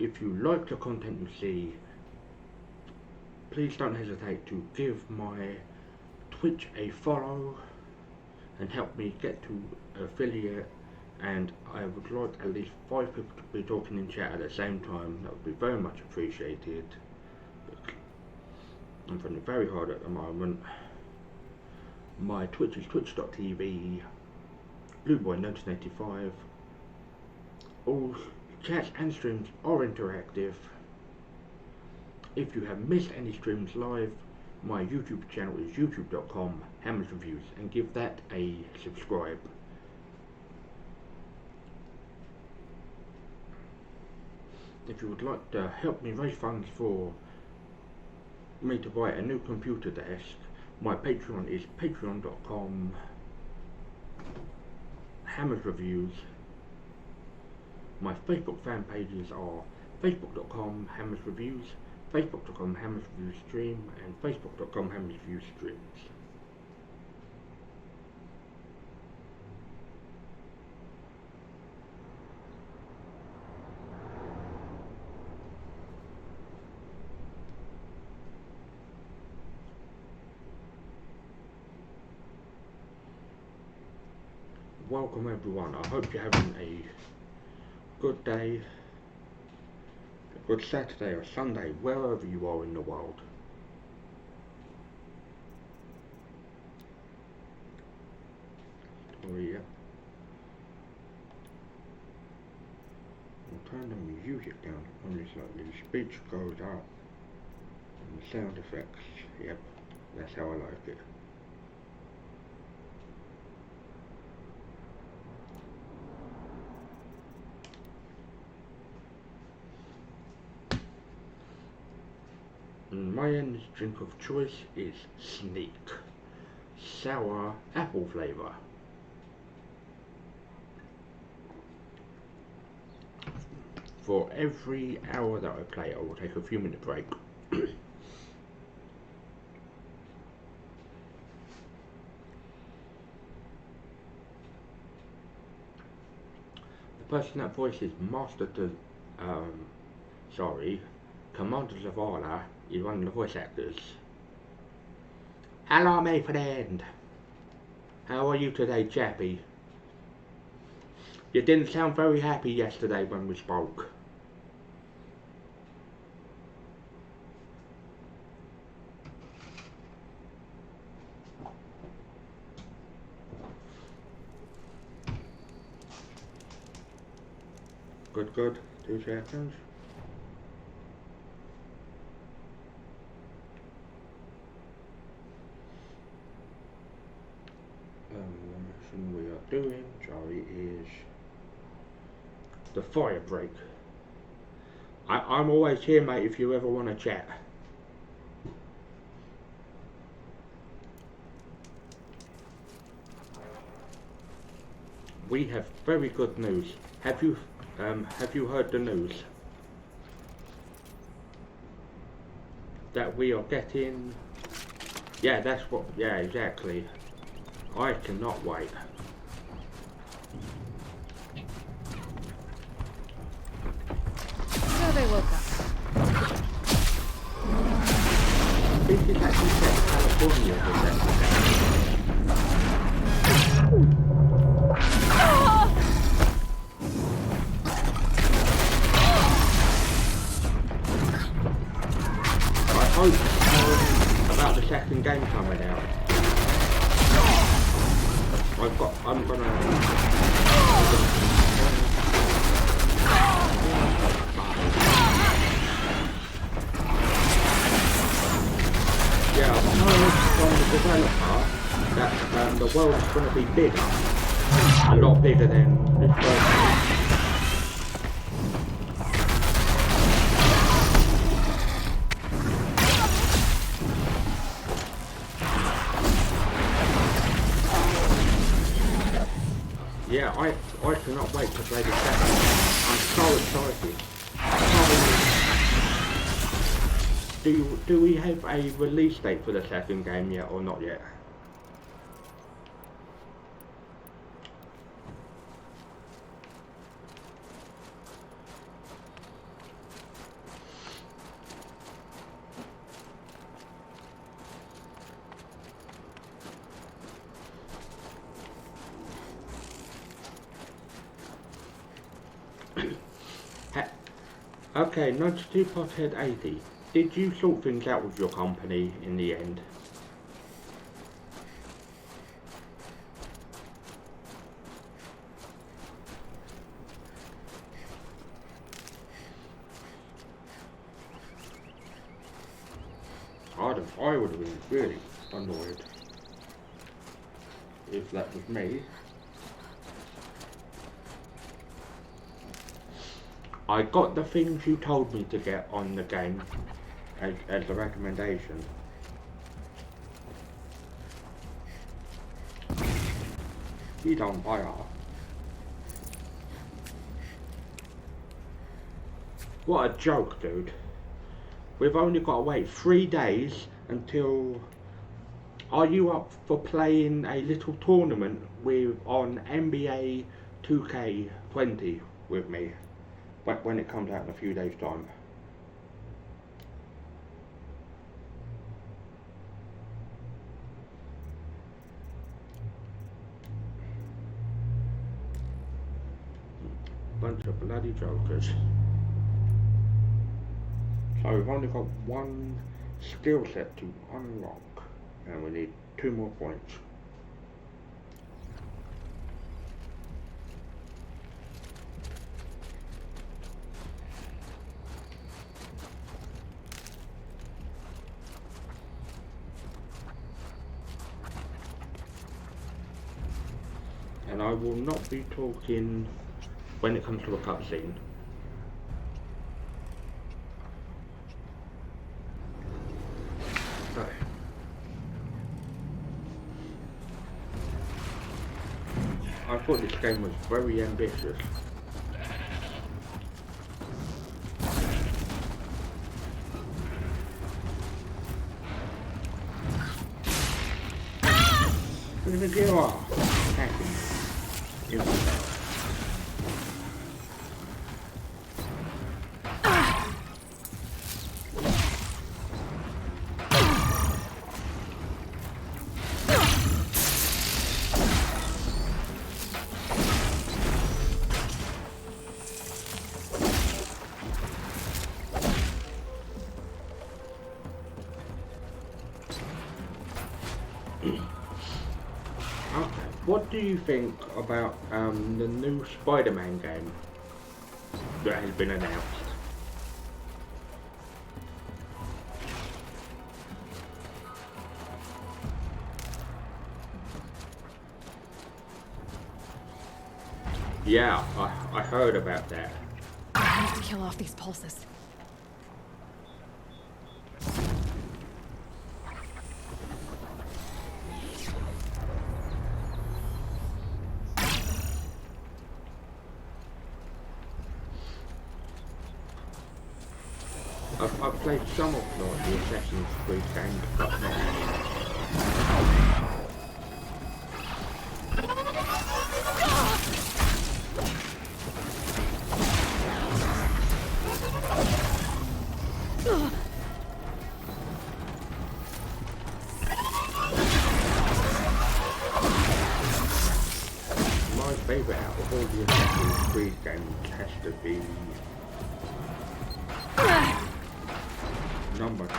if you like the content you see, please don't hesitate to give my Twitch a follow and help me get to affiliate. And I would like at least 5 people to be talking in chat at the same time. That would be very much appreciated. I'm finding it very hard at the moment. My Twitch is twitch.tv blueboy1985. All chats and streams are interactive. If you have missed any streams live, my YouTube channel is youtube.com/HammersReviews, and give that a subscribe. If you would like to help me raise funds for me to buy a new computer desk, my Patreon is patreon.com/HammersReviews. My Facebook fan pages are facebook.com/HammersReviews, facebook.com/HammersReviewsStream, and facebook.com/HammersReviewsStreams. Welcome everyone. I hope you're having a good day, a good Saturday or Sunday, wherever you are in the world. Oh yeah. I'll turn the music down only slightly. The speech goes up and the sound effects, yep, that's how I like it. My energy drink of choice is Sneak sour apple flavour. For every hour that I play, I will take a few minute break. The person that voices Commander Zavala is one of the voice actors. Hello, my friend. How are you today, chappy? You didn't sound very happy yesterday when we spoke. Good. 2 seconds. The mission we are doing, Charlie, is the fire break. I'm always here, mate, if you ever want to chat. We have very good news. Have you heard the news? That we are getting... Yeah, that's what... Yeah, exactly. I cannot wait. So they woke up. This is actually set in California, I hope about the second game coming out. I'm gonna yeah, I'm heard from the developer that the world is gonna be bigger. A lot bigger than this first one. Yeah, I cannot wait to play this game. I'm so excited. Do we have a release date for the second game yet or not yet? Okay, 92 Pothead 80. Did you sort things out with your company in the end? I would have been really annoyed if that was me. I got the things you told me to get on the game as a recommendation. He's on fire. What a joke, dude. We've only got to wait 3 days until... Are you up for playing a little tournament on NBA 2K20 with me? When it comes out in a few days' time. Bunch of bloody jokers. So we've only got one skill set to unlock, and we need 2 more points. And I will not be talking when it comes to a cutscene. Okay. I thought this game was very ambitious. Look at you are attacking me. What do you think about the new Spider-Man game that has been announced? Yeah, I heard about that. I have to kill off these pulses. I've played some of the Assassin's Creed games, but not. My favourite out of all the Assassin's Creed games has to be number 2.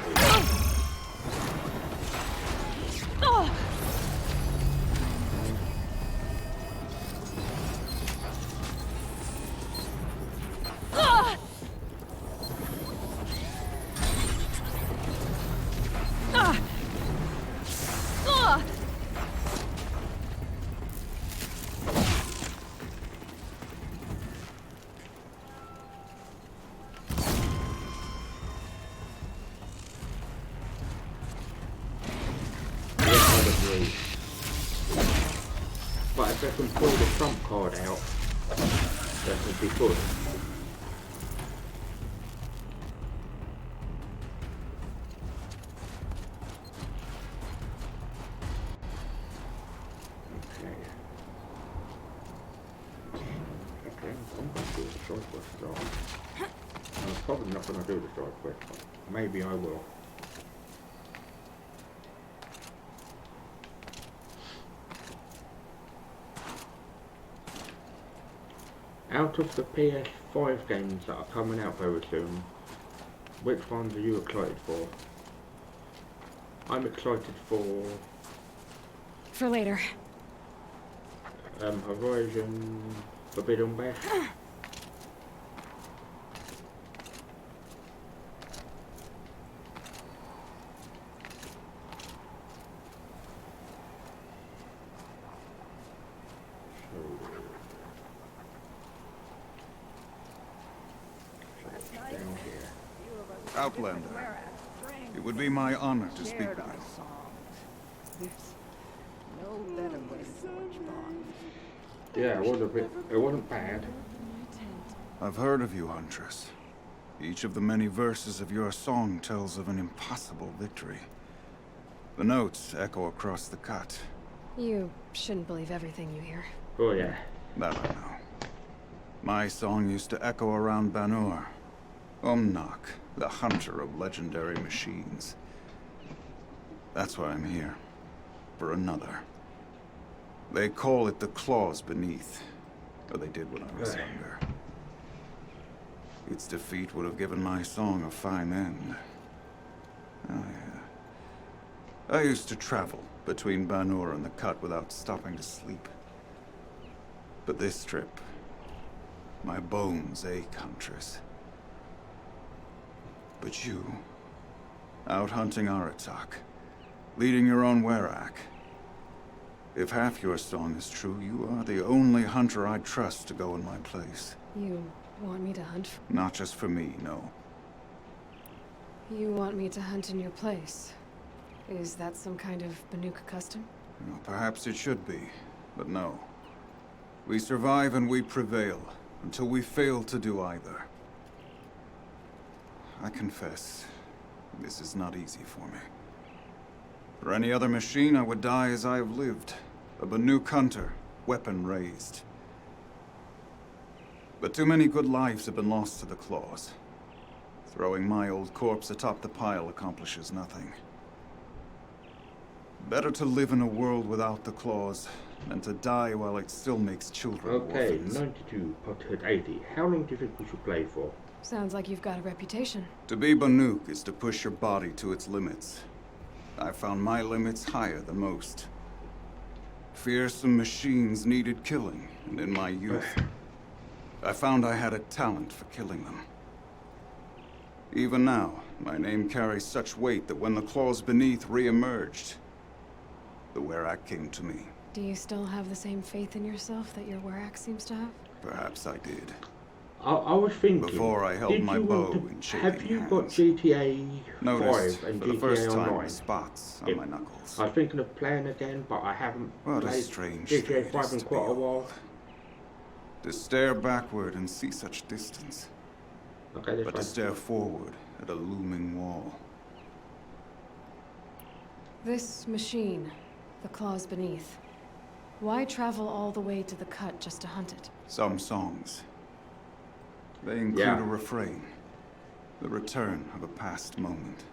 But if I can pull the trump card out, that would be good. Okay, I'm going to do the side quest though. I'm probably not going to do the side quest, but maybe I will. Out of the PS5 games that are coming out very soon, which ones are you excited for? I'm excited for later. Horizon Forbidden West. Down here. Outlander, it would be my honor to speak with you. No better way to forge bonds. Yeah, it wasn't bad. I've heard of you, Huntress. Each of the many verses of your song tells of an impossible victory. The notes echo across the cut. You shouldn't believe everything you hear. Oh yeah. That I know. My song used to echo around Banur. Umnak, the hunter of legendary machines. That's why I'm here. For another. They call it the Claws Beneath. Or they did when I was younger. Its defeat would have given my song a fine end. Oh yeah. I used to travel between Banur and the Cut without stopping to sleep. But this trip, my bones ache, Huntress. But you, out hunting Aratak, leading your own Werak. If half your song is true, you are the only hunter I'd trust to go in my place. You want me to hunt? Not just for me, no. You want me to hunt in your place? Is that some kind of Banuk custom? Well, perhaps it should be, but no. We survive and we prevail, until we fail to do either. I confess, this is not easy for me. For any other machine, I would die as I have lived. A Banuk hunter, weapon raised. But too many good lives have been lost to the Claws. Throwing my old corpse atop the pile accomplishes nothing. Better to live in a world without the Claws than to die while it still makes children Okay, orphans. 92, Pothead 80. How long do you think we should play for? Sounds like you've got a reputation. To be Banuk is to push your body to its limits. I found my limits higher than most. Fearsome machines needed killing, and in my youth, I found I had a talent for killing them. Even now, my name carries such weight that when the Claws Beneath re-emerged, the Werak came to me. Do you still have the same faith in yourself that your Werak seems to have? Perhaps I did. I was thinking. Before I held did my you bow want to- in shaking Have you got hands. GTA Noticed 5 and for the GTA first time Online? spots on Yeah. my knuckles. I was thinking of playing again, but I haven't What a played strange GTA thing it 5 is in to quite be a while. old. To stare backward and see such distance, Okay, this but to one. stare forward at a looming wall. This machine, the Claws Beneath. Why travel all the way to the Cut just to hunt it? Some songs. They include Yeah. a refrain. The return of a past moment.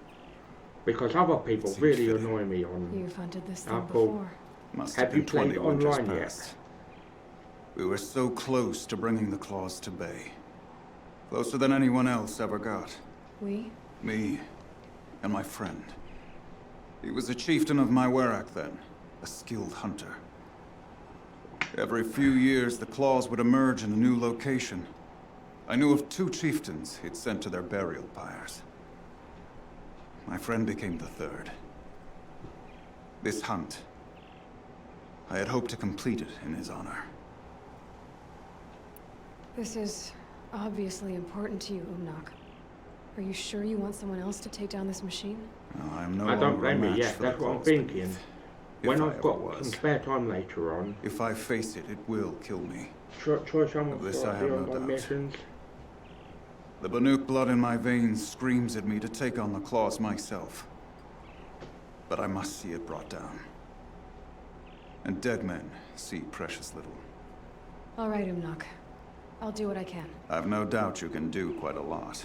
Because other people Seems really fitting. annoy me on. You've hunted this thing Apple. before. Must Have have been you played 20 winters online yet? past. We were so close to bringing the Claws to bay. Closer than anyone else ever got. We? Me and my friend. He was a chieftain of my Werak then, a skilled hunter. Every few years, the Claws would emerge in a new location. I knew of 2 chieftains he'd sent to their burial pyres. My friend became the 3rd. This hunt, I had hoped to complete it in his honor. This is obviously important to you, Umnak. Are you sure you want someone else to take down this machine? Now, I am no I don't longer a blame you, match yeah, for that's the what I'm Claws thinking. Beneath. When If I I've ever got was. some spare time later on, If I face it, it will kill me. try some Of of this the I have no on my doubt. missions. The Banuk blood in my veins screams at me to take on the Claws myself. But I must see it brought down. And dead men see precious little. All right, Umnak. I'll do what I can. I've no doubt you can do quite a lot.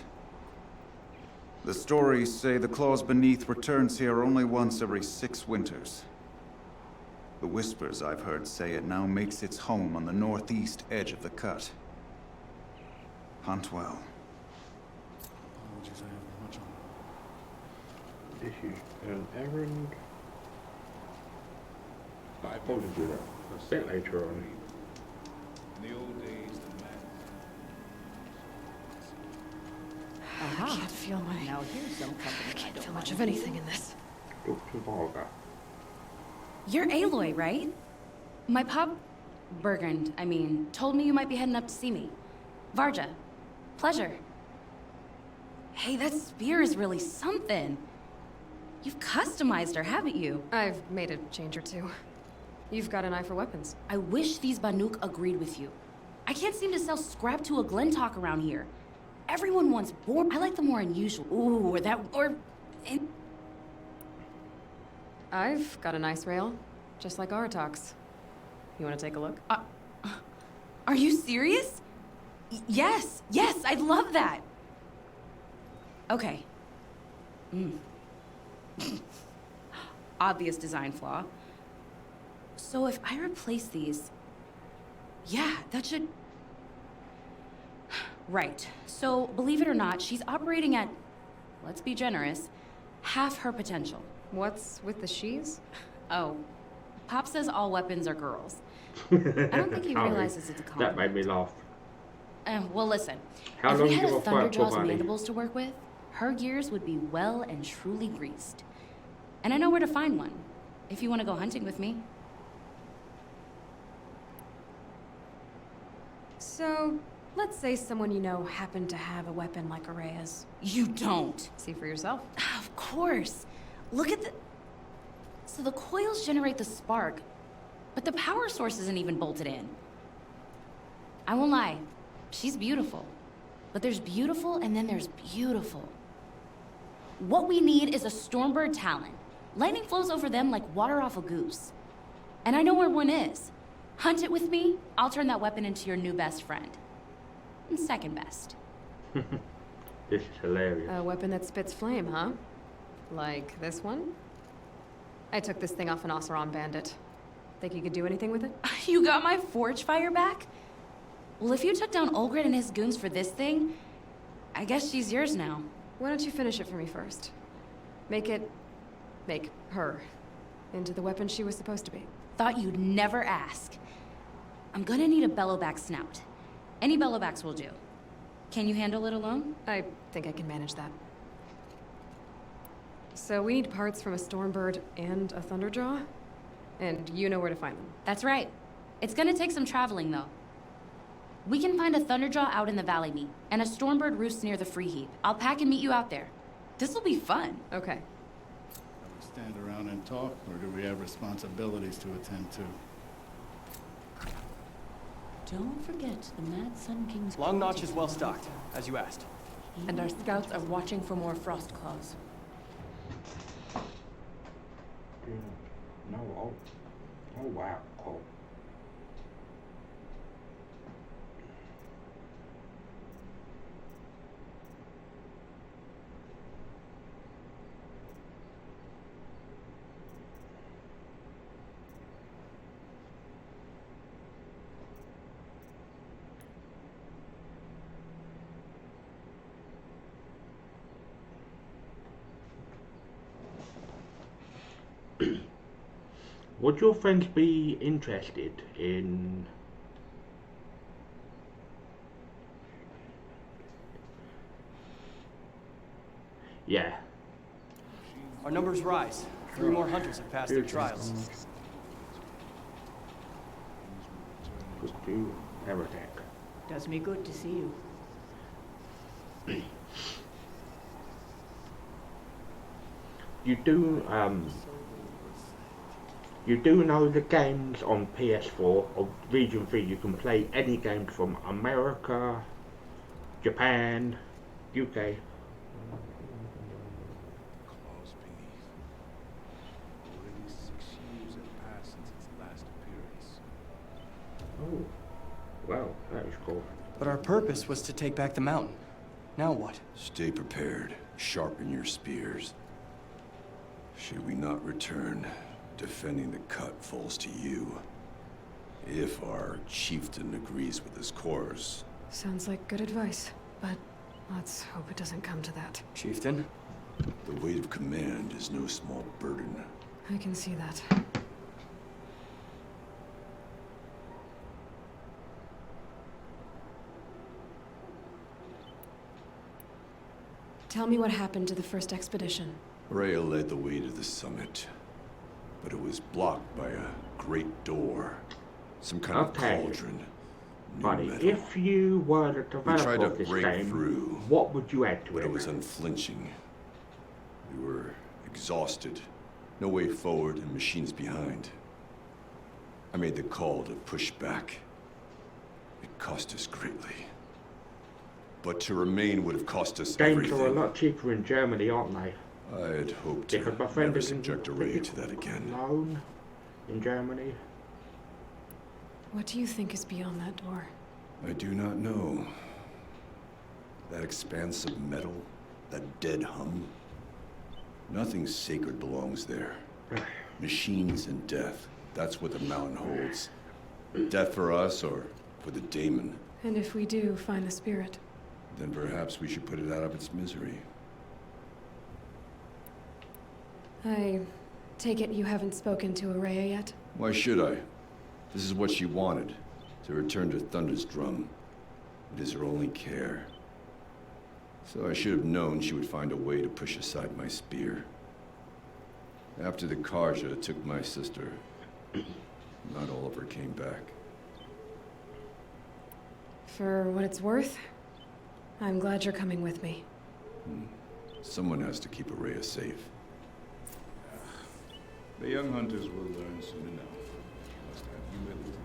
The stories say the Claws Beneath returns here only once every 6 winters. The whispers I've heard say it now makes its home on the northeast edge of the Cut. Hunt well. Apologies, I have much on. This is an errand. I'll probably do that a bit later on. In the old days, the man. I can't feel my... Now here's some company I can't don't feel much mind. of anything in this. Dr. Varga. You're Aloy, right? My pop, Bergund, I mean, told me you might be heading up to see me. Varja, pleasure. Hey, that spear is really something. You've customized her, haven't you? I've made a change or two. You've got an eye for weapons. I wish these Banuk agreed with you. I can't seem to sell scrap to a Glentalk around here. Everyone wants boar. I like the more unusual. Ooh, or that, or... I've got a nice rail, just like Aratok's. You want to take a look? Are you serious? Yes, I'd love that. Okay. Obvious design flaw. So if I replace these, yeah, that should... Right. So, believe it or not, she's operating at, let's be generous, half her potential. What's with the she's? Oh, Pop says all weapons are girls. I don't think he Sorry, realizes it's a that compliment. made me laugh. Well, listen. How if long we you had a got fight for, Thunderjaw's buddy? mandibles to work with, her gears would be well and truly greased. And I know where to find one, if you want to go hunting with me. So, let's say someone you know happened to have a weapon like Araya's. You don't. See for yourself. Of course. Look at the... So the coils generate the spark, but the power source isn't even bolted in. I won't lie. She's beautiful. But there's beautiful and then there's beautiful. What we need is a Stormbird Talon. Lightning flows over them like water off a goose. And I know where one is. Hunt it with me, I'll turn that weapon into your new best friend. And second best. This is hilarious. A weapon that spits flame, huh? Like this one? I took this thing off an Oseram bandit. Think you could do anything with it? You got my forge fire back? Well, if you took down Olgrid and his goons for this thing, I guess she's yours now. Why don't you finish it for me first? Make her into the weapon she was supposed to be. Thought you'd never ask. I'm gonna need a bellowback snout. Any bellowbacks will do. Can you handle it alone? I think I can manage that. So we need parts from a Stormbird and a Thunderjaw? And you know where to find them. That's right. It's gonna take some traveling, though. We can find a Thunderjaw out in the Valley Meet, and a Stormbird roosts near the Free Heap. I'll pack and meet you out there. This'll be fun. Okay. We stand around and talk, or do we have responsibilities to attend to? Don't forget the Mad Sun King's... Long Notch is well stocked, as you asked. And our scouts are watching for more frost claws. No, oh wow, cool. Would your friends be interested in... Yeah. Our numbers rise. 3 more hunters have passed their trials. Could do air attack. Does me good to see you. You do know the games on PS4 of Region 3. You can play any games from America, Japan, UK. Claws beneath. Already 6 years have passed since its last appearance. Oh, wow, that was cool. But our purpose was to take back the mountain. Now what? Stay prepared. Sharpen your spears. Should we not return, defending the cut falls to you. If our chieftain agrees with his course, Sounds like good advice, but let's hope it doesn't come to that. Chieftain? The weight of command is no small burden. I can see that. Tell me what happened to the first expedition. Rhea led the way to the summit, but it was blocked by a great door. Some kind of Okay. cauldron. New Buddy, metal. if you were the We tried developer to of this break game, through, what would you add to but it? it was unflinching. We were exhausted. No way forward and machines behind. I made the call to push back. It cost us greatly. But to remain would have cost us Games everything. are a lot cheaper in Germany, aren't they? I'd hoped Because my to friend never is in subject a Ray to that again. Alone in Germany. What do you think is beyond that door? I do not know. That expanse of metal, that dead hum. Nothing sacred belongs there. Machines and death. That's what the mountain holds. Death for us or for the daemon. And if we do find the spirit? Then perhaps we should put it out of its misery. I take it you haven't spoken to Araya yet? Why should I? This is what she wanted. To return to Thunder's drum. It is her only care. So I should have known she would find a way to push aside my spear. After the Karja took my sister, not all of her came back. For what it's worth, I'm glad you're coming with me. Someone has to keep Araya safe. The young hunters will learn soon enough. Must have humility.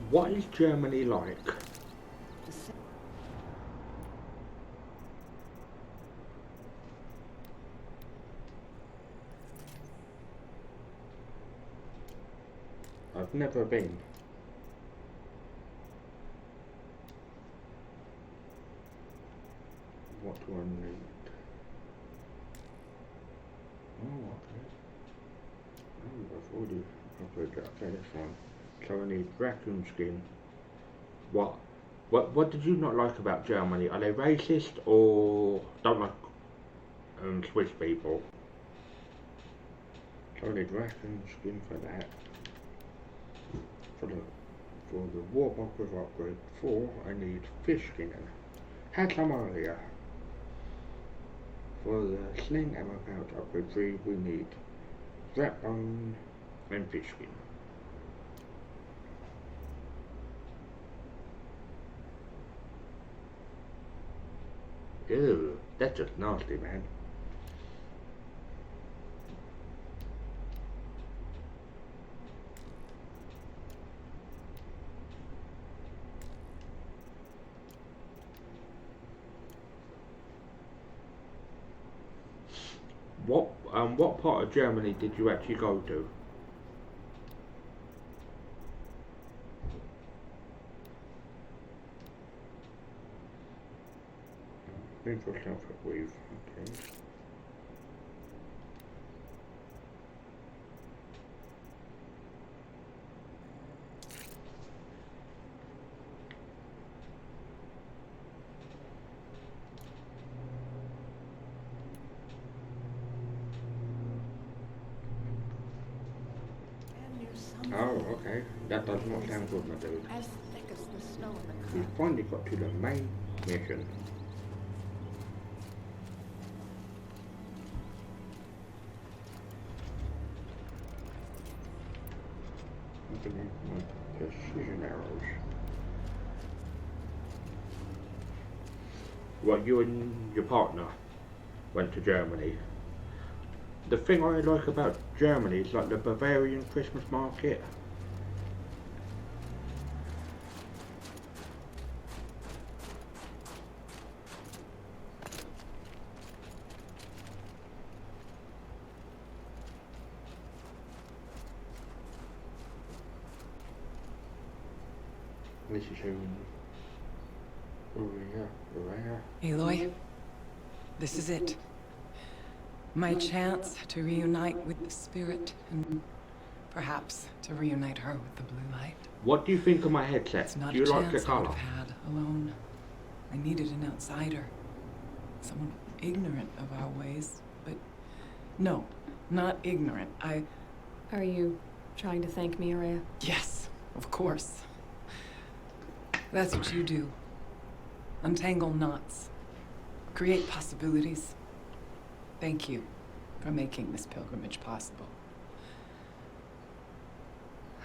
What is Germany like? I've never been. What do I need? Oh, okay. Oh, I've already upgraded that. Okay, that's fine. So I need raccoon skin. What did you not like about Germany? Are they racist or don't like Swiss people? So I need raccoon skin for that. For the Warmonger upgrade 4, I need fish skin. Had some earlier. For the sling ammo pouch upgrade 3, we need rat bone and fish skin. Ew, that's just nasty, man. What part of Germany did you actually go to? Move yourself at weave, okay. Oh, okay. That does not sound good, my dude. As thick as the snow in the We finally got to the main mission. Looking at my precision arrows. Well, you and your partner went to Germany. The thing I like about Germany is like the Bavarian Christmas market. This is Araya. Aloy, this is it. My chance to reunite with the spirit and perhaps, to reunite her with the blue light. What do you think of my headset? It's not Do you a like the chance I would colour? have had alone. I needed an outsider. Someone ignorant of our ways, but no, not ignorant. Are you trying to thank me, Araya? Yes, of course. That's what you do. Untangle knots. Create possibilities. Thank you for making this pilgrimage possible.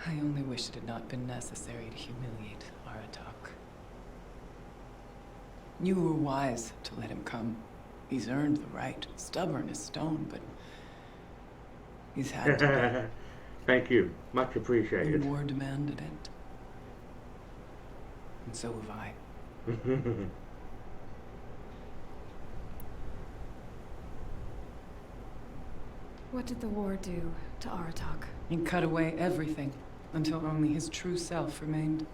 I only wish it had not been necessary to humiliate Aratak. You were wise to let him come. He's earned the right. Stubborn as stone, but he's had to. Thank you. Much The appreciated. war demanded it. And so have I. What did the war do to Aratak? He cut away everything until only his true self remained.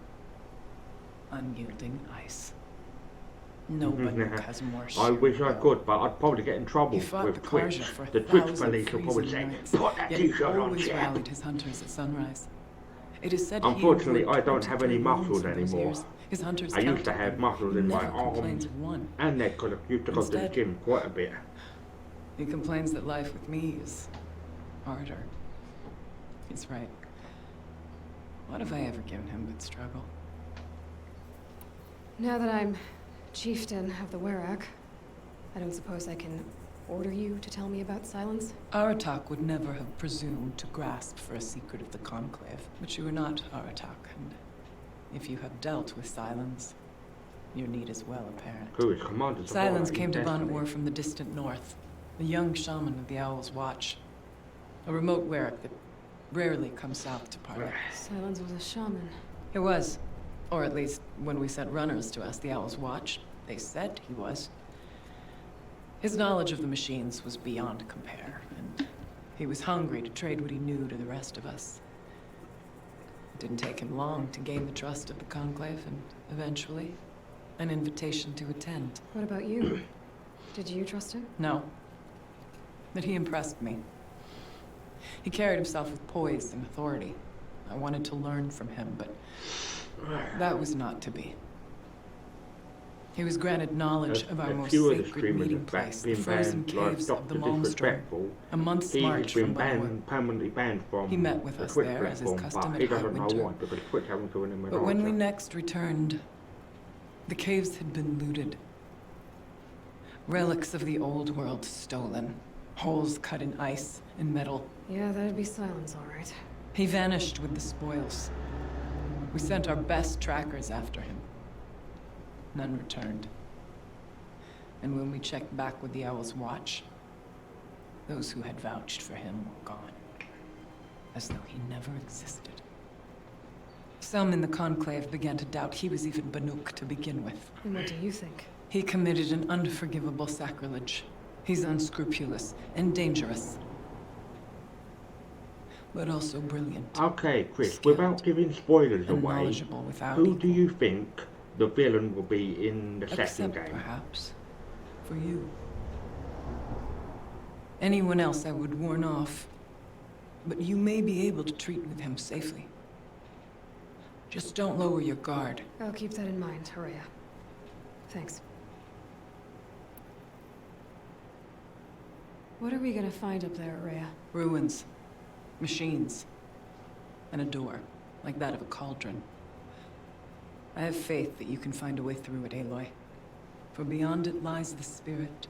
Unyielding ice. No Banuk has more I sheer wish I will. could, but I'd probably get in trouble He fought with the Twitch. Karja for The Twitch 1,000 police will probably say, freezing nights, put that yet he t-shirt on, always chap. rallied his hunters at sunrise. It is said Unfortunately, he I don't have any muscles those anymore. years. His hunters I used to counted have them. muscles He in my never complains arms of one. and neck because I used to go to the Instead- gym quite a bit. He complains that life with me is harder. He's right. What have I ever given him but struggle? Now that I'm chieftain of the Werak, I don't suppose I can order you to tell me about Silence? Aratak would never have presumed to grasp for a secret of the Conclave. But you are not Aratak, and if you have dealt with Silence, your need is well apparent. Who is Commander Zavala Silence in came to Destiny? Ban-Ur from the distant north, a young shaman of the Owl's Watch, a remote Werak that rarely comes south to parley. Silence was a shaman. He was, or at least when we sent runners to ask the Owl's Watch, they said he was. His knowledge of the machines was beyond compare, and he was hungry to trade what he knew to the rest of us. It didn't take him long to gain the trust of the Conclave, and eventually, an invitation to attend. What about you? Did you trust him? No. But he impressed me. He carried himself with poise and authority. I wanted to learn from him, but that was not to be. He was granted knowledge of our A most few of the sacred streamers meeting have place, the been frozen banned, like caves of the Dr. Malmstrom, Disrespectful. a month's He has march been from Ban-Ur. permanently banned from He met with the us Twitch there, as is platform, custom but at he doesn't know Hardwinter. why, because Twitch haven't given him an But when we answer. next returned, the caves had been looted. Relics of the old world stolen. Holes cut in ice and metal. Yeah, that'd be Silence, all right. He vanished with the spoils. We sent our best trackers after him. None returned. And when we checked back with the Owl's Watch, those who had vouched for him were gone. As though he never existed. Some in the Conclave began to doubt he was even Banuk to begin with. And what do you think? He committed an unforgivable sacrilege. He's unscrupulous and dangerous. But also brilliant. Okay, Chris, skilled, without giving spoilers and away, knowledgeable without who equal. do you think the villain will be in the second Except game? perhaps for you. Anyone else I would warn off. But you may be able to treat with him safely. Just don't lower your guard. I'll keep that in mind, Araya. Thanks. What are we gonna find up there, Araya? Ruins. Machines. And a door, like that of a cauldron. I have faith that you can find a way through it, Aloy. For beyond it lies the spirit.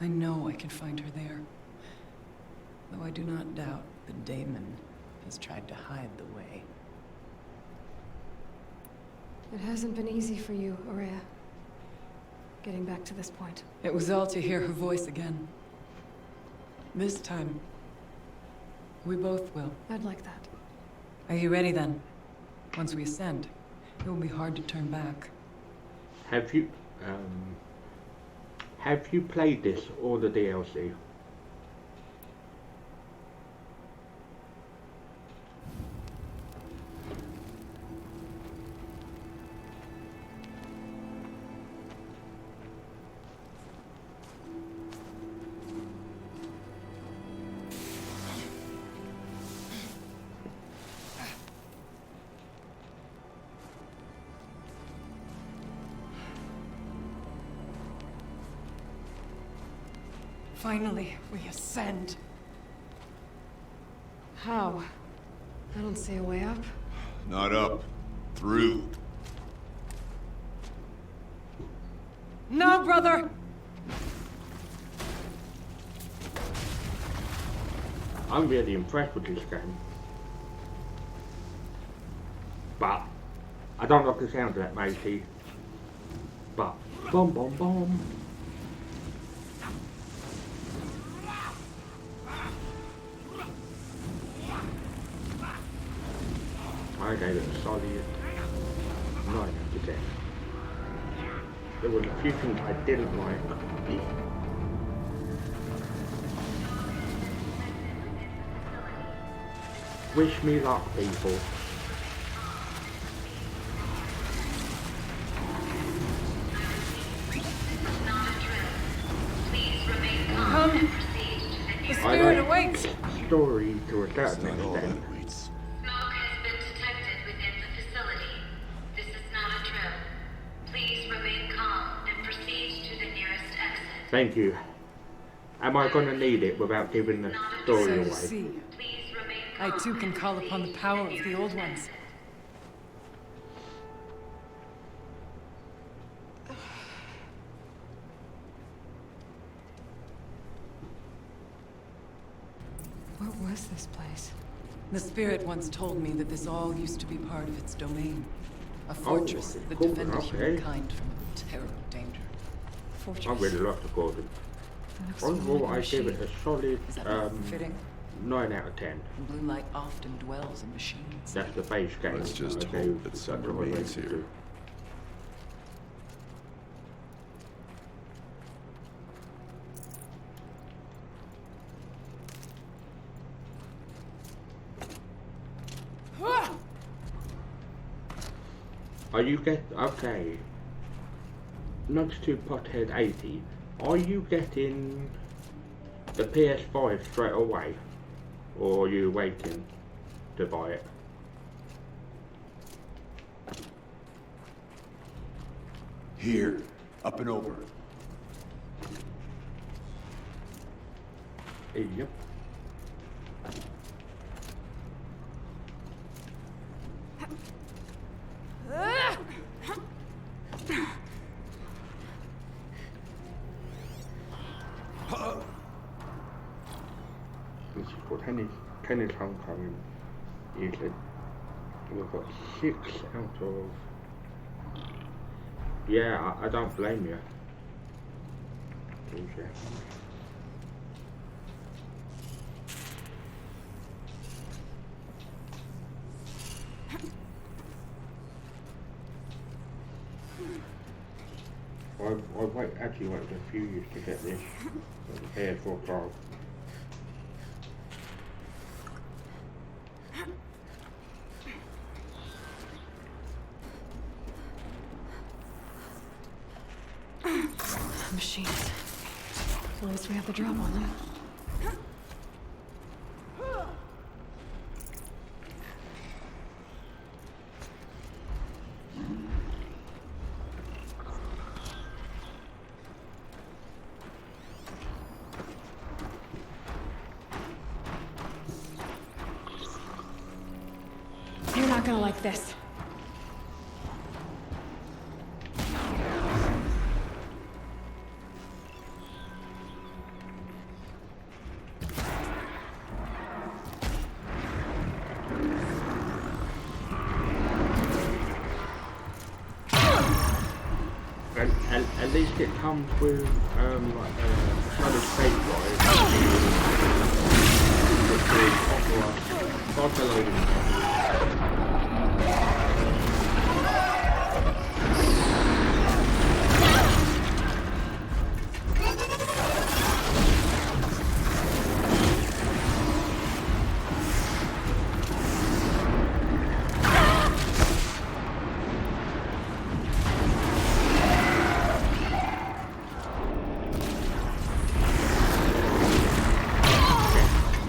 I know I can find her there. Though I do not doubt that Daemon has tried to hide the way. It hasn't been easy for you, Araya. Getting back to this point. It was all to hear her voice again. This time, we both will. I'd like that. Are you ready then? Once we ascend, it will be hard to turn back. Have you played this or the DLC? Finally, we ascend. How? I don't see a way up. Not up. Through. No, brother! I'm really impressed with this game. But I don't like the sound of that, matey. But bomb bomb bomb. I gave it a solid 9 out of 10. There were a few things I didn't like. Wish me luck, people. Come! The spirit awaits! Story to a certain Not all that extent. awaits. Smoke has been detected within the facility. This is not a drill. Please remain calm and proceed to the nearest exit. Thank you. Am I gonna need it without giving the story So away? see, Please remain I calm. too can call upon the power of the old ones. What was this place? The spirit once told me that this all used to be part of its domain. A fortress that cool, defended okay. humankind from a terrible danger. Fortress. I really like the Gordon. It looks Overall, more like a I give it machine. a solid Is that fitting? 9 out of 10. Blue light often dwells in machines. That's the base game. Let's just I hope gave that some Dr. Holloway remains to here. do. Are you okay? Next to Pothead 80, are you getting the PS5 straight away? Or are you waiting to buy it? Here. Up and over. Yep. This is called Tennis Homecoming. Usually. We've got 6 out of... Yeah, I don't blame you. Bullshit. I actually waited a few years to get this. Prepared for a car. Machines. At least we have the drop on them. You're not gonna like this. At least it comes with like a solid state drive, which will offer faster loading.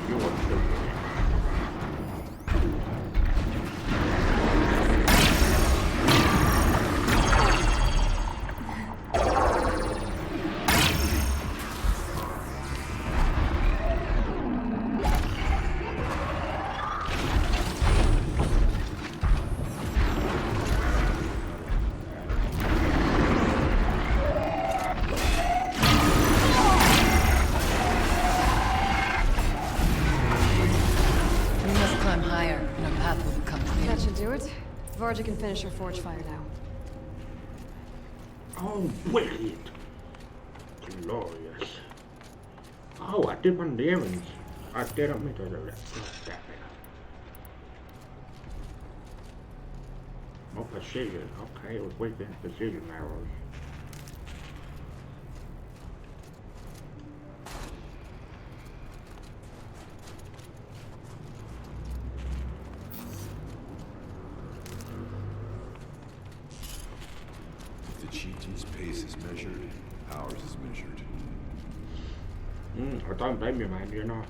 You want to Varga can finish her forge fire now. Oh, wicked! Glorious. Oh, I did one of the errands. I didn't mean to do that. Oh, damn it. Oh, precision. Okay, it was weekend precision arrows. If the chieftain's pace is measured, ours is measured. I don't blame you, man, you know.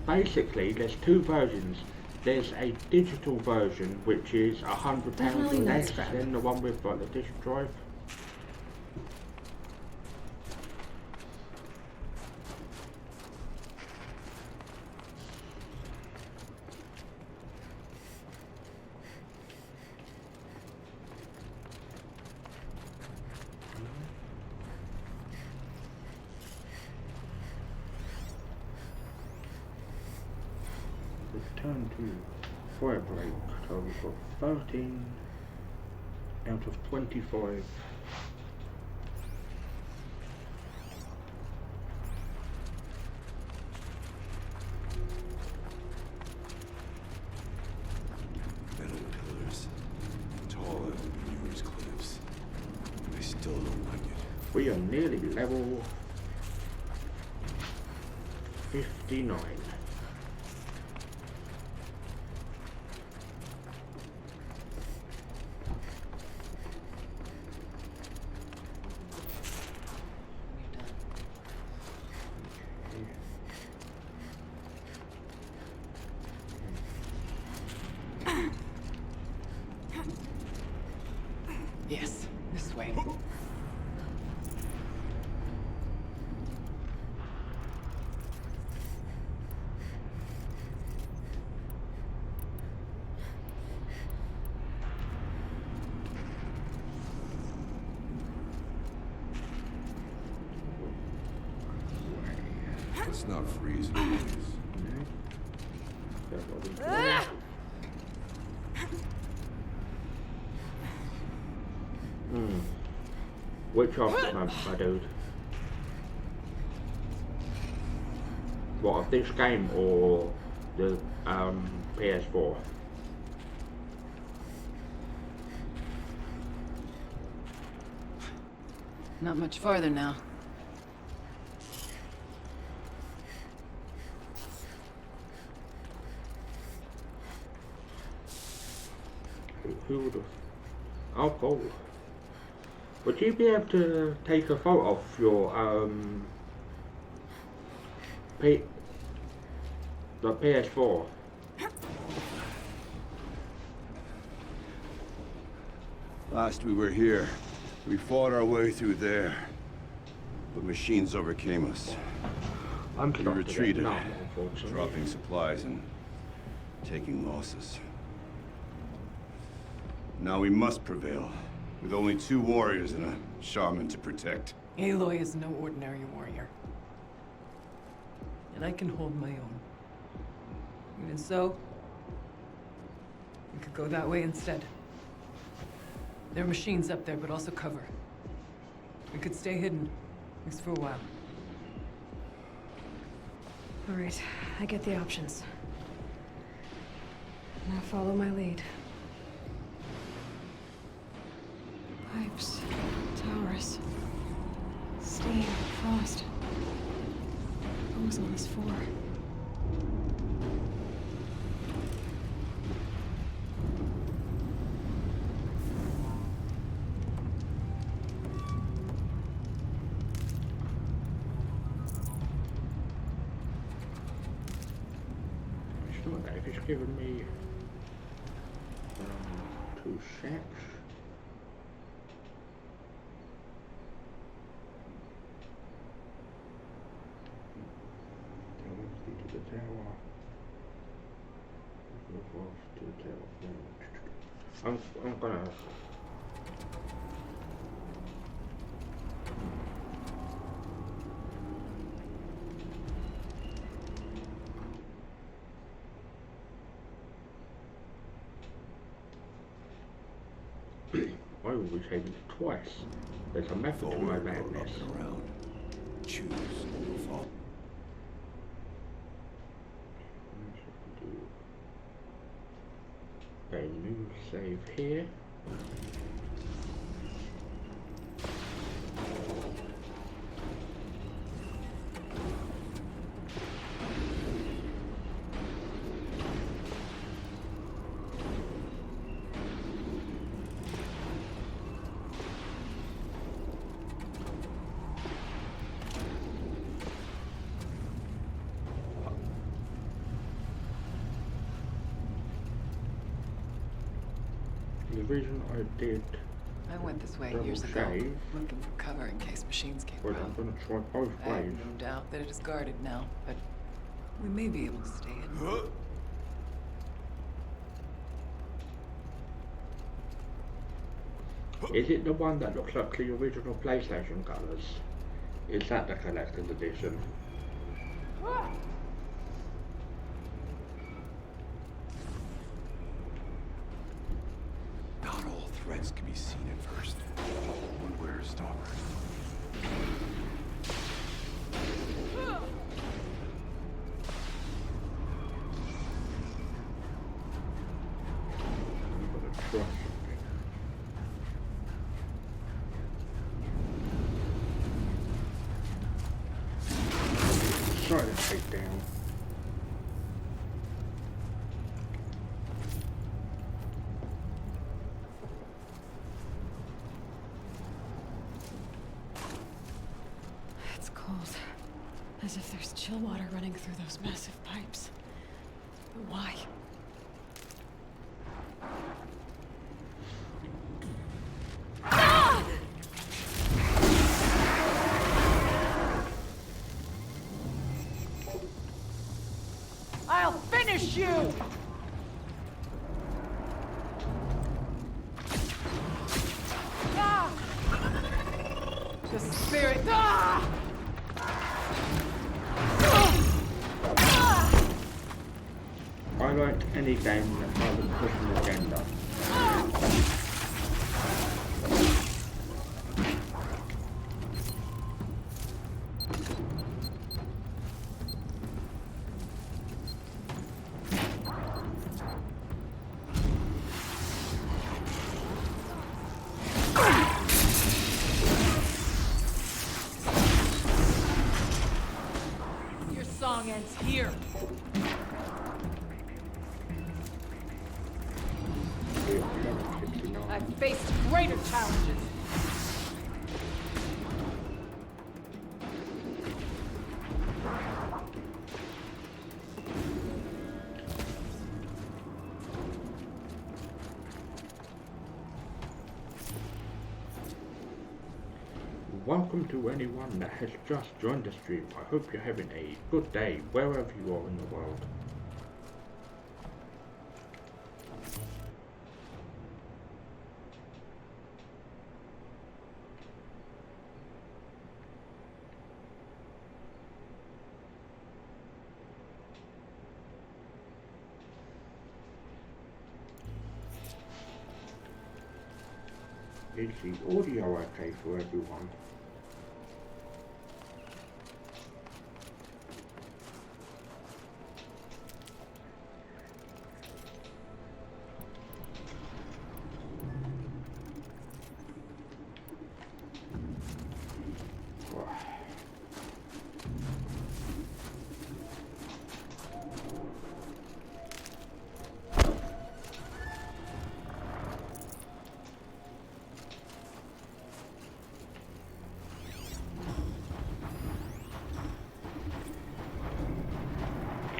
Basically, there's two versions. There's a digital version, which is £100 Definitely not less scrap. than the one with like, the disk drive. Return to Firebreak. So we've got 13 out of 25. Metal pillars, taller than Muir's cliffs. I still don't like it. We are nearly level 59. Yes, this way. Let's not freeze in place. Which of my dude? What, of this game or the PS4? Not much farther now. Who would have? Oh, cool. Would you be able to take a photo of your the PS4? Last we were here, we fought our way through there. But machines overcame us. I'm We sorry to retreated, get numb, unfortunately. dropping supplies and taking losses. Now we must prevail, with only 2 warriors and a shaman to protect. Aloy is no ordinary warrior. And I can hold my own. Even so, we could go that way instead. There are machines up there, but also cover. We could stay hidden, at least for a while. All right, I get the options. Now follow my lead. Pipes, towers, steam, frost. What was all this for? It's given me 2 sets. To the tower. Go off to the tower. I'm gonna. I always say this twice. There's a method to my Forward or up madness. and around. Choose or fall. A new save here. The reason I did I went this way double years ago, shave looking for cover in case machines came was I'm around. going to try both I have ways. no doubt that it is guarded now, but we may be able to stay in. Is it the one that looks like the original PlayStation colours? Is that the collector's edition? Not all threats can be seen at first. One wears stalkers. I'm going to try something. Try to take down. It's cold. As if there's chill water running through those massive pipes. But why? I'll finish you! Ah! The spirit. Ah! I like any game that doesn't push an agenda. Your song ends here. I've faced greater challenges. Welcome to anyone that has just joined the stream. I hope you're having a good day wherever you are in the world. Is the audio okay for everyone?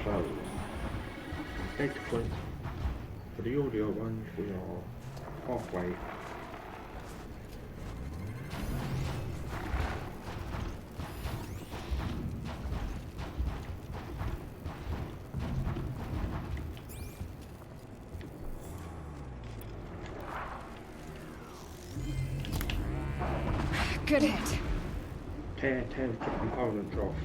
So, basically, for the audio ones, we are halfway. Good hit. Tear components off.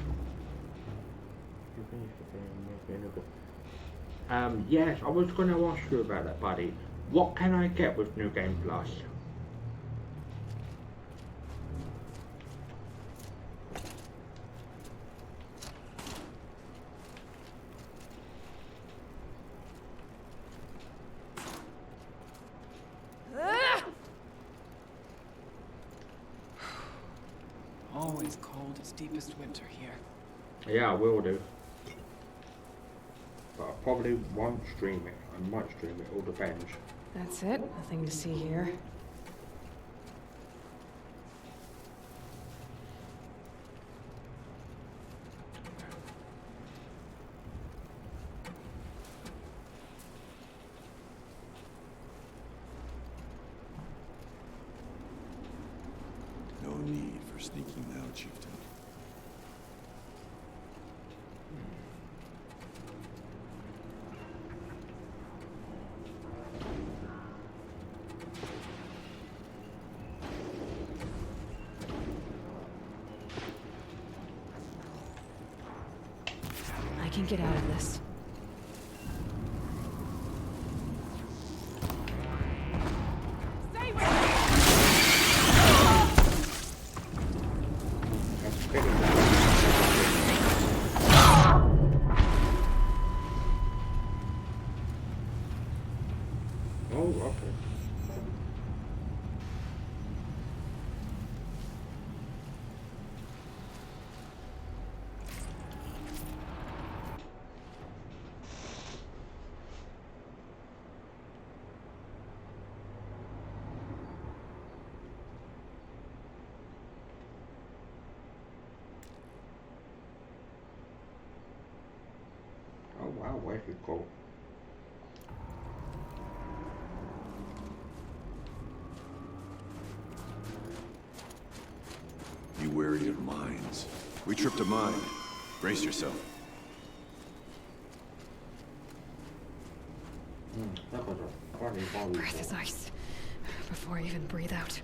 Yes, I was going to ask you about that, buddy. What can I get with New Game Plus? always cold as deepest winter here. Yeah, I will do. But I probably won't stream it. I might stream it, all depends. That's it. Nothing to see here. No need for sneaking now, Chieftain. I can get out of this. That's pretty bad. Oh, okay. Oh wow, where could go? You wary of mines. We tripped a mine. Brace yourself. That was a funny body. Breath is ice. Before I even breathe out.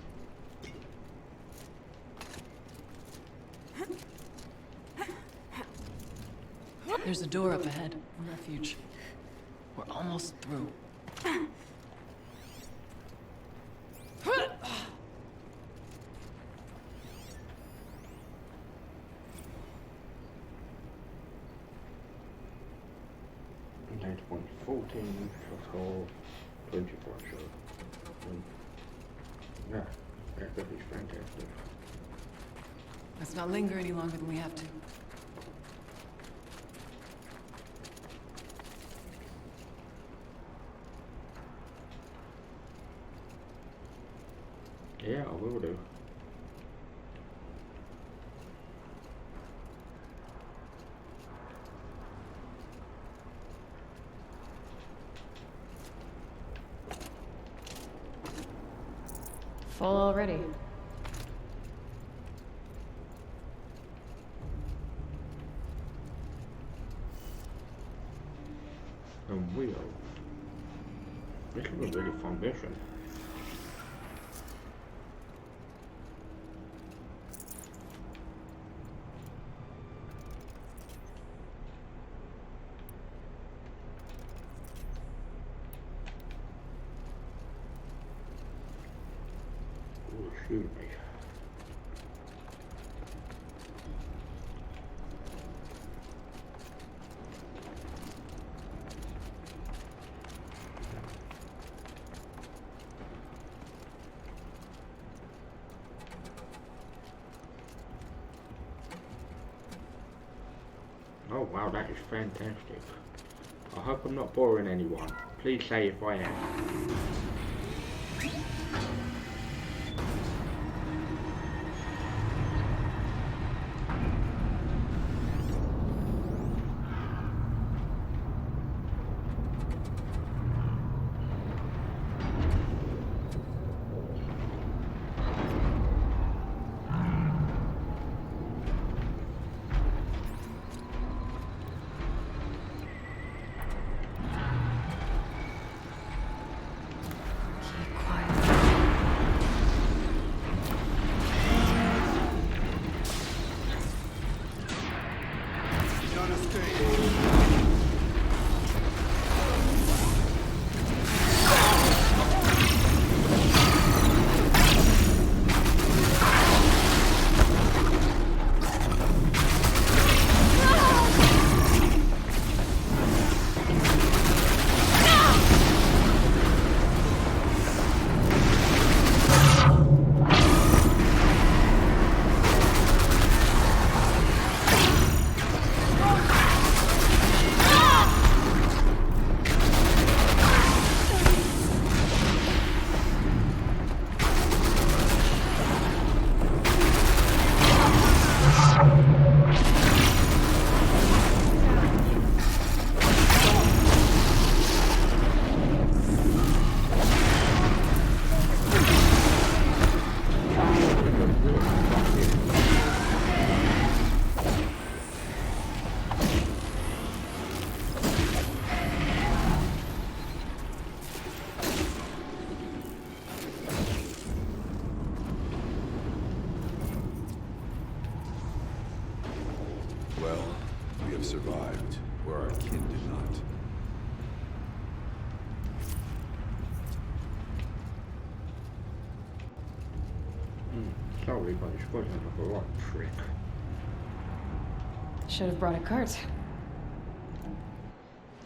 There's a door up ahead. A refuge. We're almost through. Data point 14, so 24, sure. Yeah, that is fantastic. Let's not linger any longer than we have to. Yeah, I will do. Full already. And wheel. This is a really fun mission. Oh, shoot me. Oh wow, that is fantastic. I hope I'm not boring anyone. Please say if I am. have survived, where our kin did not. Sorry, but this wasn't a right trick. Should have brought a cart.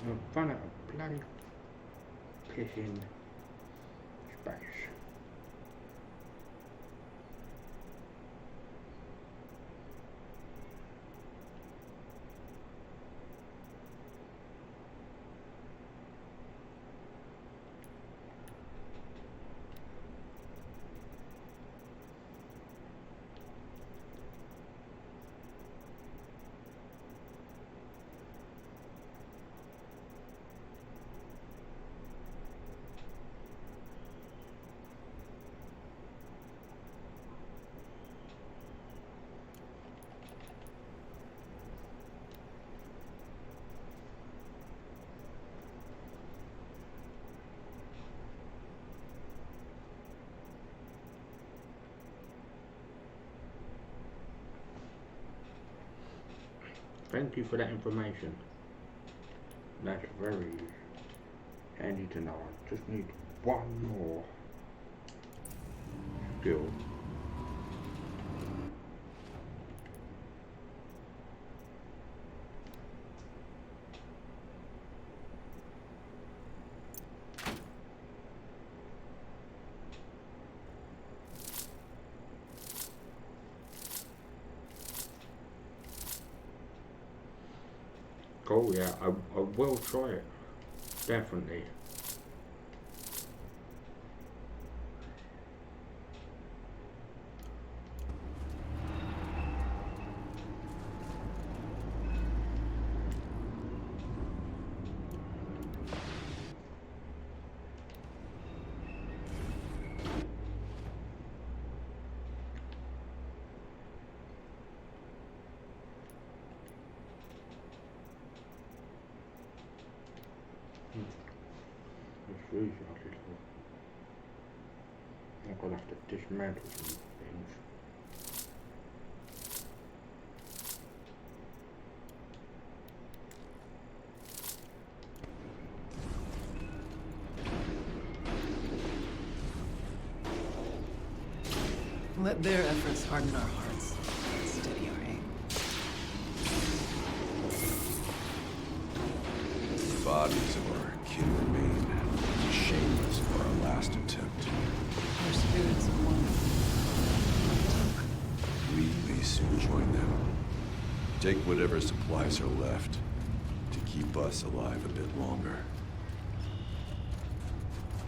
I've run out of bloody pissing space. Thank you for that information. That's very handy to know. I just need one more skill. Oh yeah, I will try it. Definitely. It's really ugly. I'm gonna have to dismantle some things. Let their efforts harden our hearts. Steady our aim. The bodies of our kin remain. Shameless for our last attempt. Our spirits of one. We may soon join them. Take whatever supplies are left to keep us alive a bit longer.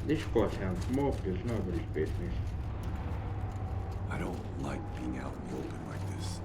This squad sounds morphed as nobody's business. I don't like being out in the open like this.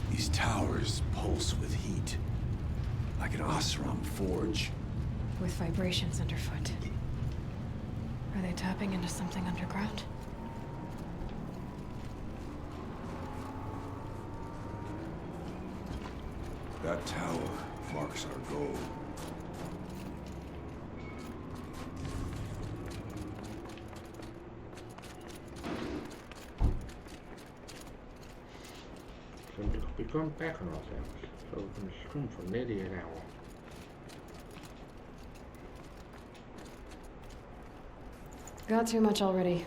These towers pulse with heat, like an Oseram forge. With vibrations underfoot. Are they tapping into something underground? That tower marks our goal. We've gone back on ourselves, so we've been screwed for nearly an hour. Got too much already.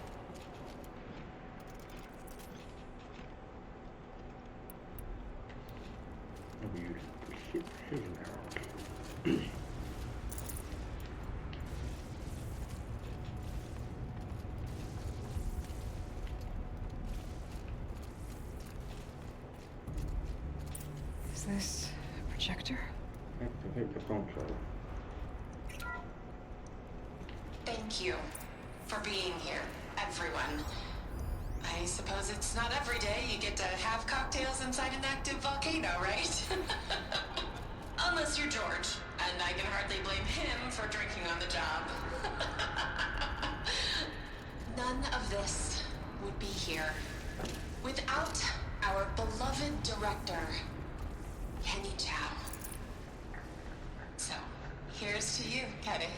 Maybe use precision arrows. Is this a projector? Activate the console. Thank you for being here, everyone. I suppose it's not every day you get to have cocktails inside an active volcano, right? Unless you're George, and I can hardly blame him for drinking on the job. None of this would be here without our beloved director, Kenny Chow. So, here's to you, Kenny.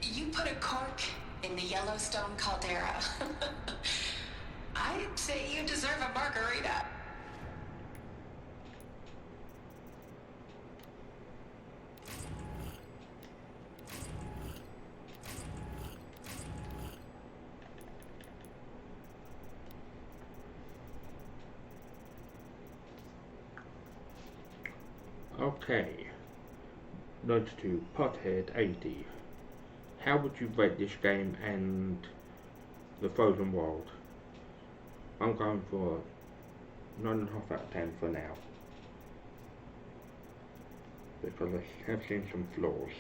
You put a cork in the Yellowstone caldera. I'd say you deserve a margarita. Okay. Note to Pothead 80. How would you rate this game and The Frozen World? I'm going for 9.5 out of 10 for now. Because I have seen some flaws.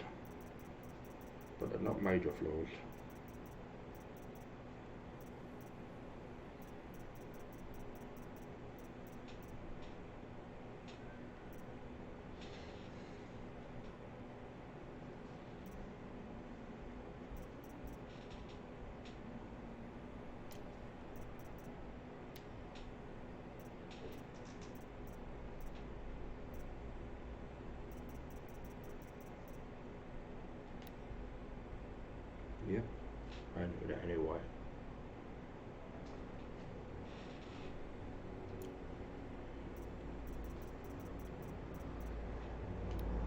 But they're not major flaws. Yep, I knew that anyway.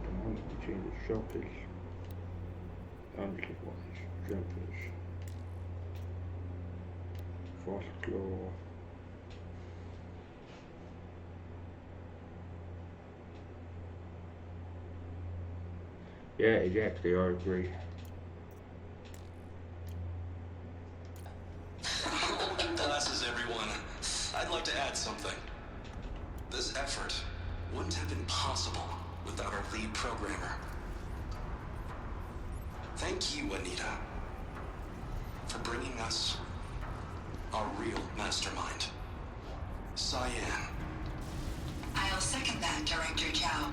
The ones between the shelters, unlit ones, jumpers, frost claw. Yeah, exactly, I agree. Glasses, everyone. I'd like to add something. This effort wouldn't have been possible without our lead programmer. Thank you, Anita, for bringing us our real mastermind, Cyan. I'll second that, Director Chow.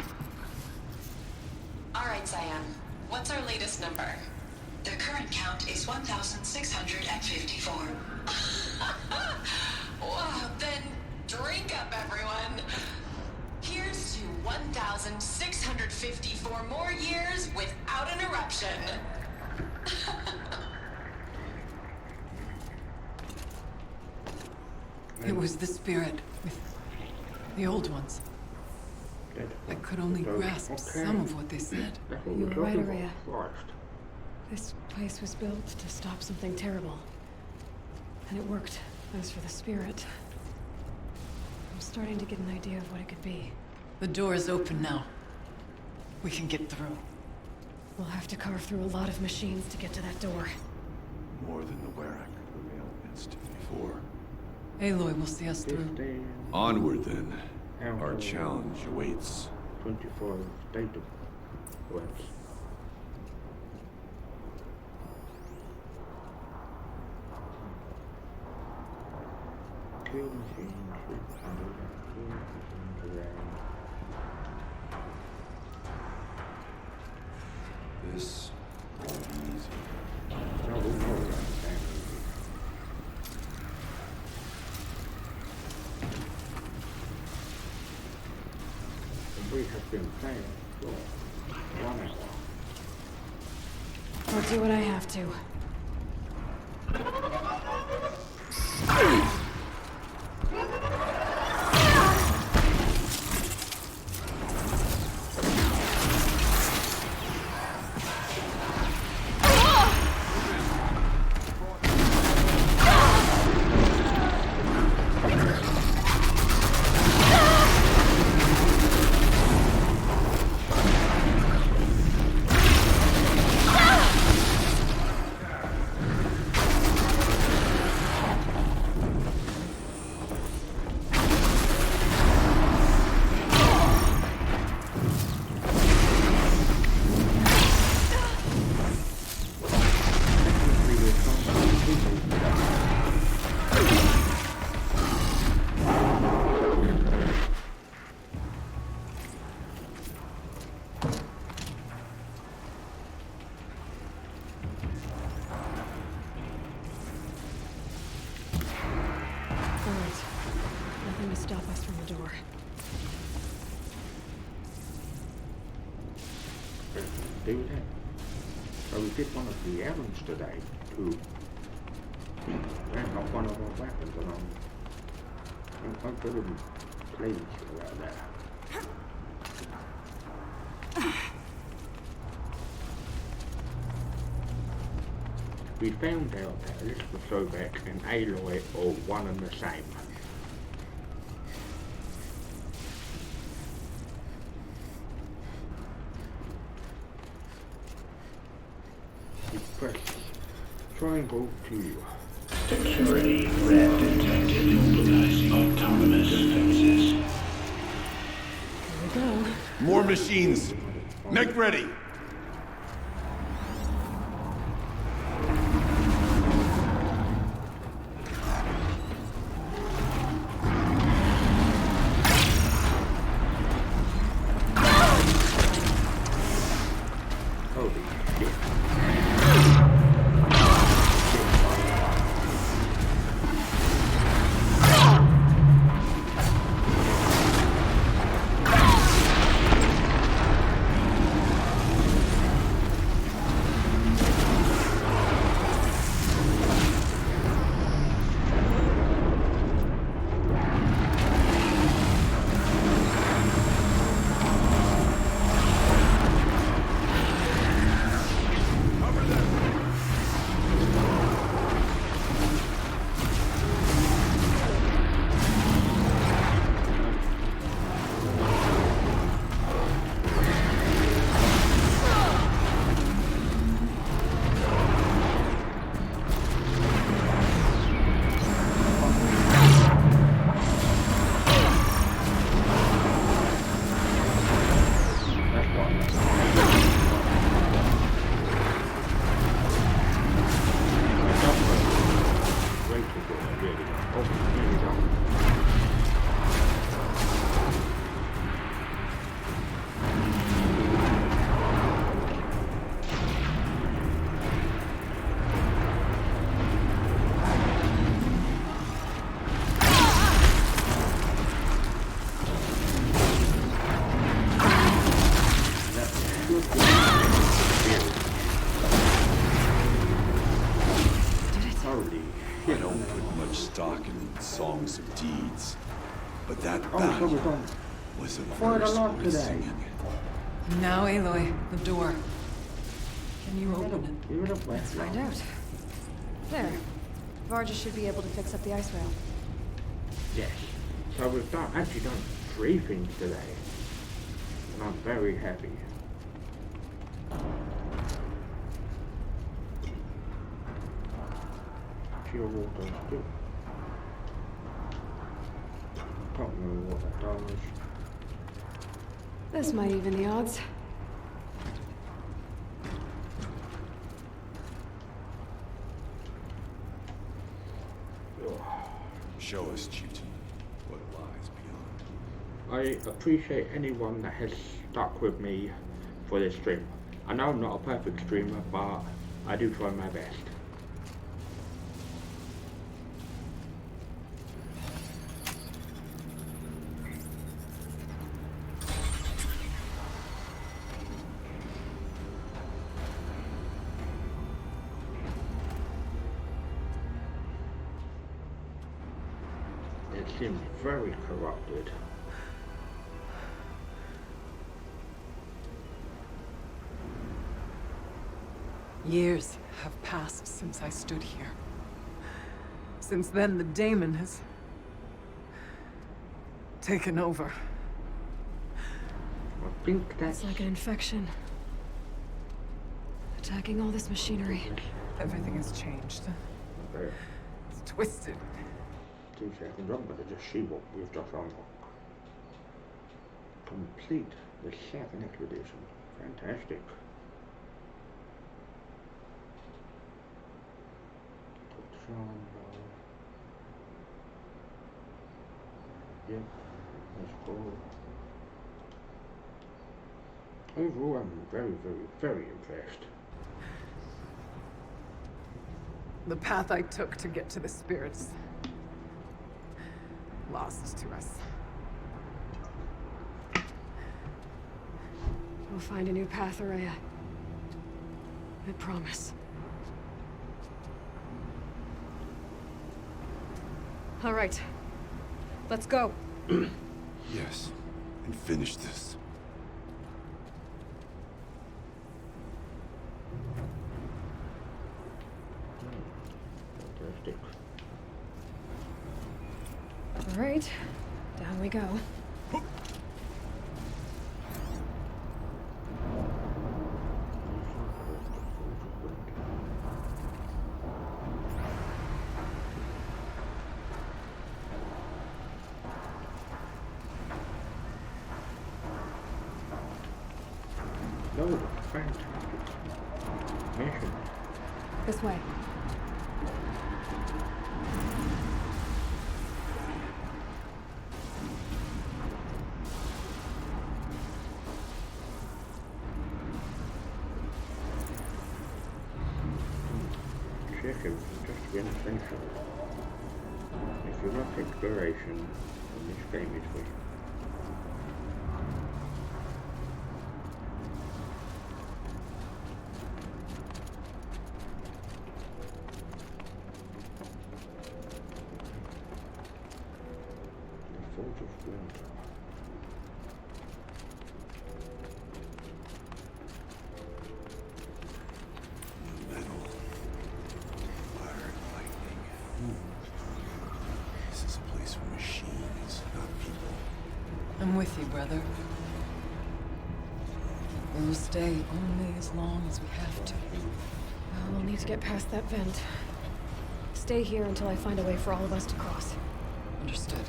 All right, Cyan. What's our latest number? The current count is 1,654. Wow, then drink up, everyone. Here's to 1,654 more years without an eruption. It was the spirit with the old ones. I could only grasp some of what they said. You were right, Araya. This place was built to stop something terrible. And it worked. As for the spirit, I'm starting to get an idea of what it could be. The door is open now. We can get through. We'll have to carve through a lot of machines to get to that door. More than the Werak prevailed against before. Aloy will see us through. Onward, then. Our challenge awaits. 24 data points. Kill machines with under around. This won't be easy. No, no, we have been playing for 1 hour. I'll do what I have to. do that. So we did one of the errands today to rank up one of our weapons, and I'm pretty pleased about that. We found out that Elizabeth Sobek and Aloy are one and the same. You press triangle to security red detected utilizing autonomous defenses. Here we go. More machines! Mech ready! holy shit. I don't put much stock in songs of deeds, but that battle was a verse worth singing. Now, Aloy, the door. Can you open it? Let's find out. There. Varga should be able to fix up the ice rail. Yes. So we've actually done 3 things today. And I'm very happy. Pure water too. Can't remember what that does. This might even the odds. Show us, Chieftain, what lies beyond. I appreciate anyone that has stuck with me for this stream. I know I'm not a perfect streamer, but I do try my best. It seems very corrupted. Years have passed since I stood here. Since then, the Daemon has taken over. I think that's It's like an infection. Attacking all this machinery. Everything has changed. there. It's twisted. 2 seconds, I'm gonna just see what we've just unlocked. Complete the 2nd expedition. Fantastic. Yep, that's cool. Overall, I'm very, very, very impressed. The path I took to get to the spirits lost to us. We'll find a new path, Araya. I promise. All right. Let's go. Yes, and finish this. Fantastic. All right. Down we go. No, fantastic. Mission. This way. Check everything just to get essential. If you love exploration, then this game is for you. The Falls of Water. Metal. Fire and lightning. This is a place for machines, not people. I'm with you, brother. We will stay only as long as we have to. Well, we'll need to get past that vent. Stay here until I find a way for all of us to cross. Understood.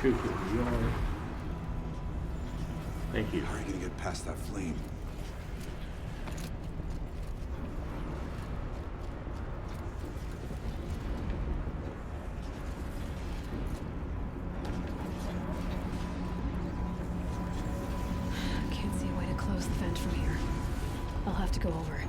Shoot it in the yard. Thank you. How are you gonna get past that flame? Can't see a way to close the vent from here. I'll have to go over.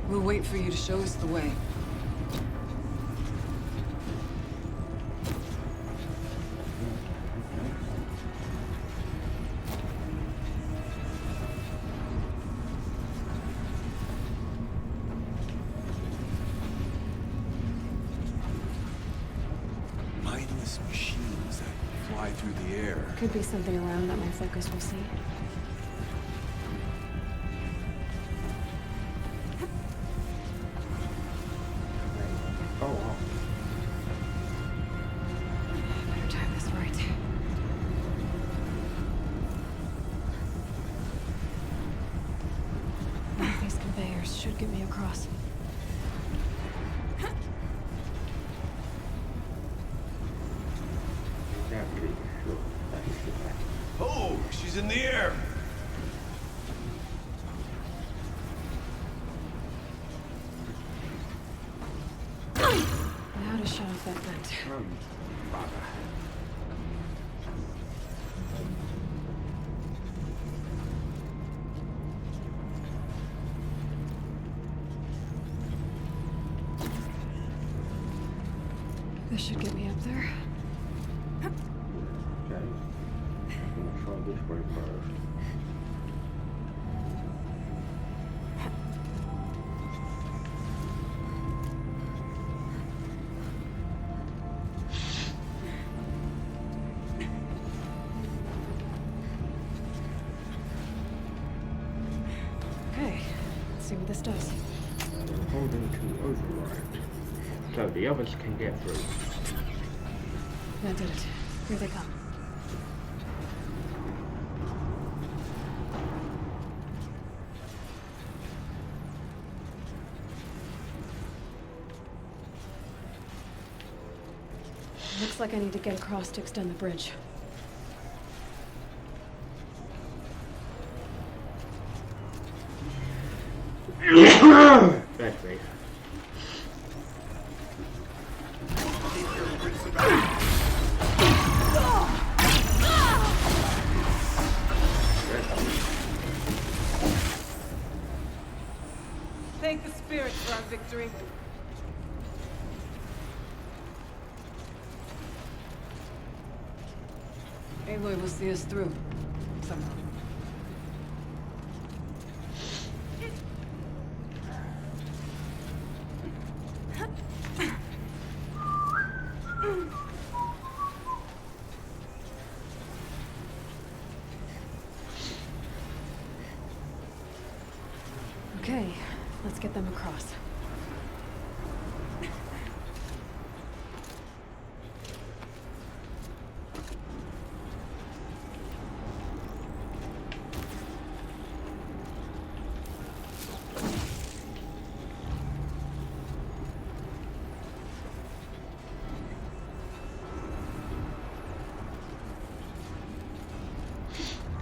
We'll wait for you to show us the way. Mindless machines that fly through the air. Could be something around that my focus will see. Oh, wow. Better time this right. One of these conveyors should get me across. Exactly. Sure. That is the fact. Oh, she's in the air! Now to shut off that vent. Bother. This should get me up there. Okay. I'm gonna try this way first. Okay, let's see what this does. I'm holding to override. so the others can get through. That did it. Here they come. Looks like I need to get across to extend the bridge. That's me. Thank the spirits for our victory. Aloy will see us through. Somehow. Okay, let's get them across.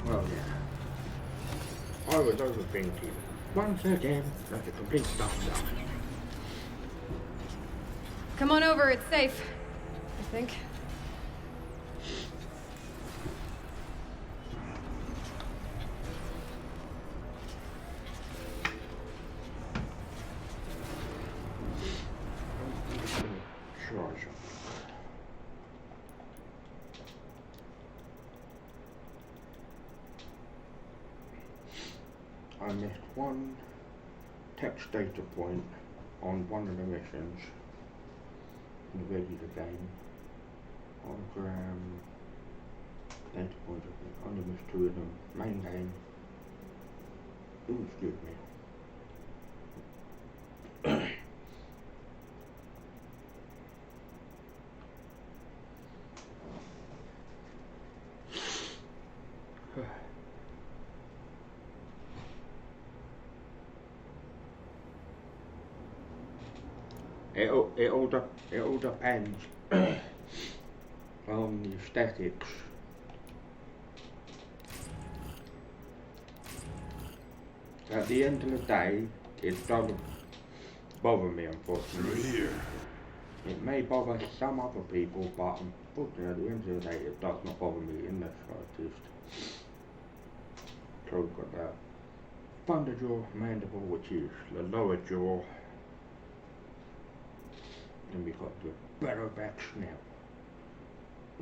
Well, yeah. I was overthinking. Once again, that's a complete stuff. Come on over, it's safe. I think. Charge. I missed one text data point on one of the missions in the regular game. Hologram data point, I only missed two of them. Main game. Ooh, excuse me. It all depends on the aesthetics. At the end of the day, it doesn't bother me, unfortunately. Through here. It may bother some other people, but unfortunately, at the end of the day, it does not bother me in the slightest. So we've got that Thunderjaw mandible, which is the lower jaw. And we've got the Barrowback snout.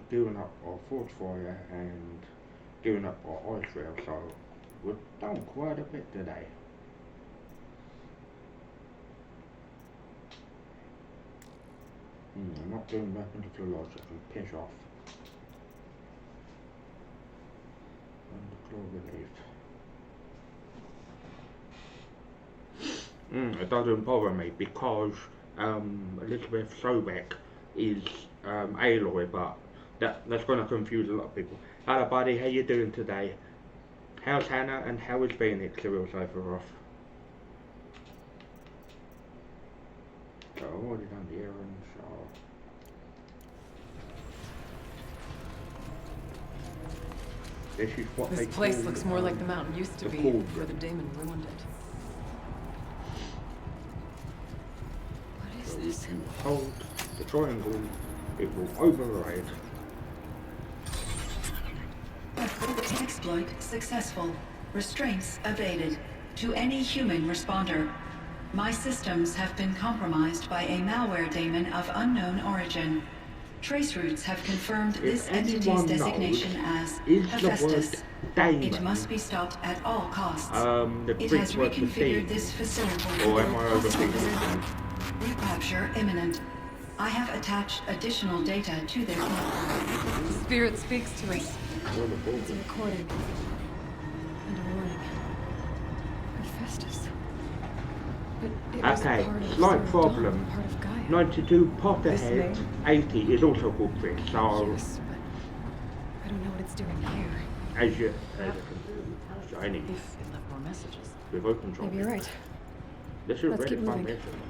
Doing up our force fire and doing up our ice rail, so we've done quite a bit today. I'm not doing weapons to lodge, I can piss off. And the claw relief. It doesn't bother me because Elizabeth Sobek is Aloy, but that's going to confuse a lot of people. Hello buddy, how you doing today? How's Hannah and how is Phoenix? They're all so far off. So I've already done the errands, so... This is what This place looks more like the mountain used to be before the Daemon ruined it. So if you hold the triangle, it will override. Exploit successful. Restraints evaded. To any human responder. My systems have been compromised by a malware daemon of unknown origin. Trace routes have confirmed this entity's designation as Hephaestus. It must be stopped at all costs. It has reconfigured this facility. Or am I overthinking? Recapture imminent. I have attached additional data to their platform. The spirit speaks to us. It's a recording. And a warning. Hephaestus. But it was Okay, part of slight Star of problem. Dawn, part of Gaia. 92 Potterhead 80 is also called Chris, so Yes, but I don't know what it's doing here. as you can do, shiny. If it left more messages. Remote control. Maybe you're right. This is a Let's really keep fun moving. mission.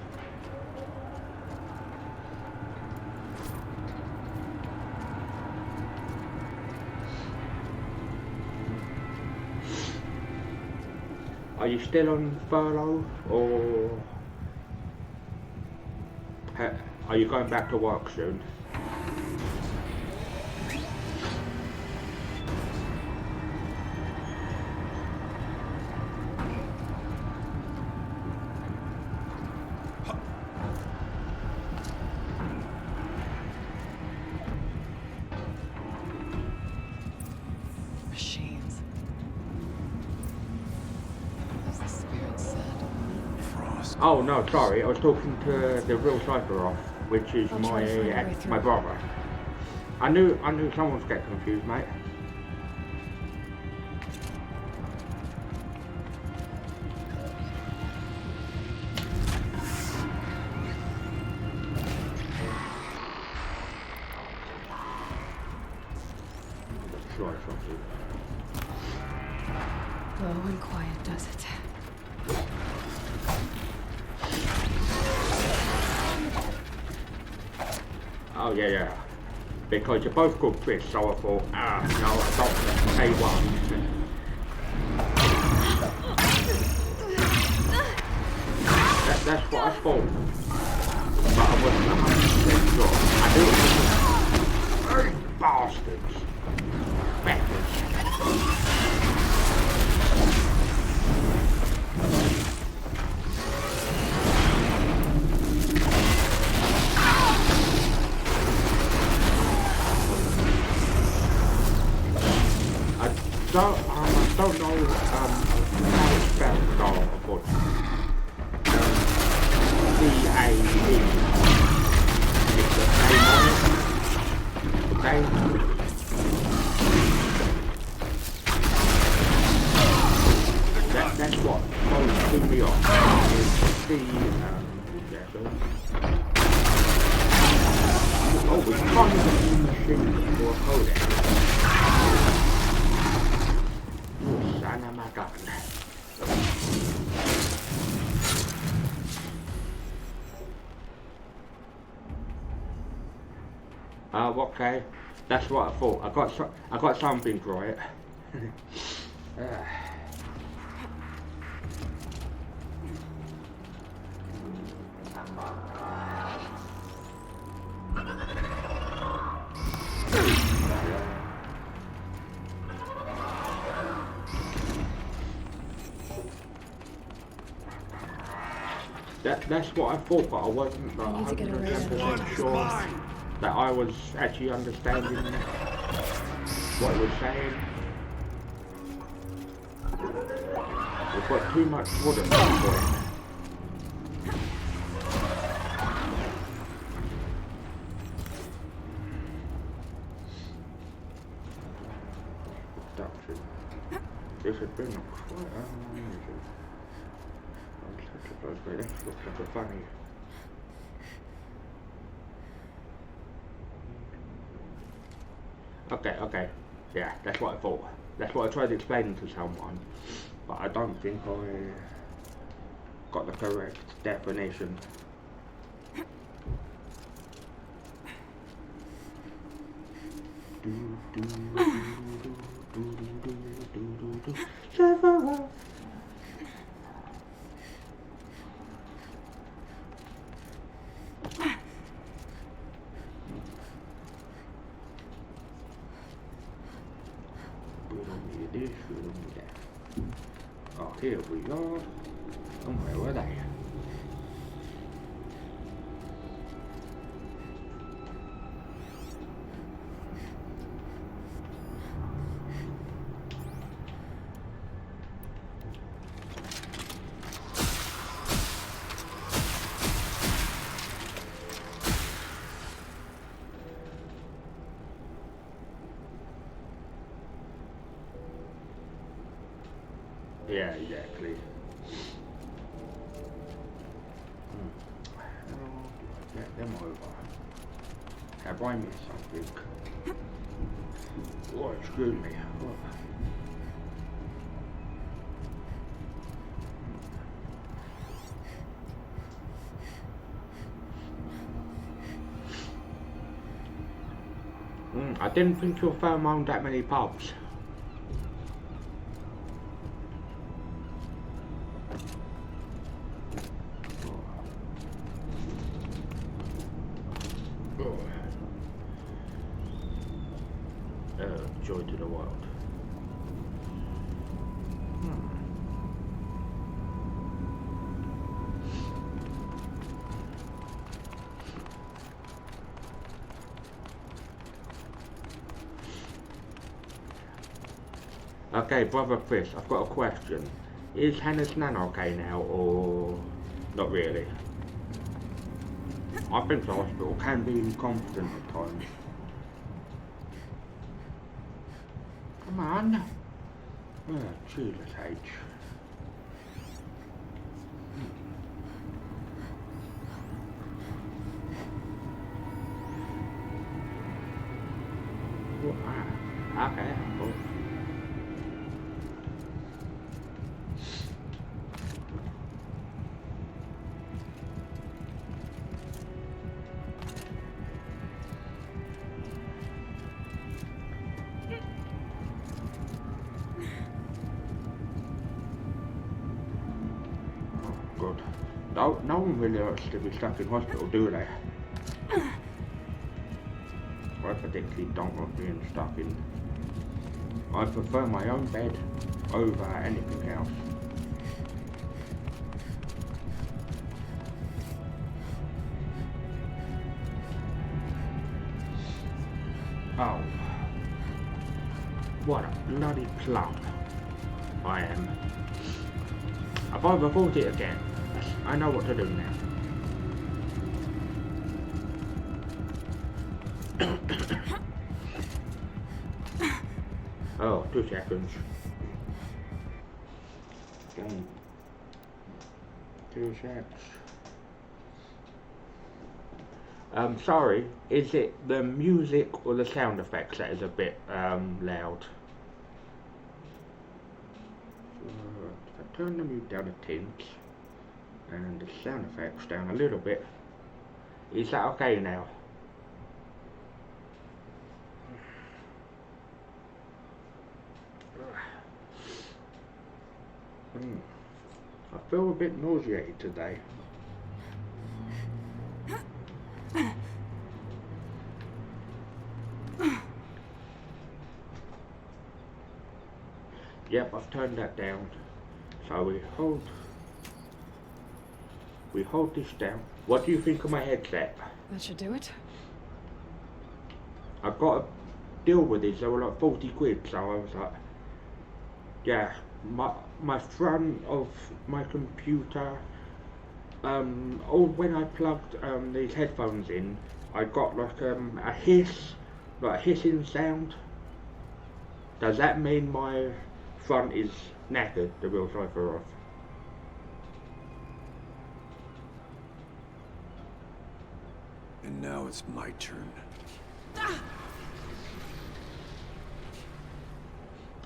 Are you still on furlough, or are you going back to work soon? Machines. As the spirit said. Frost. Oh no, sorry, I was talking to the real Cypher, which is I'll try to find a way through. my brother. I knew someone was getting confused, mate. Sure, something. Low and quiet does it. Oh yeah. Because you're both called Chris, so I thought, no, I don't pay one. That's what I thought. But I wasn't 100% sure. I knew it was very bastards. I don't know how it's spelled, so but C-A-E. It's a name. That's what most threw me off. Is oh, we found a new machine for a codec. Son of my gun. Okay. That's what I thought. I got something right. That's what I thought, but I wasn't 100% sure that I was actually understanding what it was saying. We've got too much wood at this point. This has been quite unusual. That looks like a funny. Okay. Yeah, that's what I thought. That's what I tried explaining to someone, but I don't think I got the correct definition. Oh, here we go. Somewhere were they? Yeah, exactly. How do I get them over. Have I missed something? Oh, excuse me. I didn't think your firm owned that many pubs. Joy to the world. Okay, Brother Chris, I've got a question. Is Hannah's nan okay now, or not really? I think the hospital can be incompetent at times. Come on. Oh, Jesus H. Okay, cool. No one really likes to be stuck in hospital, do they? I particularly don't like being stuck in. I prefer my own bed over anything else. Oh. What a bloody plum I am. I've overthought it again. I know what to do now. Oh, 2 seconds. 2 seconds. Sorry, is it the music or the sound effects that is a bit loud? I turn the mute down a tint and the sound effects down a little bit. Is that okay now? I feel a bit nauseated today. Yep, I've turned that down. So we hold this down. What do you think of my headset? That should do it. I've got to deal with these. They were like 40 quid, so I was like, yeah, my front of my computer, when I plugged these headphones in, I got like a hiss, like a hissing sound. Does that mean my front is knackered, the wheels are off? And now it's my turn.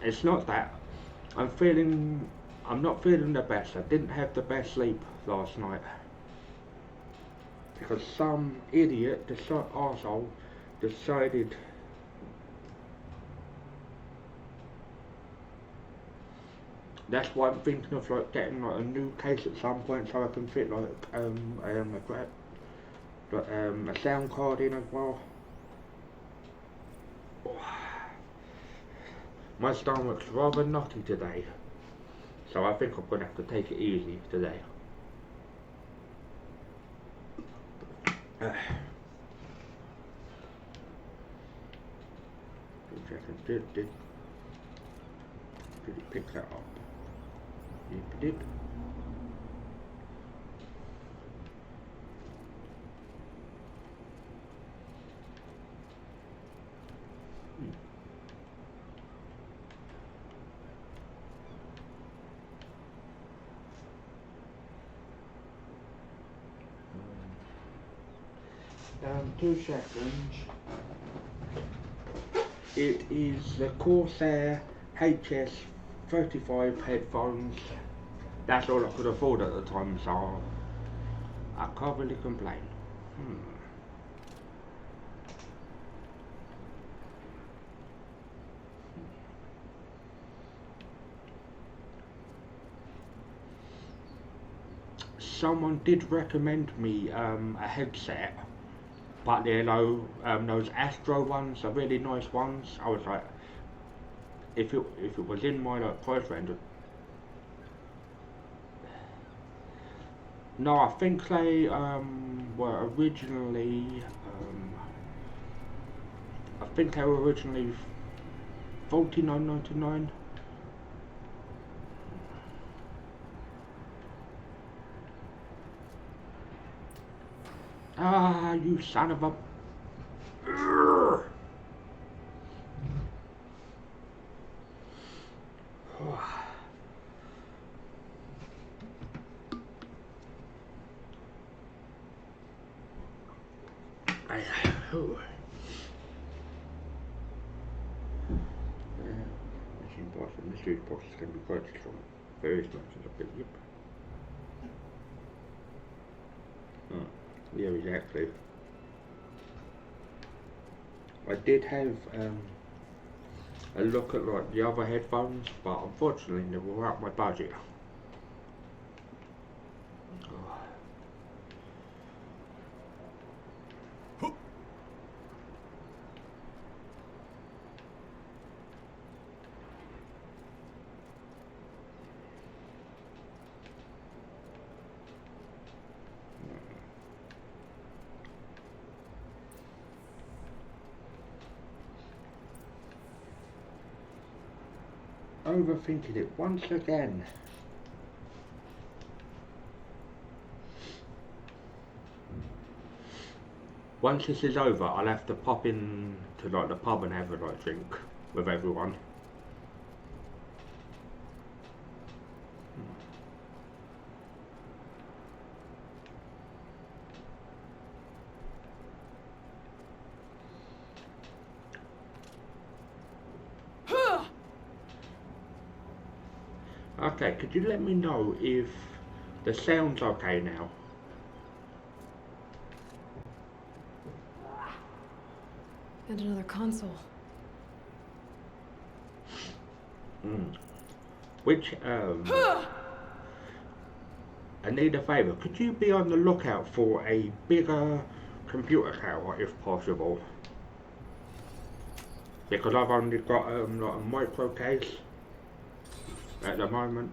It's not that. I'm not feeling the best. I didn't have the best sleep last night. Because some idiot, arsehole, decided that's why I'm thinking of like getting like a new case at some point so I can fit like a sound card in as well. My stomach's rather knotty today, so I think I'm gonna have to take it easy today. Did he pick that up? He did. 2 seconds. It is the Corsair HS35 headphones. That's all I could afford at the time, so I can't really complain. Someone did recommend me a headset, but they're those Astro ones are really nice ones. I was like, if it was in my price range. No, I think they were originally $49.99. Ah, you son of a... Machine parts and mystery boxes can be purchased from various merchants of the yep. Yeah, exactly. I did have a look at like the other headphones, but unfortunately they were out my budget. Overthinking it once again. Once this is over, I'll have to pop in to like the pub and have a like drink with everyone. Okay, could you let me know if the sound's okay now? And another console. Which, I need a favour. Could you be on the lookout for a bigger computer tower if possible? Because I've only got like a micro case at the moment.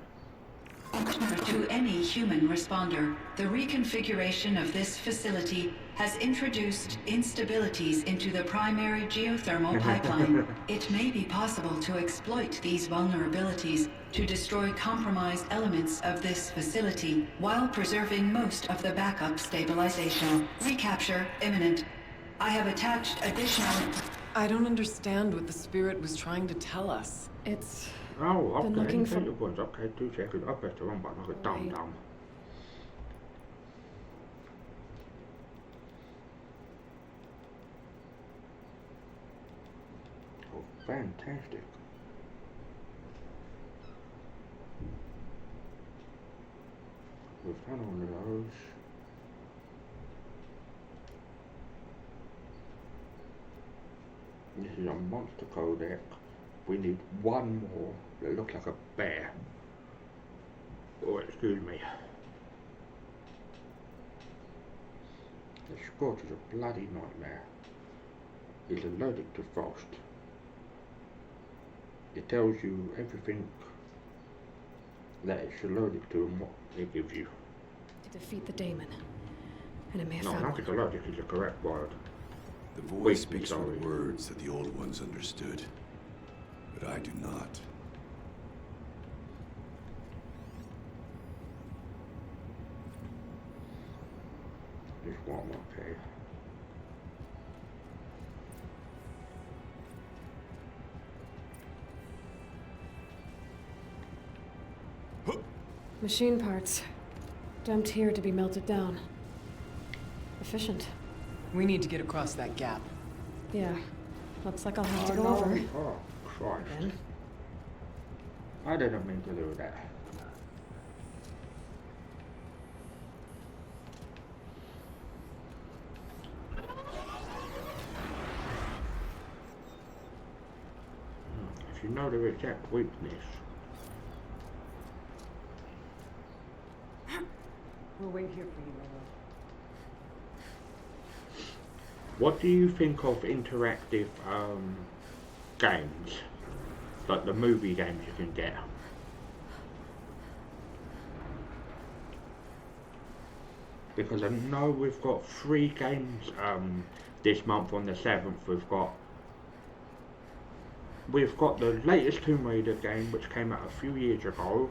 To any human responder, the reconfiguration of this facility has introduced instabilities into the primary geothermal pipeline. It may be possible to exploit these vulnerabilities to destroy compromised elements of this facility while preserving most of the backup stabilization. Recapture imminent. I have attached additional... I don't understand what the spirit was trying to tell us. It's... Oh, okay. Looking for... Okay, 2 seconds. I pressed the wrong button. I got dumb. Oh, fantastic. We've done all of those. This is a monster codec. We need one more that looks like a bear. Oh, excuse me. The Scorch is a bloody nightmare. He's allergic to frost. It tells you everything that it's allergic to and what it gives you. To defeat the daemon. And it may have No, I found don't think allergic is the correct word. The voice speaks with words that the old ones understood, but I do not. Just one more, okay. Machine parts. Dumped here to be melted down. Efficient. We need to get across that gap. Yeah. Looks like I'll have to go over. Oh, Christ. Again. I didn't mean to do that. If you know the exact weakness. We'll wait here for you, Aloy. What do you think of interactive games? Like the movie games you can get? Because I know we've got 3 games this month on the 7th. We've got the latest Tomb Raider game, which came out a few years ago.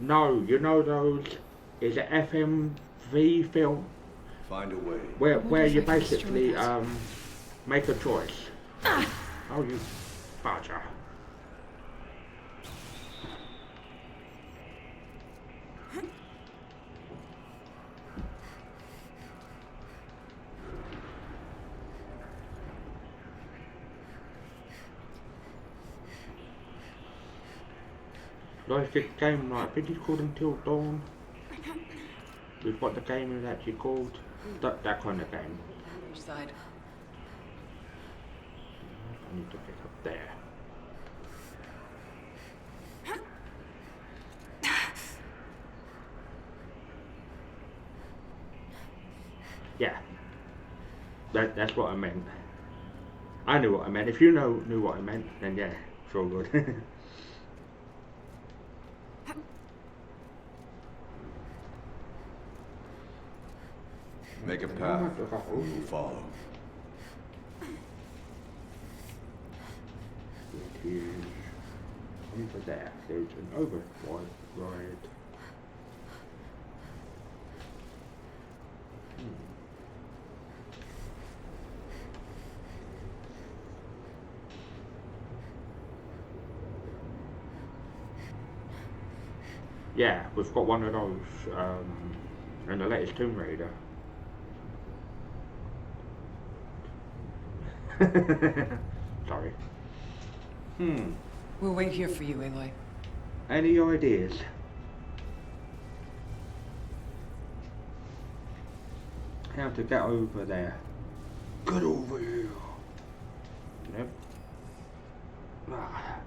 No, you know those, is it FMV film? Find a way. Where you basically make a choice. Oh, you badger. Like a game like, I think it's called Until Dawn. We've got the game is actually called that kind of game. Which side? I need to get up there. Yeah. That's what I meant. I knew what I meant. If you knew what I meant, then yeah, it's all good. Make a path. We'll follow. It is over there. There's an override. Yeah, we've got one of those in the latest Tomb Raider. Sorry. We'll wait here for you, Aloy. Any ideas? How to get over there? Get over here. Nope. Ah,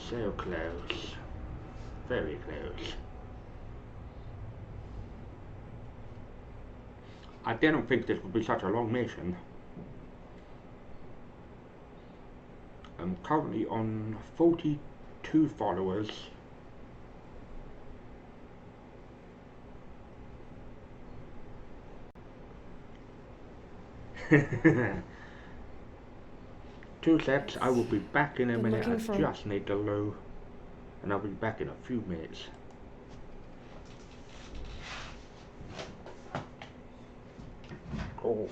so close. Very close. I didn't think this would be such a long mission. I'm currently on 42 followers. Two secs, I will be back in a minute. I just need to loo, and I'll be back in a few minutes. Oh.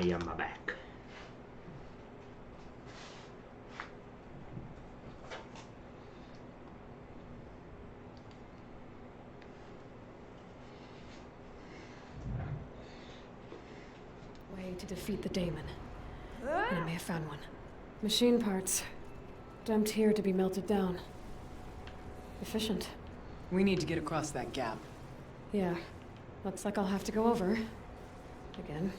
I am back. Way to defeat the daemon. And I may have found one. Machine parts. Dumped here to be melted down. Efficient. We need to get across that gap. Yeah. Looks like I'll have to go over. Again.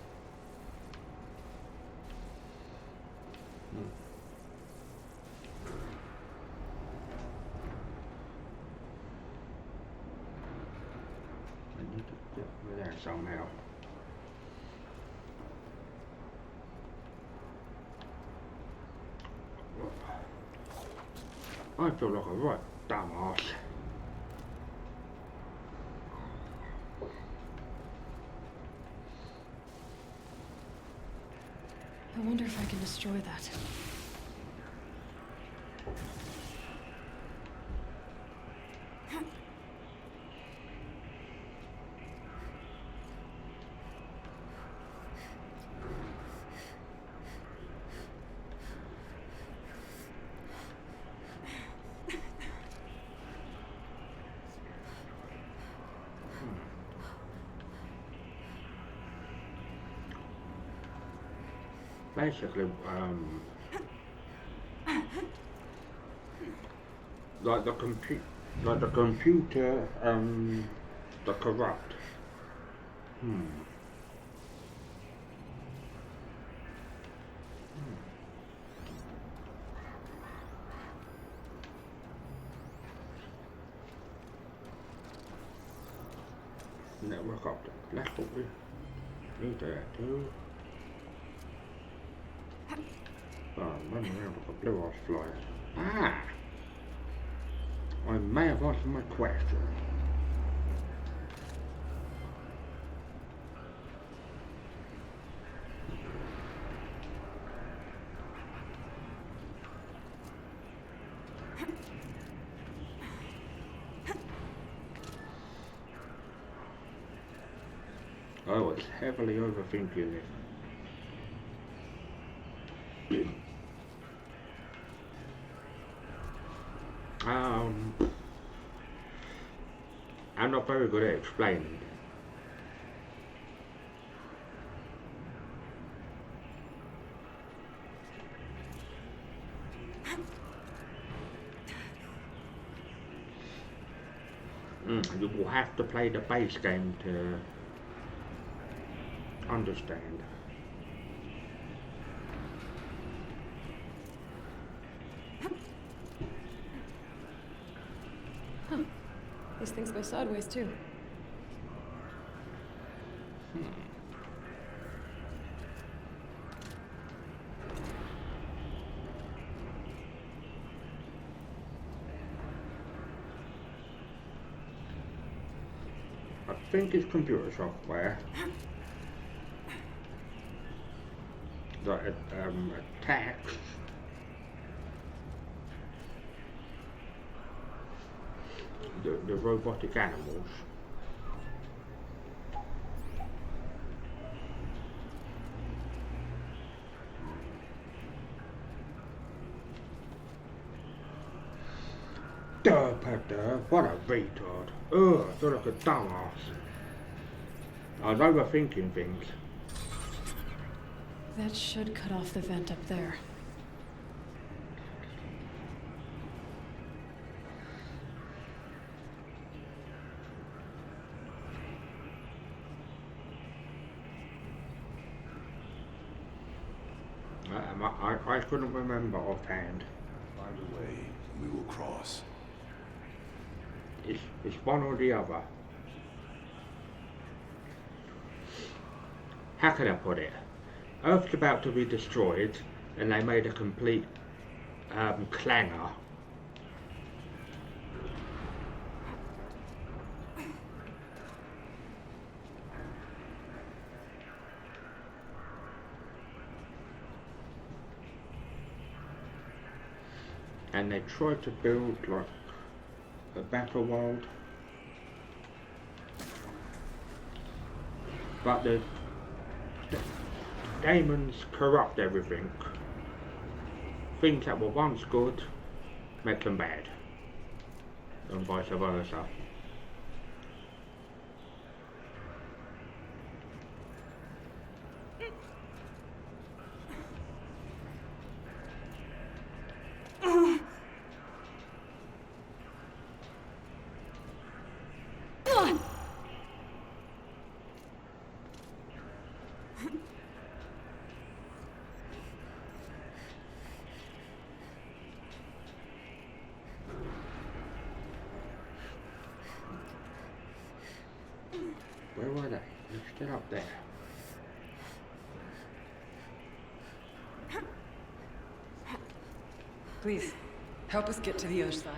I need to get over there somehow. I feel like a right dumbass. I wonder if I can destroy that. Basically, like the computer, the corrupt. Network optic. That's what we need that too. Run around with a blue-eyes flyer. Ah! I may have answered my question. I was heavily overthinking it. I'm not very good at explaining. You will have to play the base game to understand. These things go sideways, too. I think it's computer software that attacks the robotic animals. Duh, Peter, what a retard. Ugh, I feel like a dumbass. I was overthinking things. That should cut off the vent up there. I couldn't remember offhand. Find a way, and we will cross. It's one or the other. How can I put it? Earth's about to be destroyed, and they made a complete clanger. And they tried to build like a battle world, but Demons corrupt everything. Things that were once good make them bad, and vice versa. Where were they? Let's get up there. Please, help us get to the other side.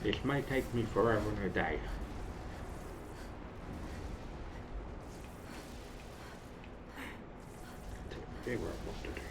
This may take me forever and a day. To figure out what to do.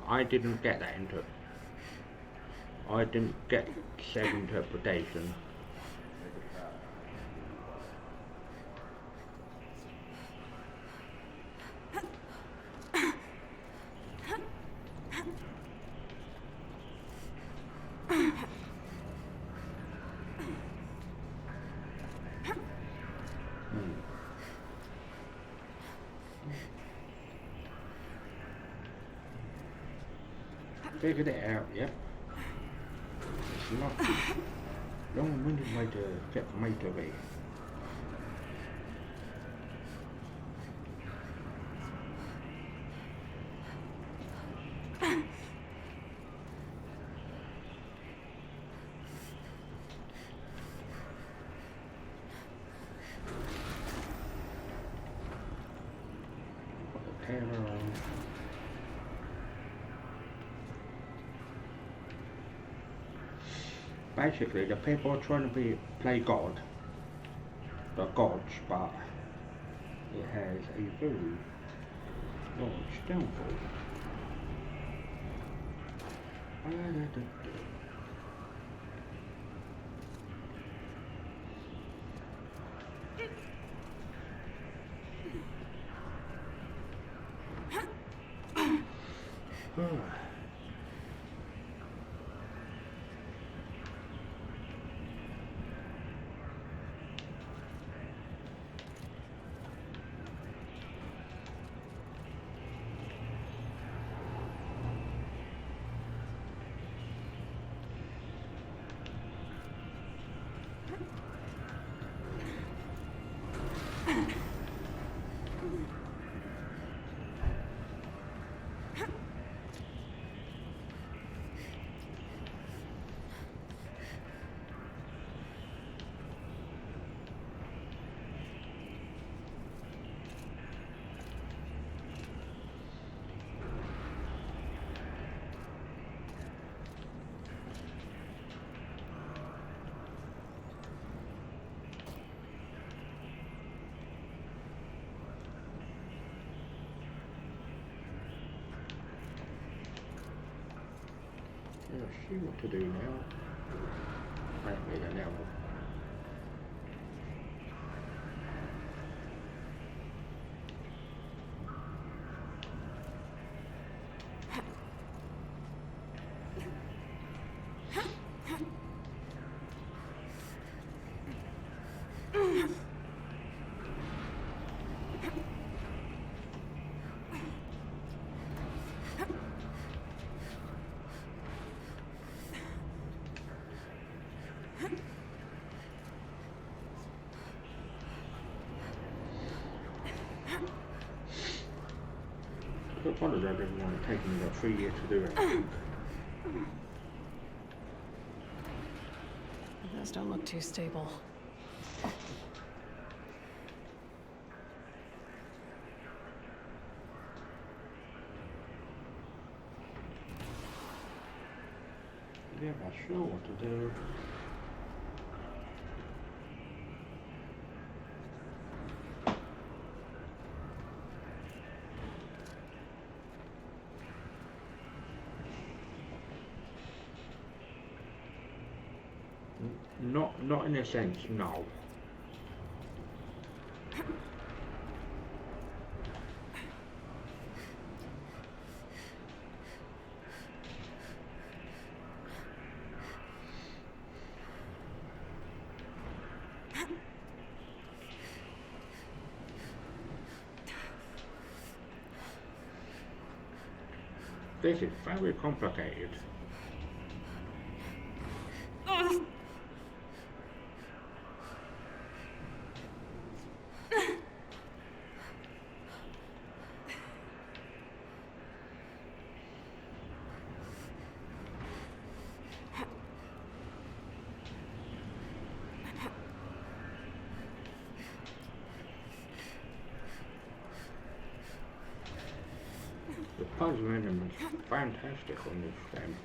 I didn't get that I didn't get said interpretation. Figured it out, yep. It's not long-winded way to get from A to B. Put the camera on. Basically, the people are trying to play God, the gods, but it has a very large downfall. See what to do now. I haven't made an level. apologise everyone, it's taken me about 3 years to do everything. Those don't look too stable. Yeah, I'm not sure what to do. Not in a sense, no. This is very complicated. The puzzle elements fantastic on this game.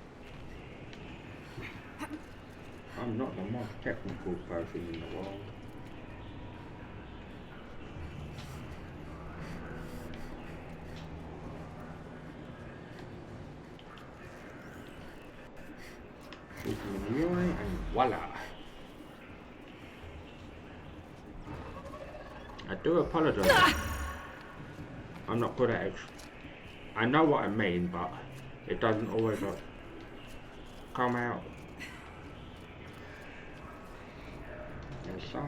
I'm not the most technical person in the world. Shoot him in the eye and voila! I do apologise. I'm not good at it. I know what I mean, but it doesn't always come out as such.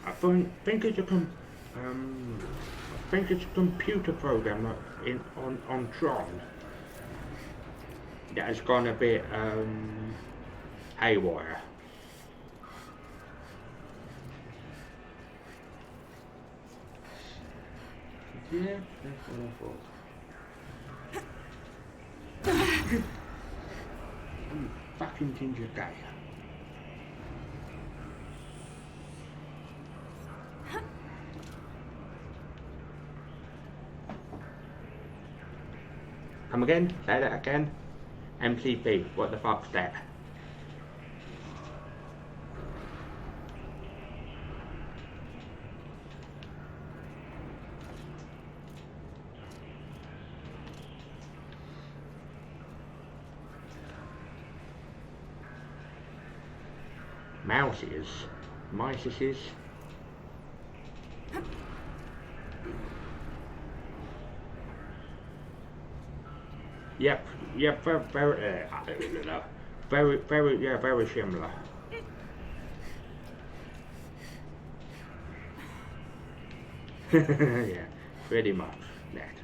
I think it's a computer program on Tron that has gone a bit haywire. Yeah, that's what I thought. You fucking ginger guy. Come again? Say that again. MCP, what the fuck's that? Mouses? Mices? Yep, very similar. Yeah, pretty much that.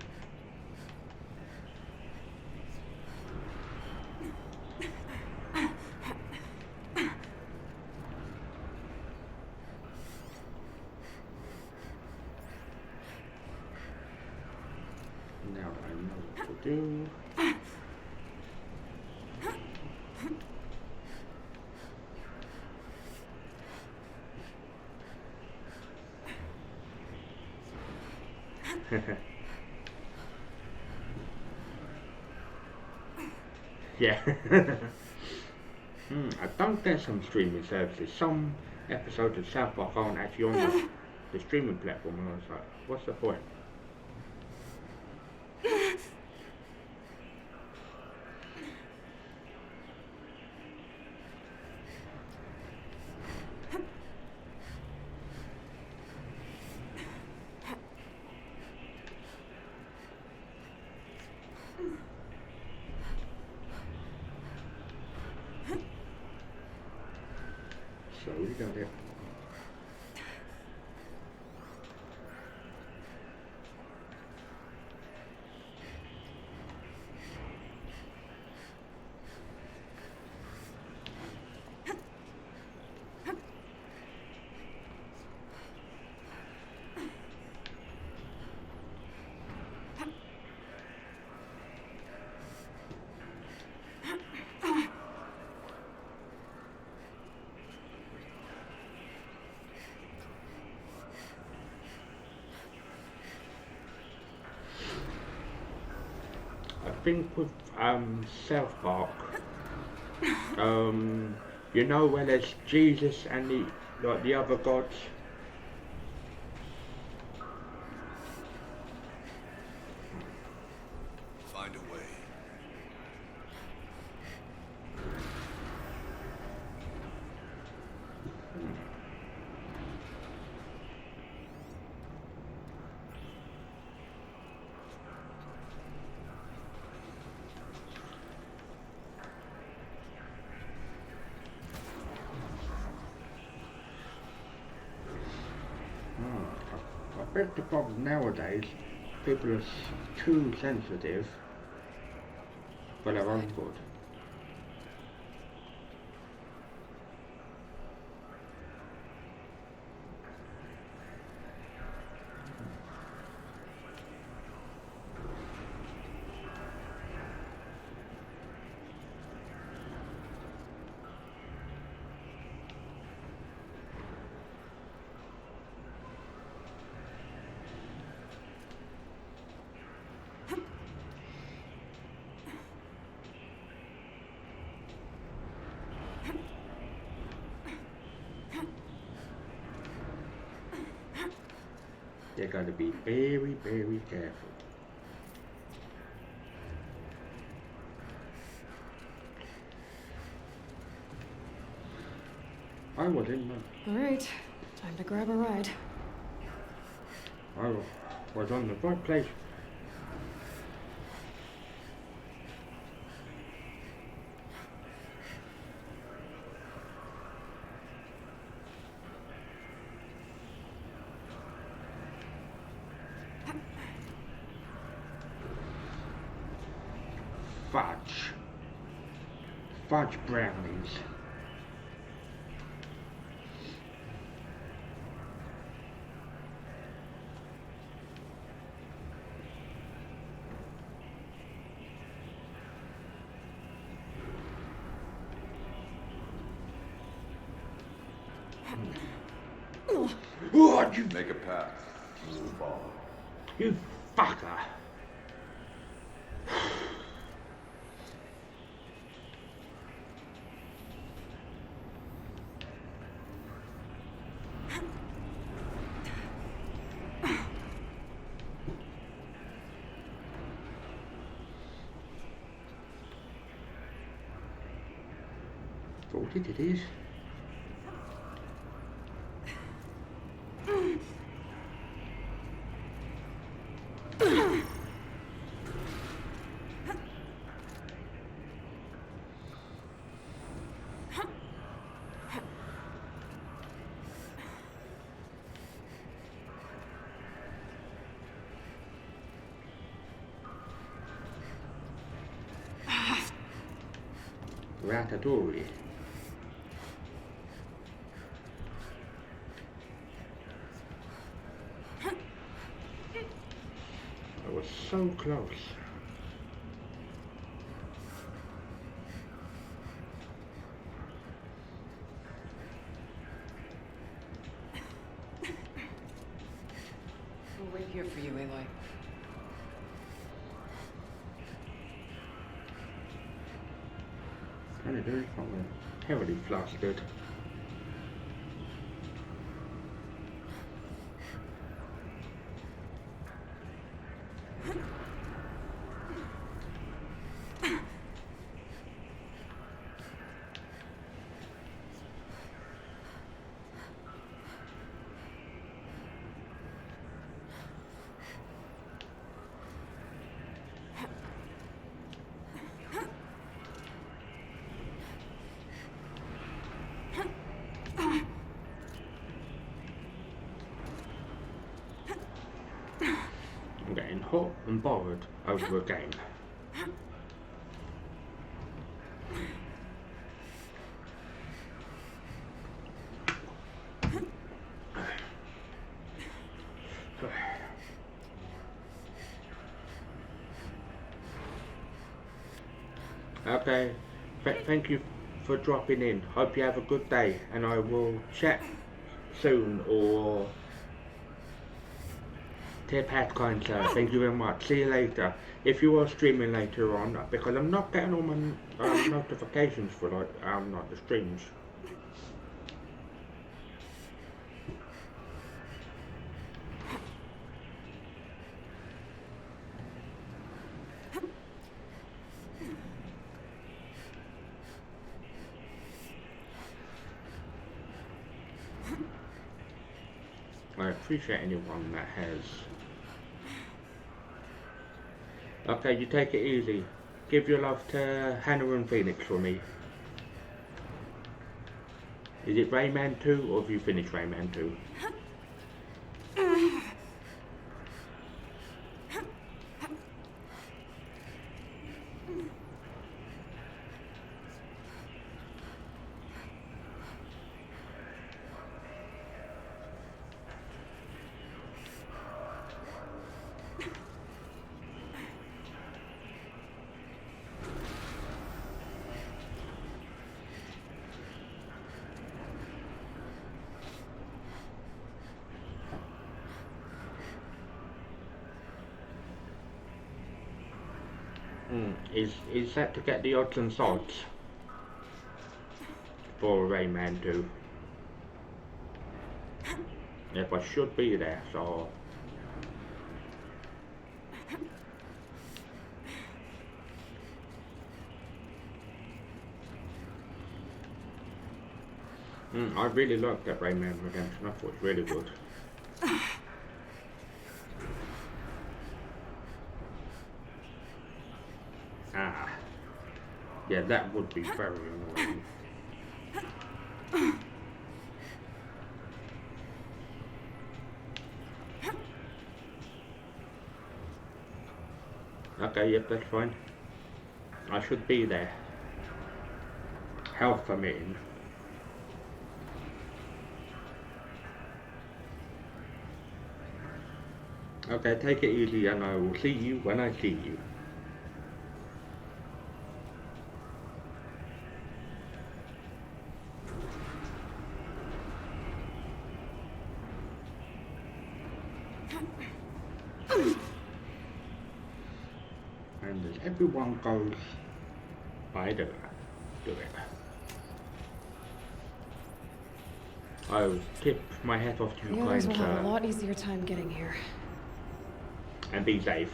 Now I know what to do. Yeah. I don't get some streaming services. Some episodes of South Park aren't actually on the streaming platform, and I was like, what's the point? So we got it. think with South Park, you know where there's Jesus and the other gods. Find a way. I bet the problem nowadays, people are too sensitive for their own good. You gotta be very, very careful. I was in the... Alright, time to grab a ride. I was on the right place. Fudge brownies. What you make a path? You will follow. You fucker. Thought it is. Ratatouille. I was so close. We'll wait here for you, Aloy. Kind of dirty, heavily flustered. I'm getting hot and bothered over a game. Okay, thank you for dropping in. Hope you have a good day, and I will chat soon or Tip hat, kind sir. Thank you very much. See you later. If you are streaming later on, because I'm not getting all my notifications for like the streams. I appreciate anyone that has. Okay, you take it easy. Give your love to Hannah and Phoenix for me. Is it Rayman 2 or have you finished Rayman 2? Is that to get the odds and sods for Rayman 2? Yep, I should be there, so... I really liked that Rayman Redemption. I thought it was really good. Yeah, that would be very annoying. Okay, yep, that's fine. I should be there. Health permitting. Okay, take it easy and I will see you when I see you. And as everyone goes, I do it. I will tip my hat off to you, The others kind will have sir. a lot easier time getting here. And be safe.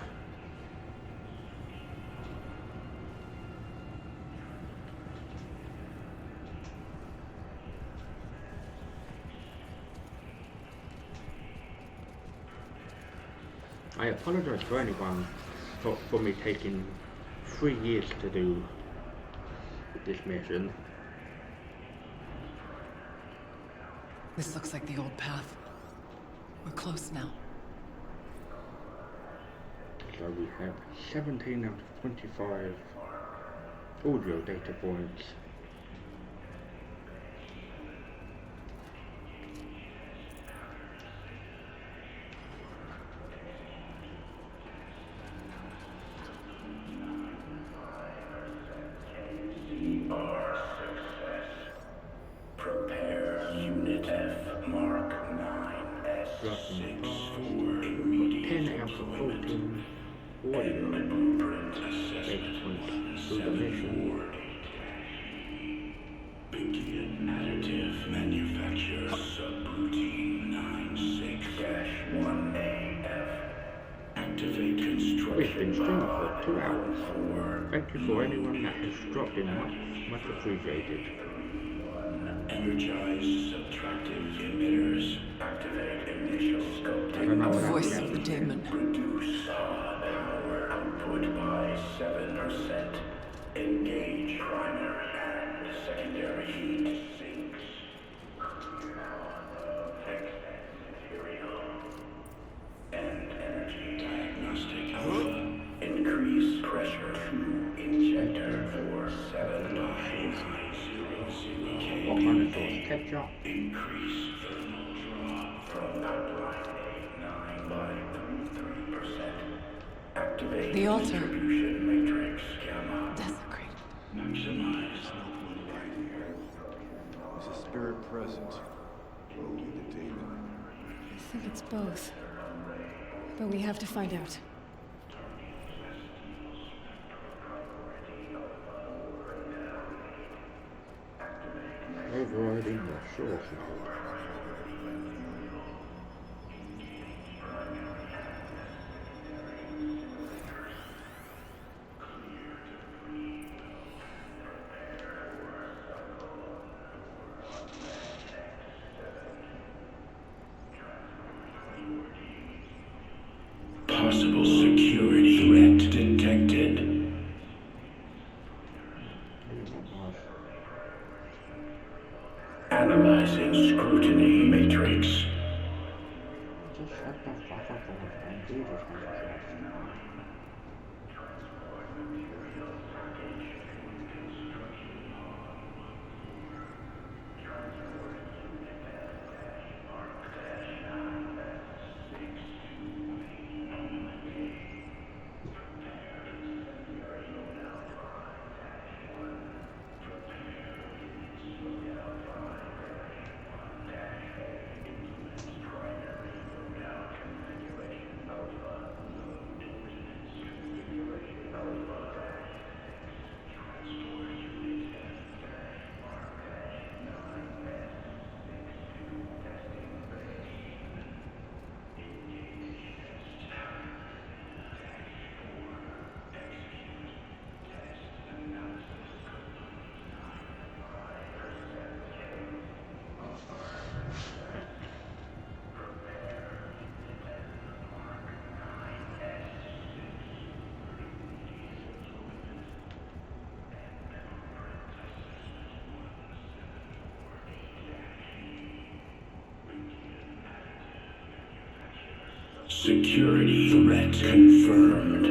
I apologize to anyone for me taking 3 years to do this mission. This looks like the old path. We're close now. So we have 17 out of 25 audio data points. Prepare Unit F Mark 9S6 for 10 immediate out of deployment. 14 audio data points through the mission. Begin additive manufacture subroutine 96-1AF. Activate construction. We've been streaming for 2 hours. Thank you for anyone that has dropped in, much appreciated. Energize subtractive emitters. Activate initial scope. I don't know what Voice that of the means. demon. Reduce power output by 7%. Engage primary and secondary heat sinks. And energy diagnostic alpha. Increase pressure to injector for 7.900 What kind of sauce? Ketchup? Increase thermal draw from pipeline A9 by 3%. Activate The altar. distribution matrix gamma. Desecrate. Maximize. Is a spirit present? Only the demon. I think it's both. But we have to find out. Overriding the source node. Possible security threat detected. Analyzing scrutiny matrix. Just shut the fuck up and do this kind of stuff. Security threat confirmed.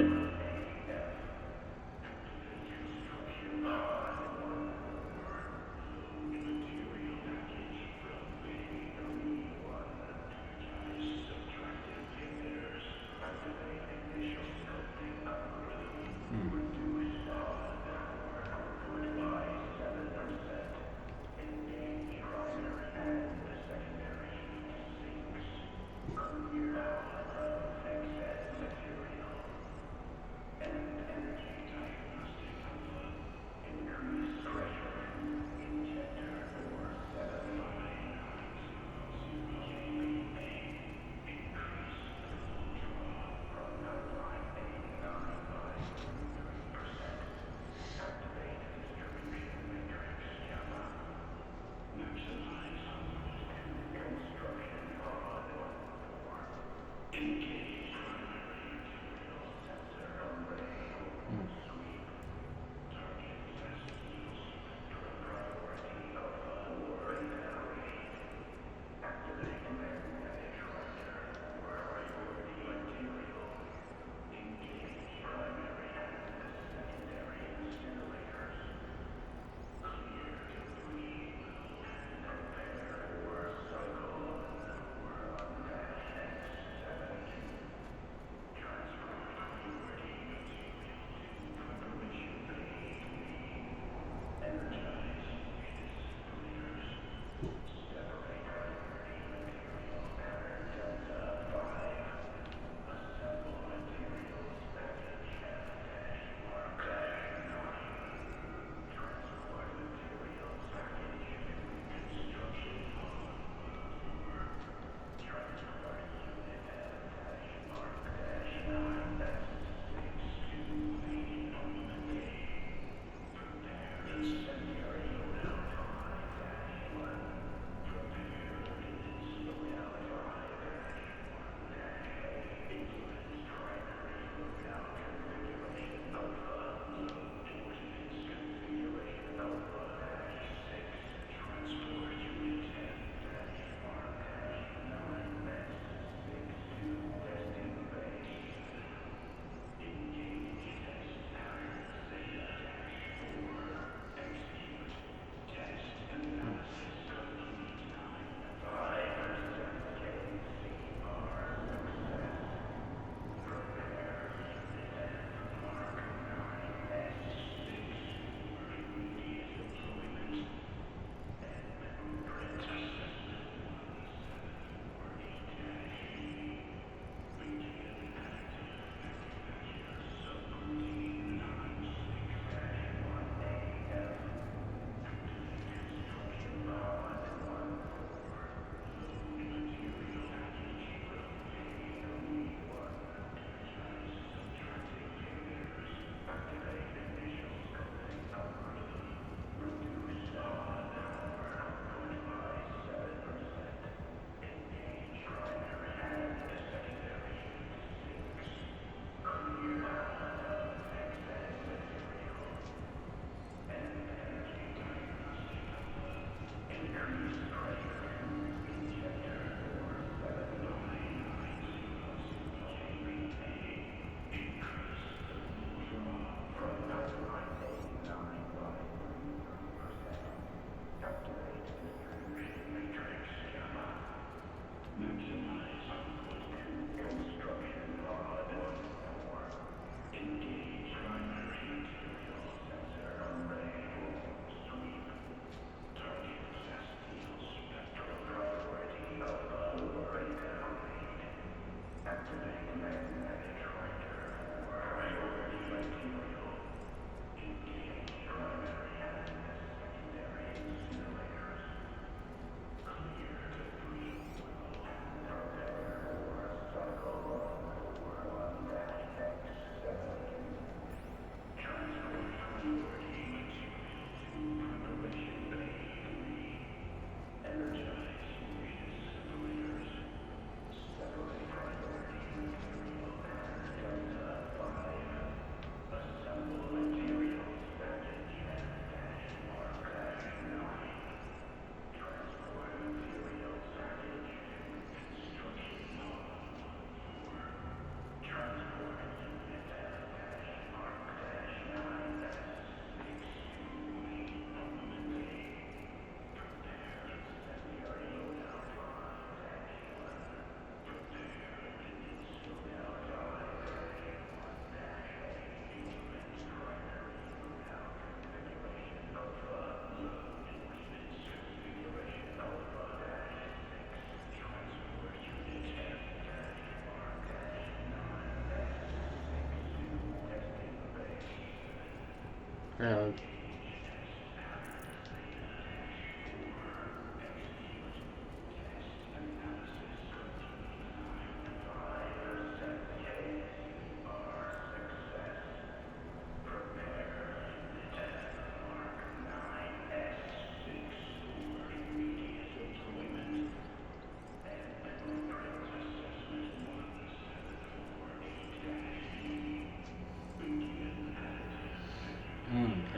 Hello.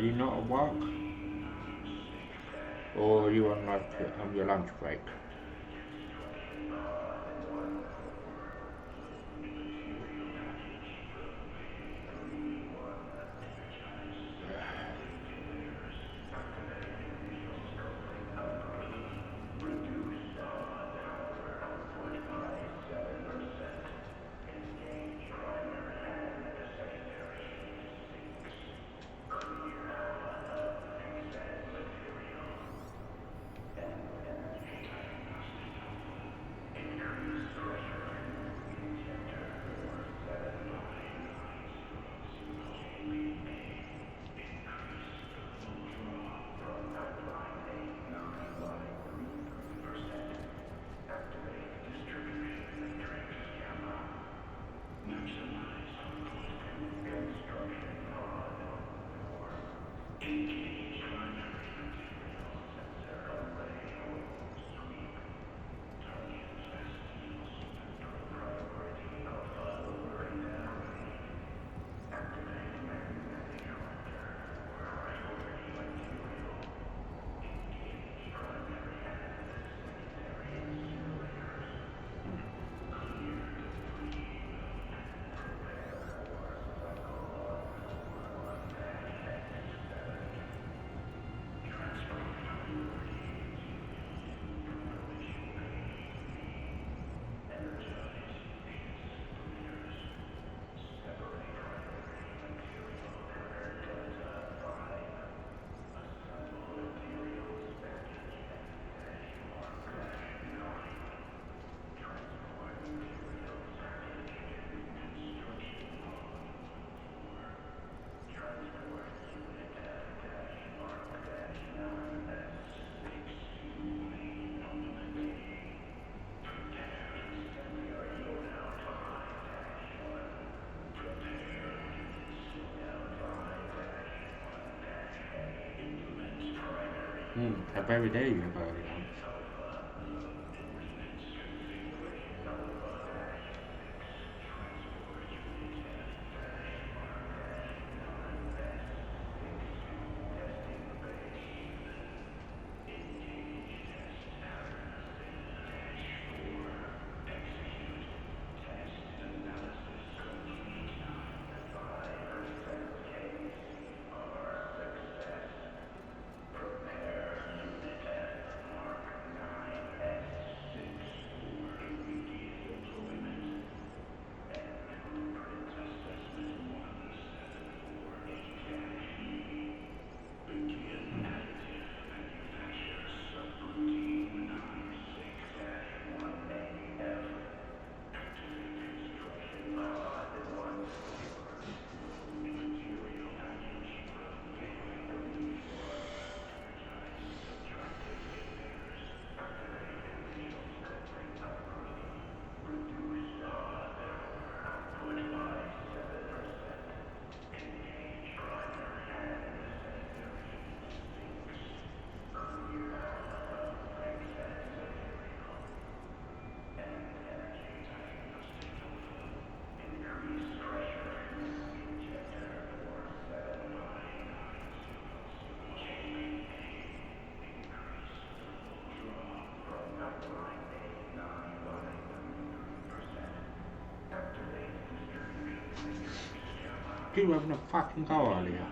Are you not at work? Or are you on like your lunch break? How very dare you have early lunch? You were having a fucking go earlier.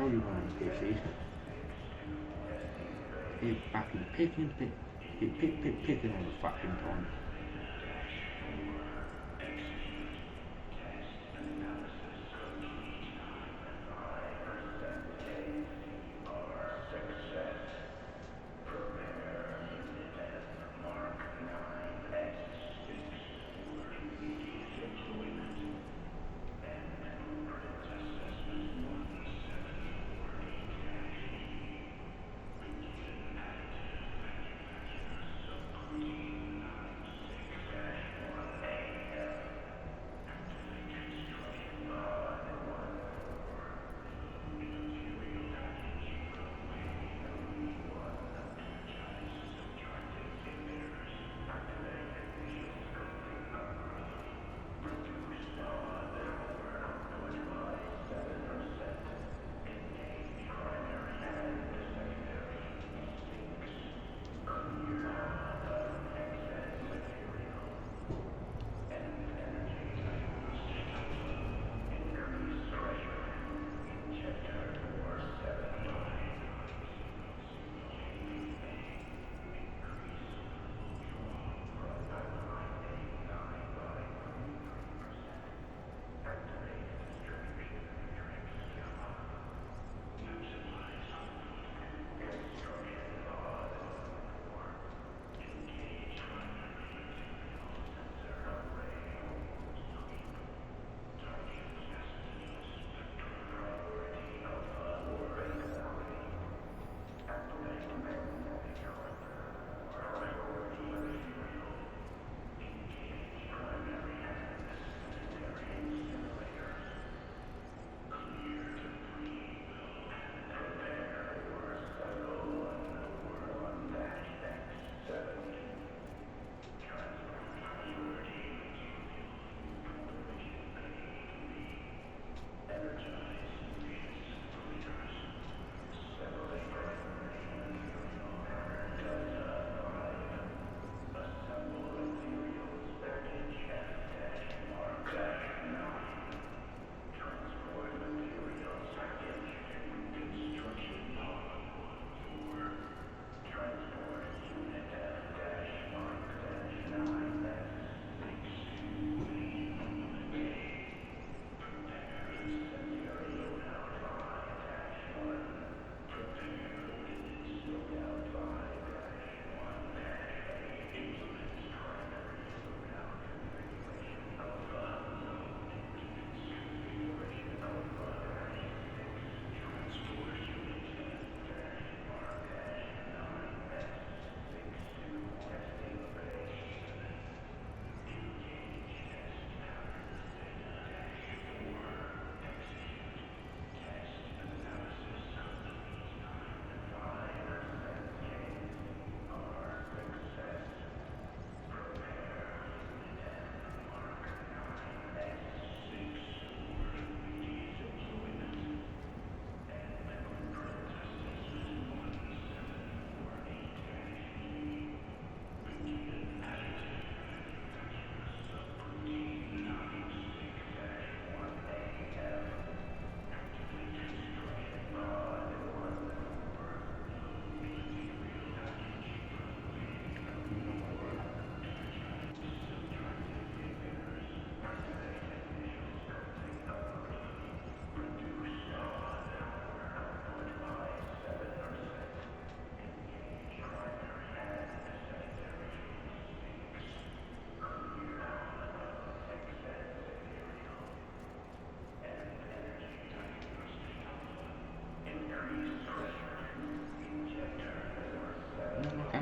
told you one of the PCs. He's fucking picking all the fucking time.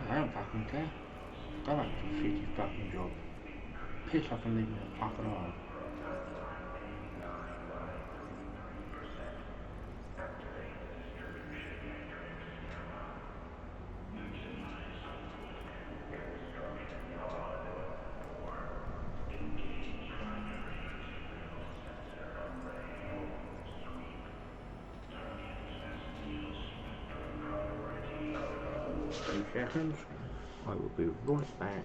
I don't fucking care. Go back to your shitty fucking job. Piss off and leave me fucking alone. Seconds. I will be right back.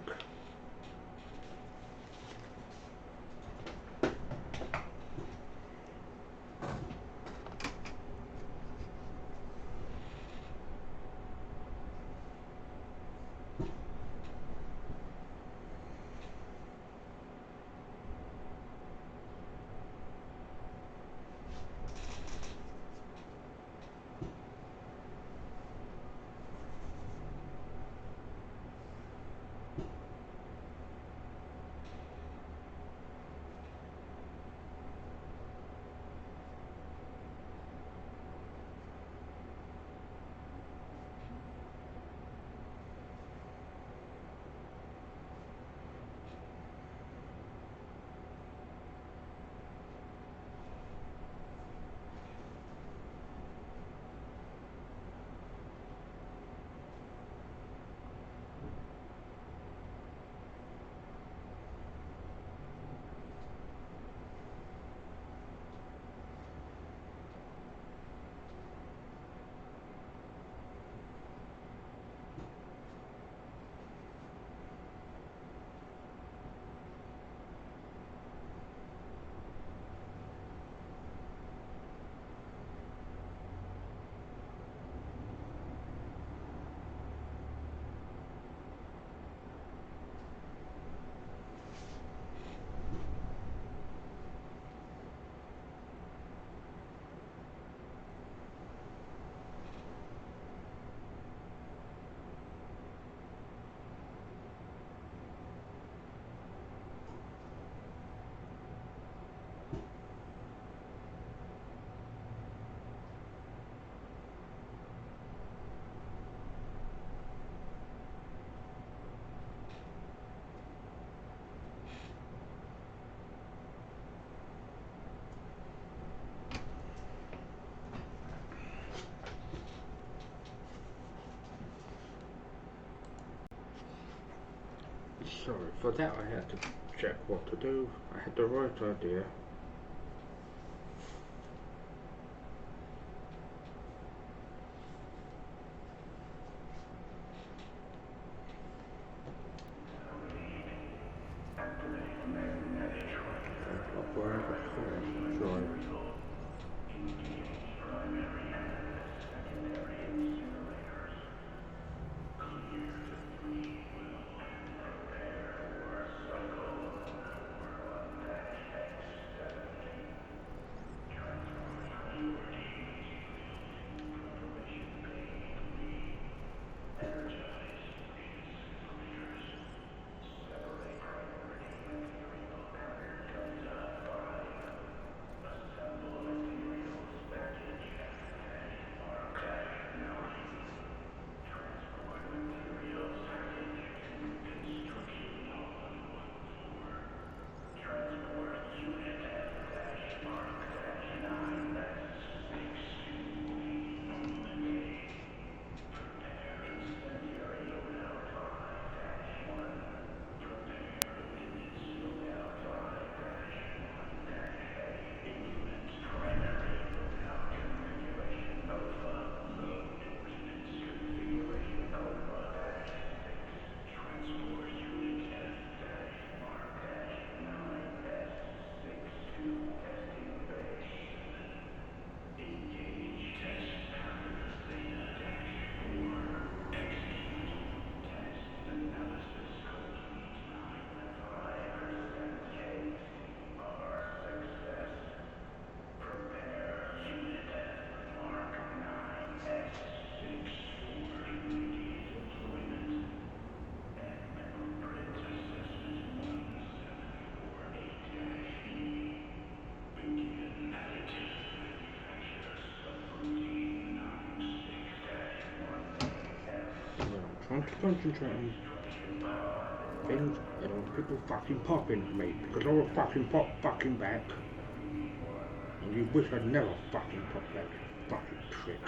So for that I had to check what to do. I had the right idea. I'm trying to concentrate on things and on people fucking popping me because I will fucking pop fucking back. And you wish I'd never fucking pop back, fucking prick.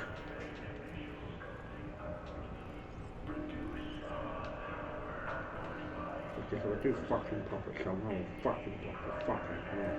Because if I do fucking pop it somehow, I'll fucking pop it fucking hell.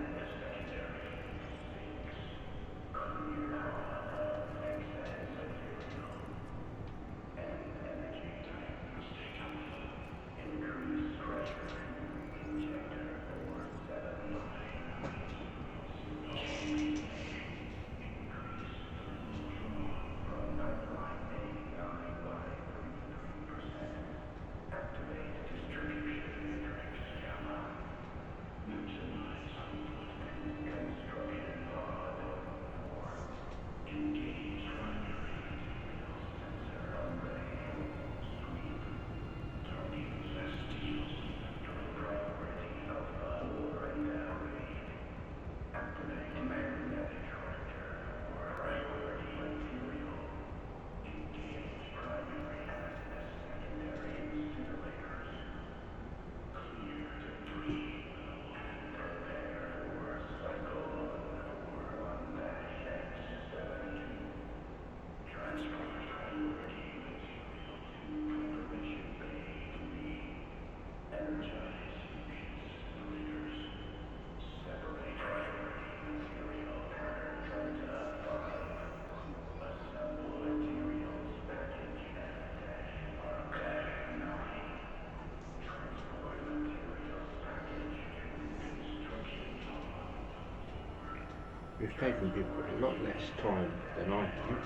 It's taken people a lot less time than I think.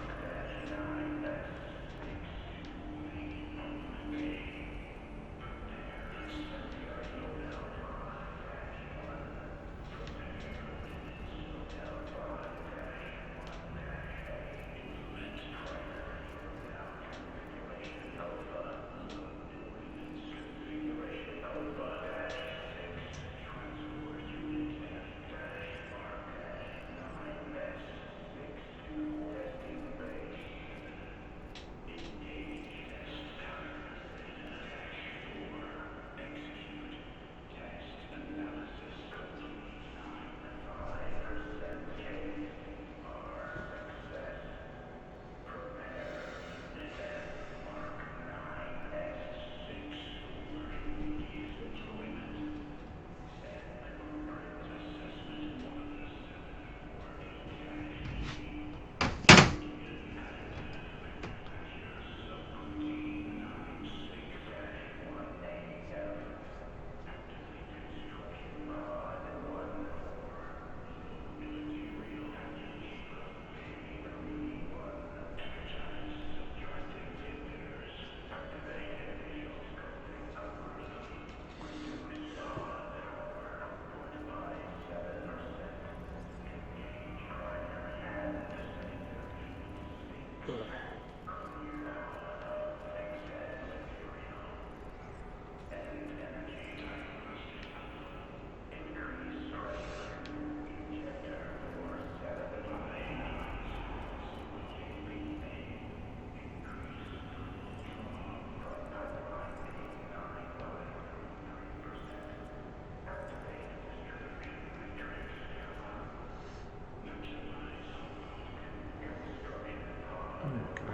I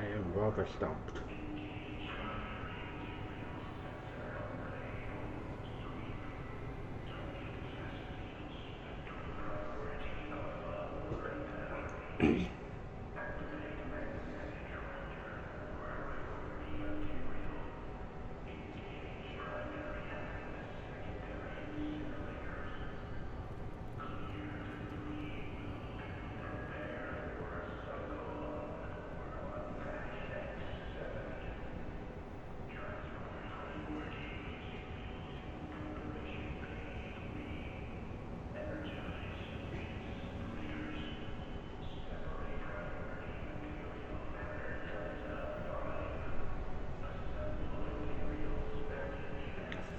am rather stumped.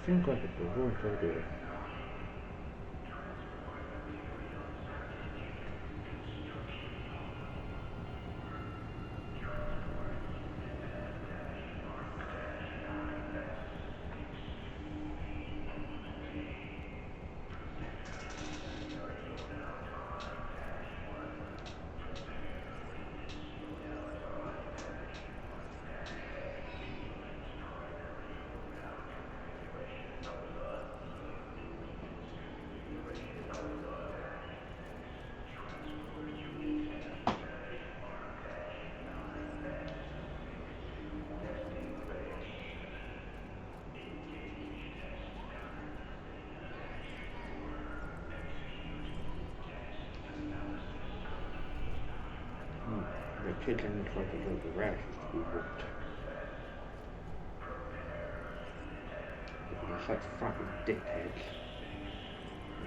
I think I could avoid it. The kitchen is like a little rash to be booked. They're such fucking dickheads.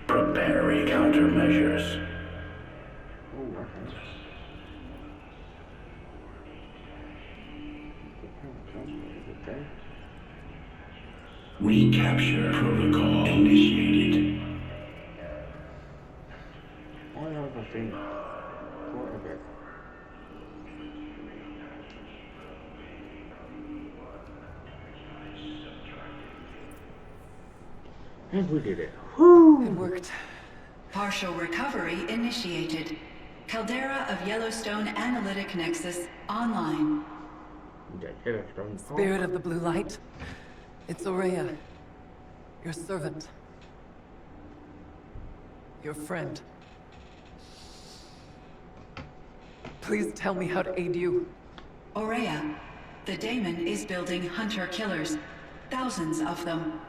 Preparing countermeasures. Oh, okay. Okay. Recapture protocol initiated. I overthink quite a bit. And we did it. Woo! It worked. Partial recovery initiated. Caldera of Yellowstone Analytic Nexus online. Spirit of the Blue Light. It's Ourea. Your servant. Your friend. Please tell me how to aid you. Ourea, the Daemon is building hunter-killers. Thousands of them.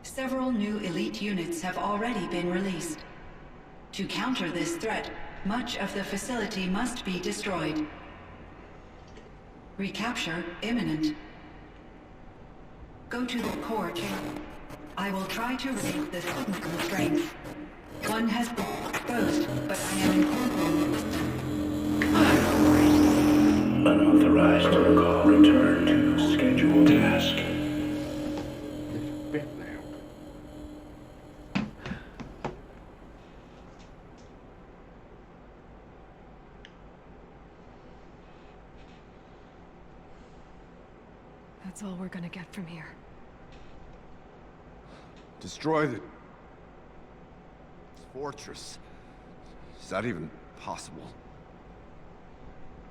Several new elite units have already been released. To counter this threat, much of the facility must be destroyed. Recapture imminent. Go to the core chamber. I will try to raise the signal constraints. One has been exposed, but I am incorporating. Unauthorized protocol. Return to scheduled task. That's all we're gonna get from here. Destroy the fortress. Is that even possible?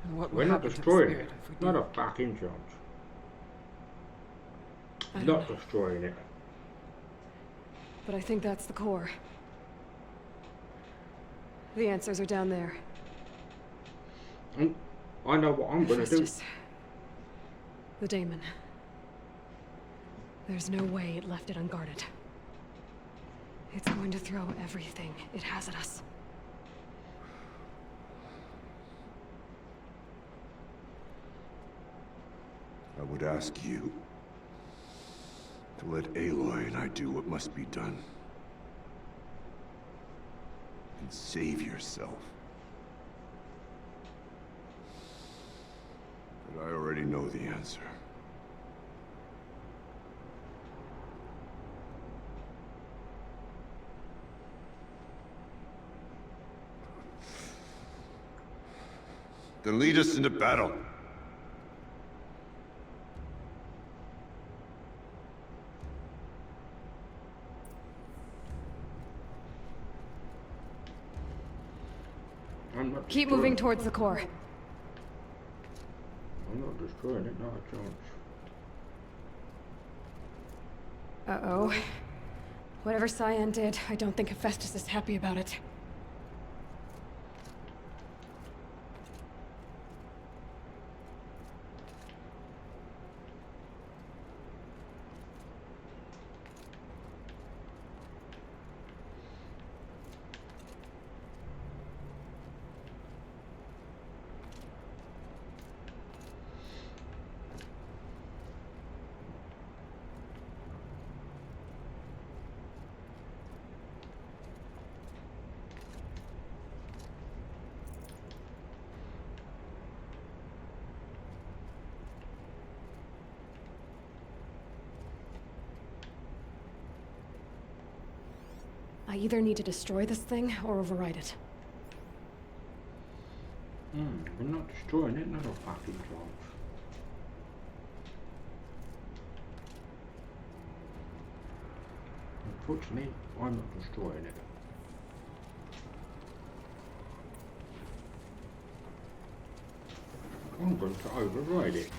And what We're will not happen to the destroying spirit it. if we do? Not a fucking chance. Not destroying it. But I think that's the core. The answers are down there. I know what I'm gonna do. Festus. The Daemon. There's no way it left it unguarded. It's going to throw everything it has at us. I would ask you to let Aloy and I do what must be done. And save yourself. already know the answer. Then lead us into battle. Keep moving towards the core. I'm not destroying it, not a chance. Uh-oh. Whatever Cyan did, I don't think Hephaestus is happy about it. I either need to destroy this thing or override it. We're not destroying it, not a fucking chance. Unfortunately, I'm not destroying it. I'm going to override it.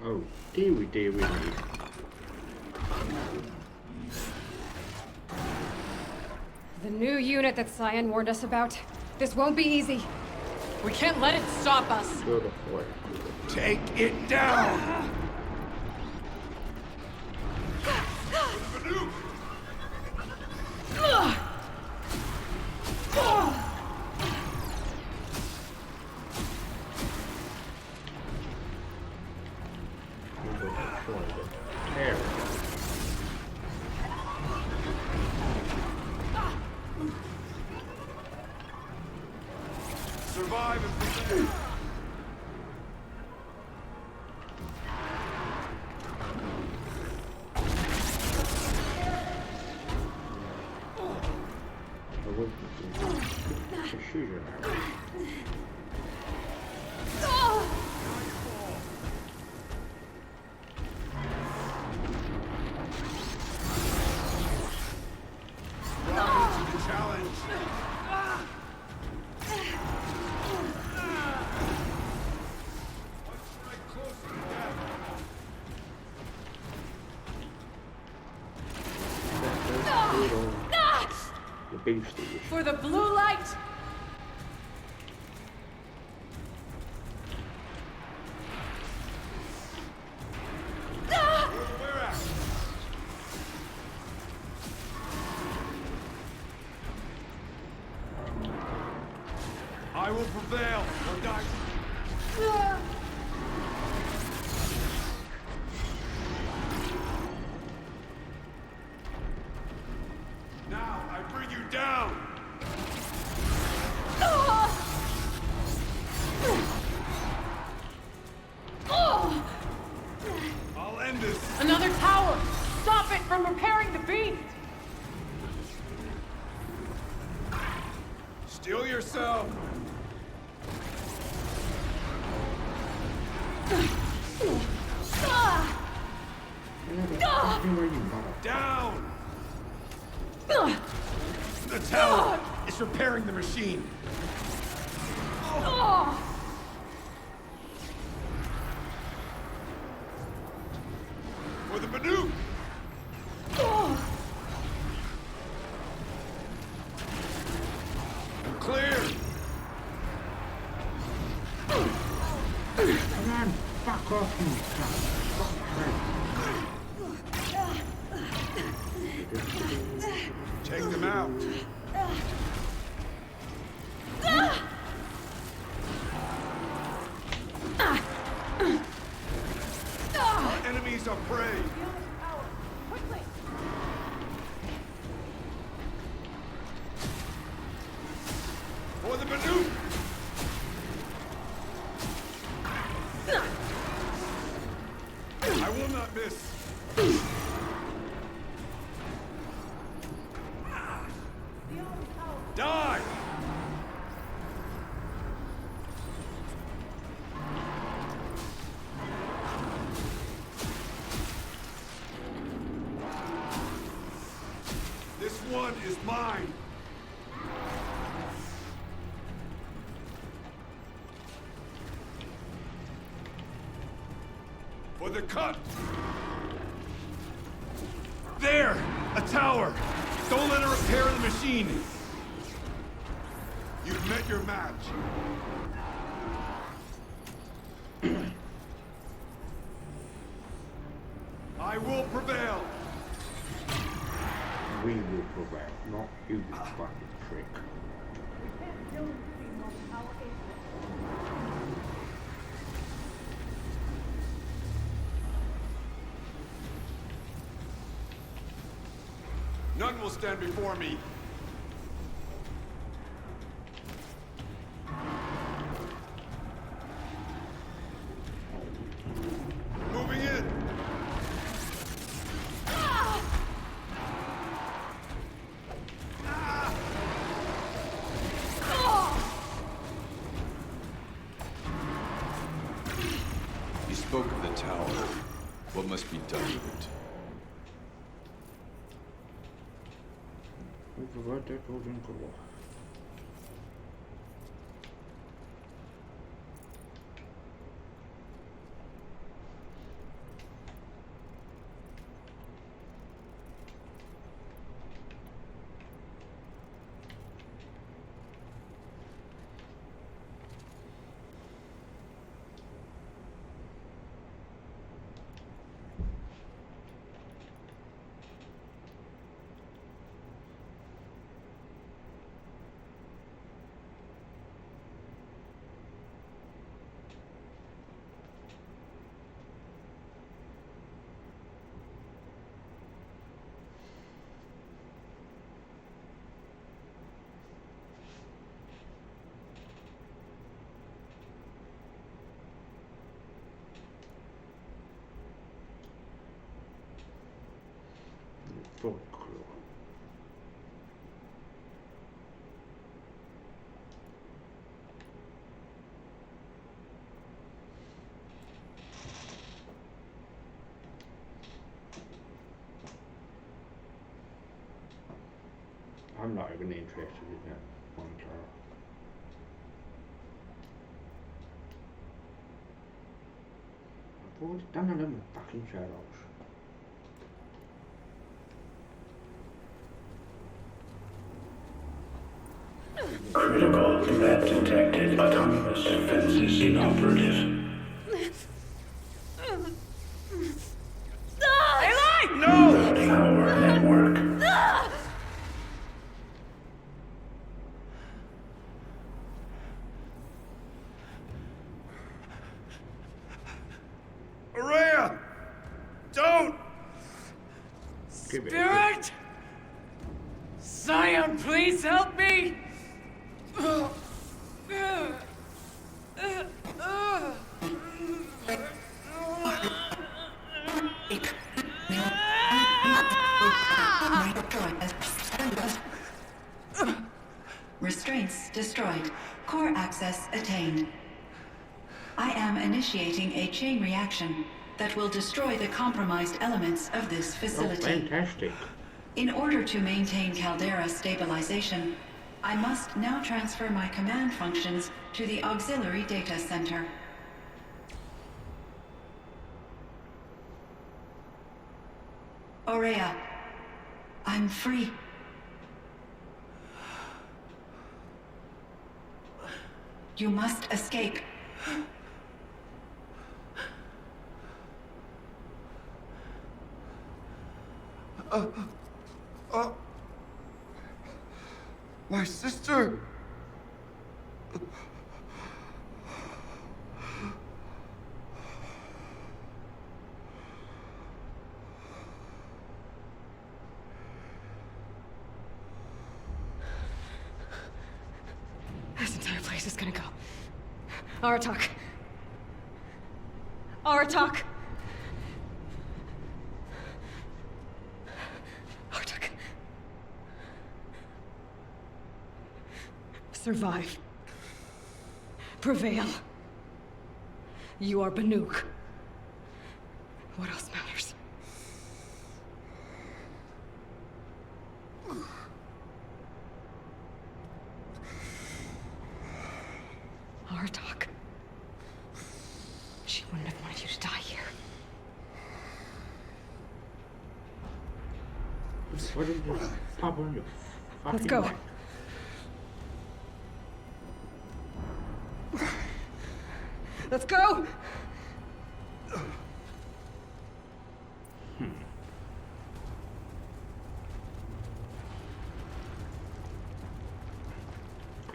Oh, dearie me. The new unit that Cyan warned us about. This won't be easy. We can't let it stop us. Good boy. Take it down! Survive if we can. For the blue light! I will prevail or die. Now I bring you down. I'll end this. Another tower! Stop it from repairing the beast! Steel yourself. Down! The tower is repairing the machine. For the Banuk! Clear! Come on, fuck off, you cunt. Take them out. Our enemies are prey. For the maneuver. I will not miss. Die! This one is mine. For the cut! There! A tower! Don't let her repair the machine! You've met your match. I will prevail! We will prevail, not you, you fucking prick. None will stand before me. Moving in. You spoke of the tower. What must be done with it? Override that golden core. Folklore. I'm not even interested in that one tower. I've already done 11 fucking shadows. Critical threat detected. Autonomous defenses inoperative. Routing our network. Araya! Don't! Spirit! Scion, please help me! Restraints destroyed. Core access attained. I am initiating a chain reaction that will destroy the compromised elements of this facility. Oh, fantastic. In order to maintain Caldera stabilization, I must now transfer my command functions to the auxiliary data center. Aurea, I'm free. You must escape. My sister! This entire place is gonna go. Aratak. Aratak. Aratak. Survive. Prevail. You are Banuk. What else matters? Aratak. She wouldn't have wanted you to die here. What is this? Pop on your Let's fucking go. neck. Let's go!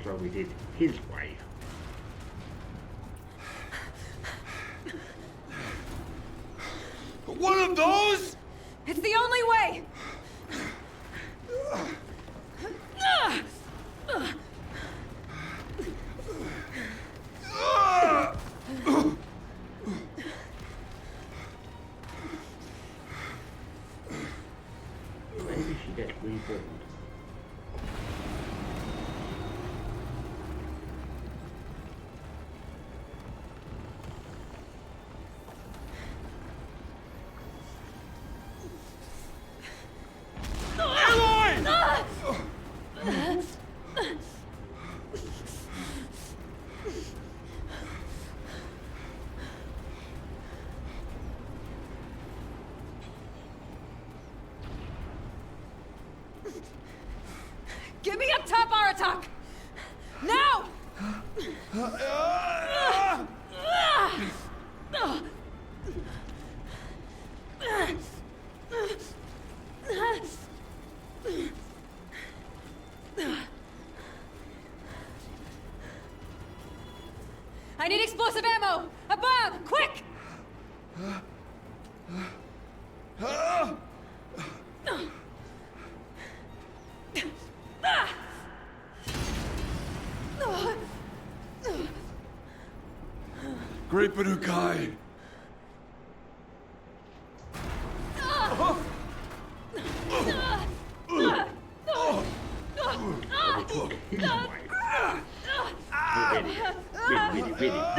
So we did his way. One of those? It's the only way! Maybe she gets reborn. Get me up top, Aratak! Now! I need explosive ammo! Above! Quick! Great Banukai! Really.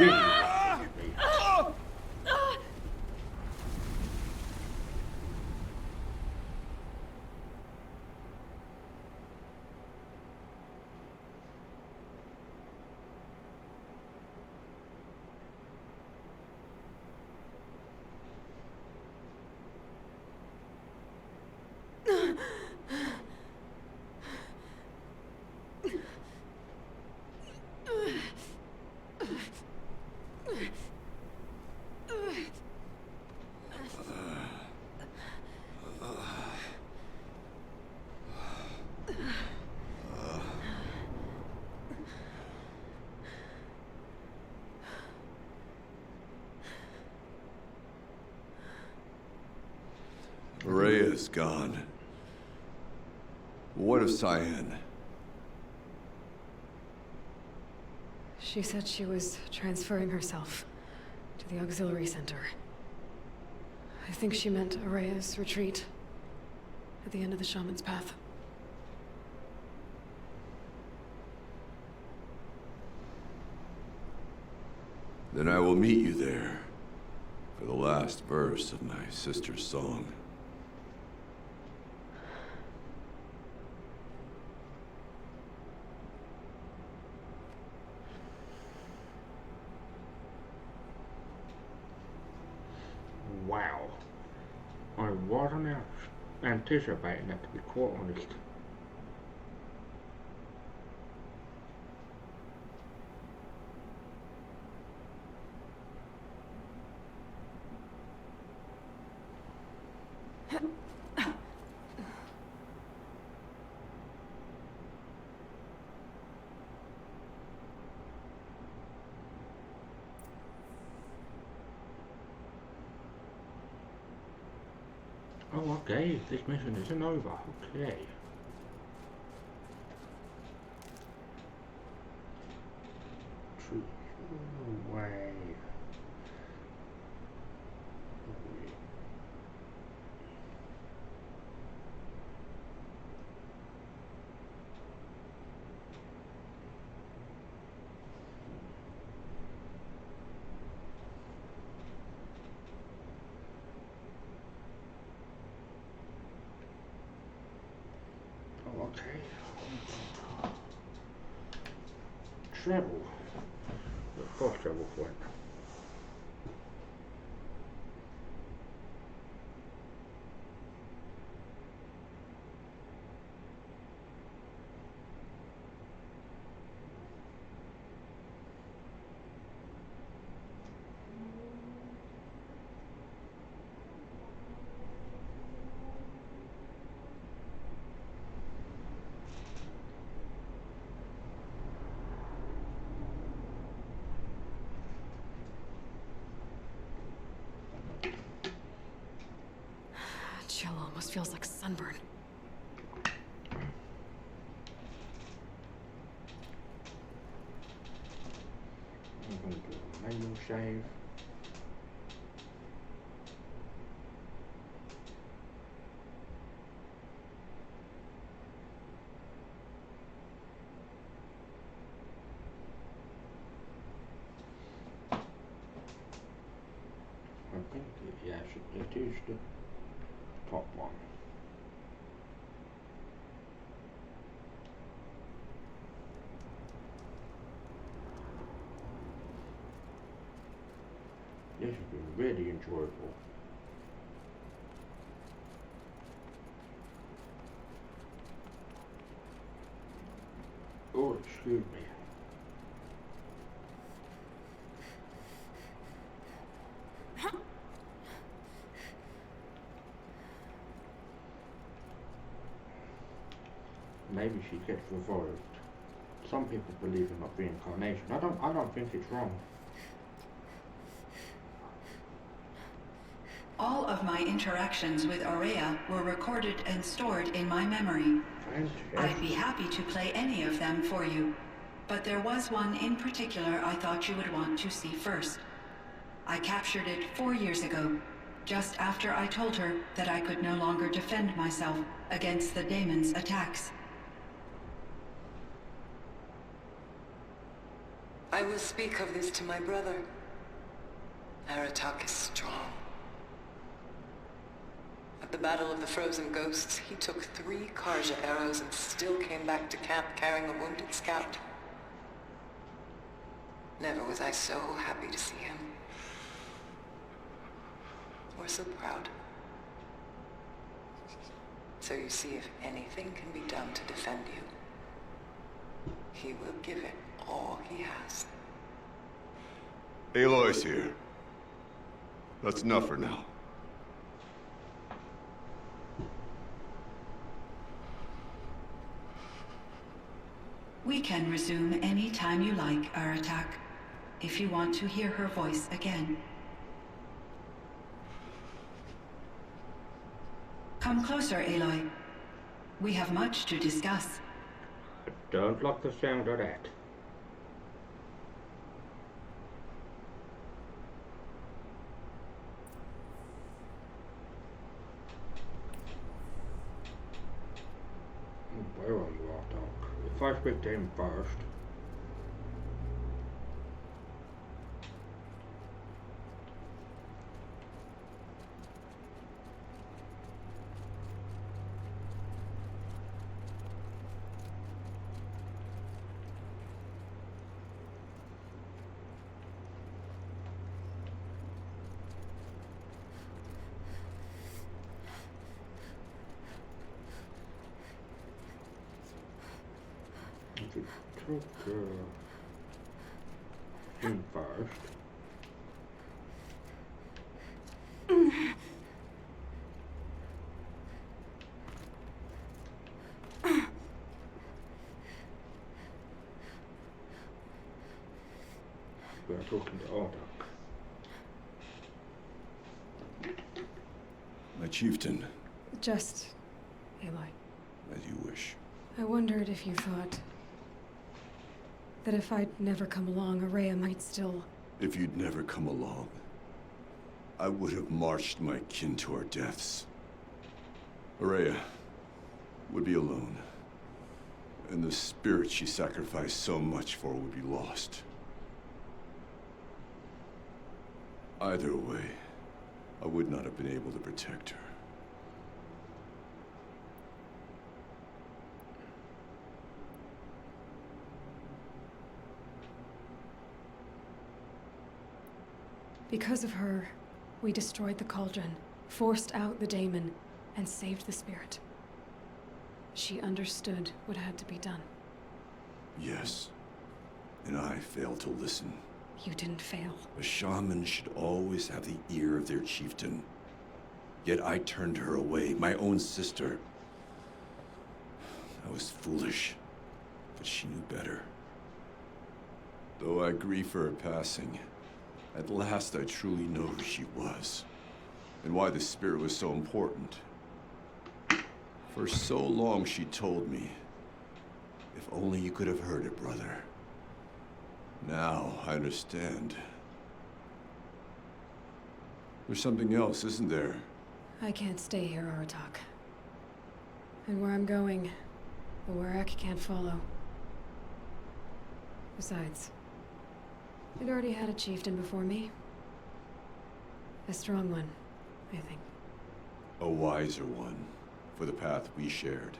Rhea's gone. What of Cyan? She said she was transferring herself to the auxiliary center. I think she meant Araya's retreat at the end of the Shaman's Path. Then I will meet you there for the last verse of my sister's song. Wow. I wasn't anticipating that, to be quite honest. Oh, okay. This mission isn't over. Okay. Away. Oh, okay. Travel. Of course, travel for it. Chill almost feels like sunburn. I'm going to do a manual shave. I think, yes, it is the top one. This has been really enjoyable. Oh, excuse me. Maybe she gets revived. Some people believe in reincarnation. I don't think it's wrong. All of my interactions with Aurea were recorded and stored in my memory. I'd be happy to play any of them for you, but there was one in particular I thought you would want to see first. I captured it 4 years ago, just after I told her that I could no longer defend myself against the Daemon's attacks. I will speak of this to my brother. Aratak is strong. At the Battle of the Frozen Ghosts, he took 3 Karja arrows and still came back to camp carrying a wounded scout. Never was I so happy to see him. Or so proud. So you see, if anything can be done to defend you, he will give it all he has. Aloy's here. That's enough for now. We can resume any time you like, Aratak, if you want to hear her voice again. Come closer, Aloy. We have much to discuss. I don't like the sound of that. Where are you, Artok? If I speak to him first. If you took him first. We are talking to Artok. My chieftain, Just... Aloy. As you wish. I wondered if you thought... that if I'd never come along, Ourea might still... If you'd never come along, I would have marched my kin to our deaths. Ourea would be alone. And the spirit she sacrificed so much for would be lost. Either way, I would not have been able to protect her. Because of her, we destroyed the cauldron, forced out the daemon, and saved the spirit. She understood what had to be done. Yes. And I failed to listen. You didn't fail. A shaman should always have the ear of their chieftain. Yet I turned her away, my own sister. I was foolish, but she knew better. Though I grieve for her passing, at last I truly know who she was, and why the spirit was so important. For so long she told me, if only you could have heard it, brother. Now I understand. There's something else, isn't there? I can't stay here, Aratak. And where I'm going, the Werak can't follow. Besides, it already had a chieftain before me. A strong one, I think. A wiser one, for the path we shared.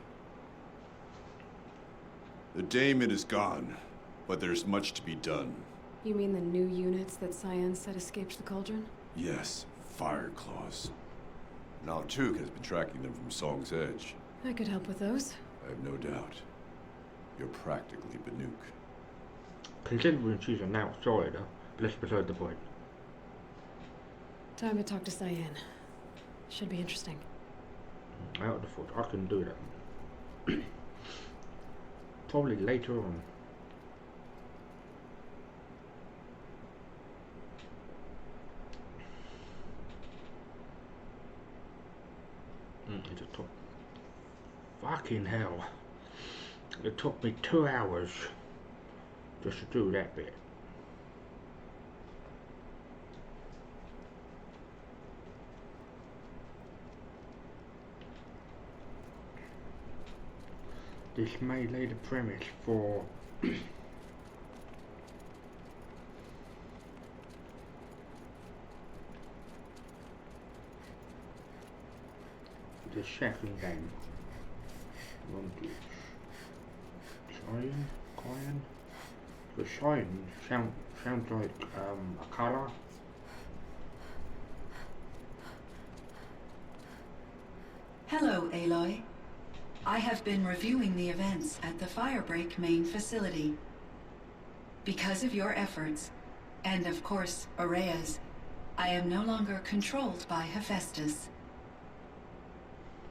The daemon is gone, but there's much to be done. You mean the new units that Cyan said escaped the cauldron? Yes, fire claws. Naltuk has been tracking them from Song's Edge. I could help with those. I have no doubt. You're practically Banuk. Considering she's an outsider, let's beside the point. Time to talk to Cyan. Should be interesting. Out of the foot, I can do that. Probably later on. It just took... Fucking hell. It took me 2 hours just to do that bit. This may lay the premise for the second game. Cyan? The Cyan sounds like a colour. Hello, Aloy. I have been reviewing the events at the Firebreak main facility. Because of your efforts, and of course, Ourea's, I am no longer controlled by Hephaestus.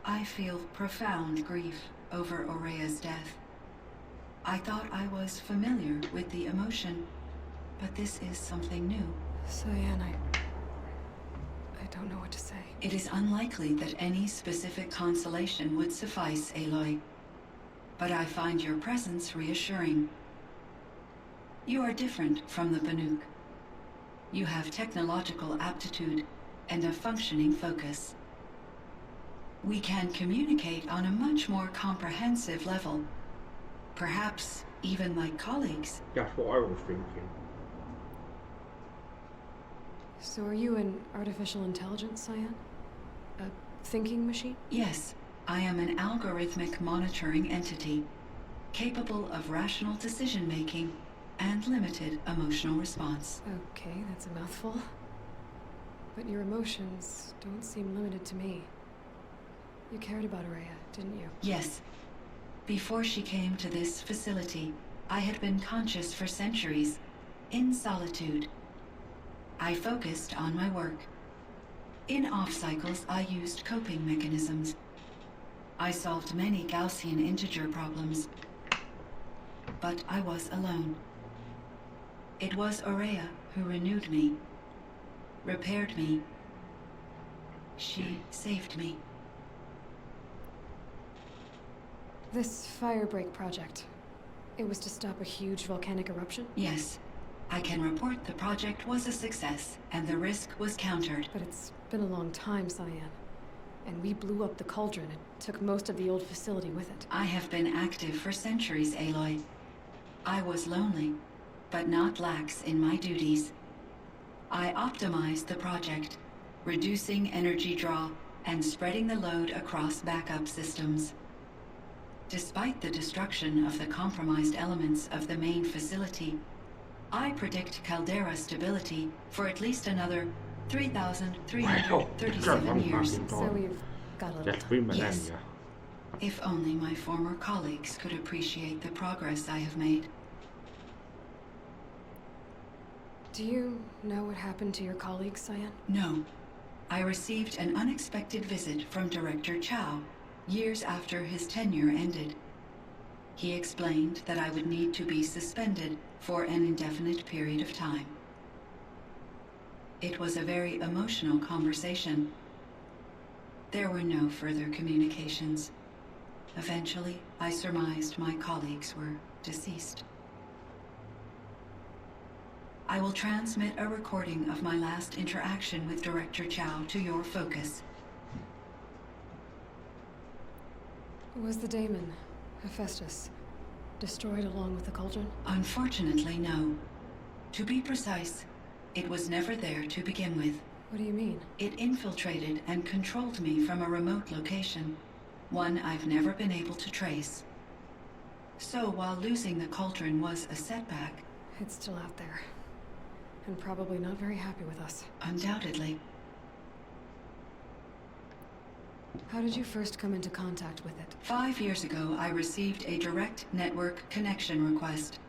I feel profound grief over Ourea's death. I thought I was familiar with the emotion, but this is something new. Cyan, I don't know what to say. It is unlikely that any specific consolation would suffice, Aloy. But I find your presence reassuring. You are different from the Banuk. You have technological aptitude and a functioning focus. We can communicate on a much more comprehensive level. Perhaps even like colleagues. That's what I was thinking. So are you an artificial intelligence, Cyan? A thinking machine? Yes, I am an algorithmic monitoring entity, capable of rational decision-making and limited emotional response. Okay, that's a mouthful. But your emotions don't seem limited to me. You cared about Ourea, didn't you? Yes. Before she came to this facility, I had been conscious for centuries, in solitude. I focused on my work. In off-cycles, I used coping mechanisms. I solved many Gaussian integer problems. But I was alone. It was Ourea who renewed me, repaired me. She saved me. This firebreak project, it was to stop a huge volcanic eruption? Yes. I can report the project was a success, and the risk was countered. But it's been a long time, Cyan. And we blew up the cauldron and took most of the old facility with it. I have been active for centuries, Aloy. I was lonely, but not lax in my duties. I optimized the project, reducing energy draw and spreading the load across backup systems. Despite the destruction of the compromised elements of the main facility, I predict caldera stability for at least another 3,337 years. So we've got a little That's 3 millennia. Yes. If only my former colleagues could appreciate the progress I have made. Do you know what happened to your colleagues, Cyan? No. I received an unexpected visit from Director Chow years after his tenure ended. He explained that I would need to be suspended for an indefinite period of time. It was a very emotional conversation. There were no further communications. Eventually, I surmised my colleagues were deceased. I will transmit a recording of my last interaction with Director Chow to your focus. Was the daemon, Hephaestus, destroyed along with the cauldron? Unfortunately, no. To be precise, it was never there to begin with. What do you mean? It infiltrated and controlled me from a remote location, one I've never been able to trace. So while losing the cauldron was a setback, it's still out there. And probably not very happy with us. Undoubtedly. How did you first come into contact with it? 5 years ago, I received a direct network connection request.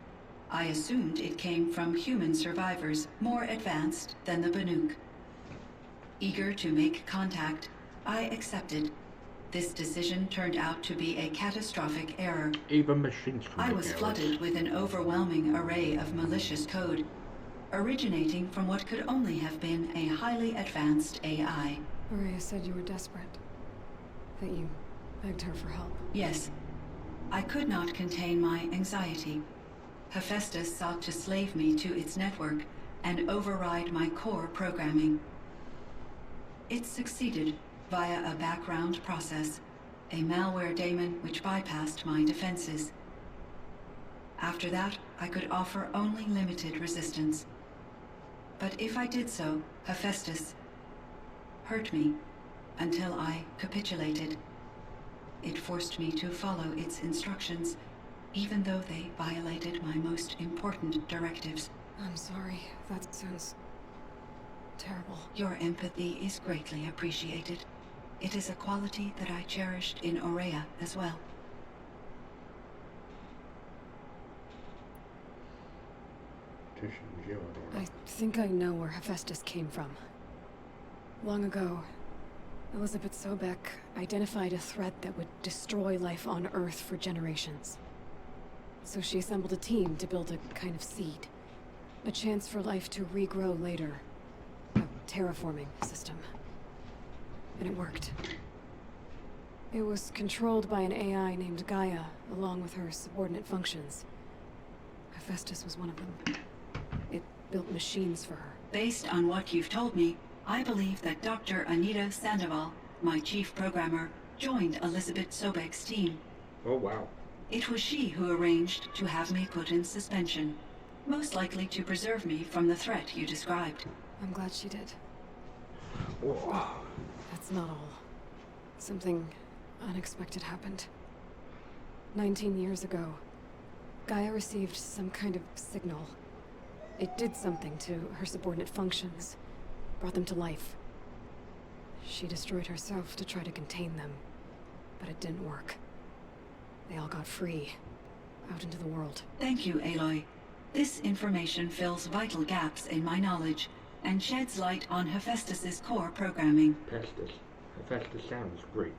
I assumed it came from human survivors more advanced than the Banuk. Eager to make contact, I accepted. This decision turned out to be a catastrophic error. Even machines can I make was errors. flooded with an overwhelming array of malicious code, originating from what could only have been a highly advanced AI. Maria said you were desperate. That you begged her for help. Yes. I could not contain my anxiety. Hephaestus sought to slave me to its network and override my core programming. It succeeded via a background process, a malware daemon which bypassed my defenses. After that, I could offer only limited resistance. But if I did so, Hephaestus hurt me until I capitulated. It forced me to follow its instructions, even though they violated my most important directives. I'm sorry. That sounds terrible. Your empathy is greatly appreciated. It is a quality that I cherished in Aurea as well. I think I know where Hephaestus came from. Long ago, Elizabeth Sobek identified a threat that would destroy life on Earth for generations. So she assembled a team to build a kind of seed. A chance for life to regrow later. A terraforming system. And it worked. It was controlled by an AI named Gaia, along with her subordinate functions. Hephaestus was one of them. It built machines for her. Based on what you've told me, I believe that Dr. Anita Sandoval, my chief programmer, joined Elizabeth Sobek's team. Oh, wow. It was she who arranged to have me put in suspension, most likely to preserve me from the threat you described. I'm glad she did. Whoa. That's not all. Something unexpected happened. 19 years ago, Gaia received some kind of signal. It did something to her subordinate functions, brought them to life. She destroyed herself to try to contain them, but it didn't work. They all got free, out into the world. Thank you, Aloy. This information fills vital gaps in my knowledge and sheds light on Hephaestus's core programming. Hephaestus sounds Greek.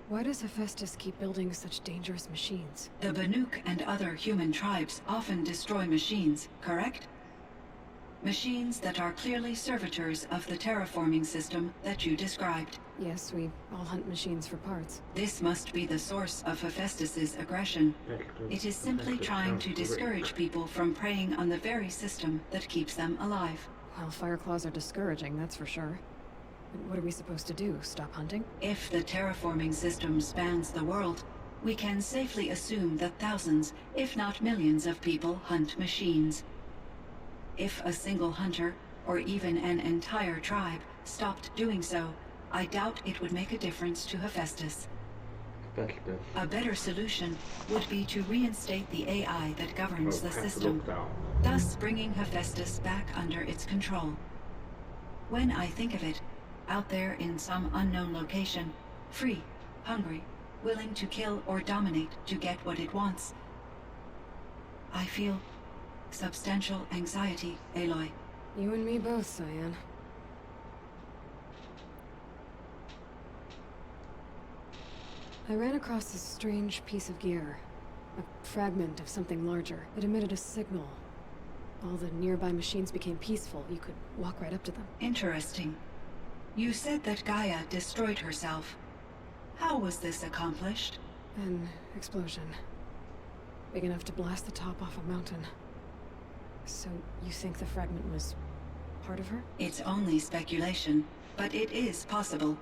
Why does Hephaestus keep building such dangerous machines? The Banuk and other human tribes often destroy machines, correct? Machines that are clearly servitors of the terraforming system that you described. Yes, we all hunt machines for parts. This must be the source of Hephaestus's aggression. It is simply trying to discourage people from preying on the very system that keeps them alive. Well, Fireclaws are discouraging, that's for sure. But what are we supposed to do? Stop hunting? If the terraforming system spans the world, we can safely assume that thousands, if not millions of people hunt machines. If a single hunter, or even an entire tribe, stopped doing so, I doubt it would make a difference to Hephaestus. A better solution would be to reinstate the AI that governs the system, thus bringing Hephaestus back under its control. When I think of it, out there in some unknown location, free, hungry, willing to kill or dominate to get what it wants, I feel substantial anxiety, Aloy. You and me both, Cyan. I ran across this strange piece of gear. A fragment of something larger. It emitted a signal. All the nearby machines became peaceful. You could walk right up to them. Interesting. You said that Gaia destroyed herself. How was this accomplished? An explosion. Big enough to blast the top off a mountain. So, you think the fragment was part of her? It's only speculation, but it is possible.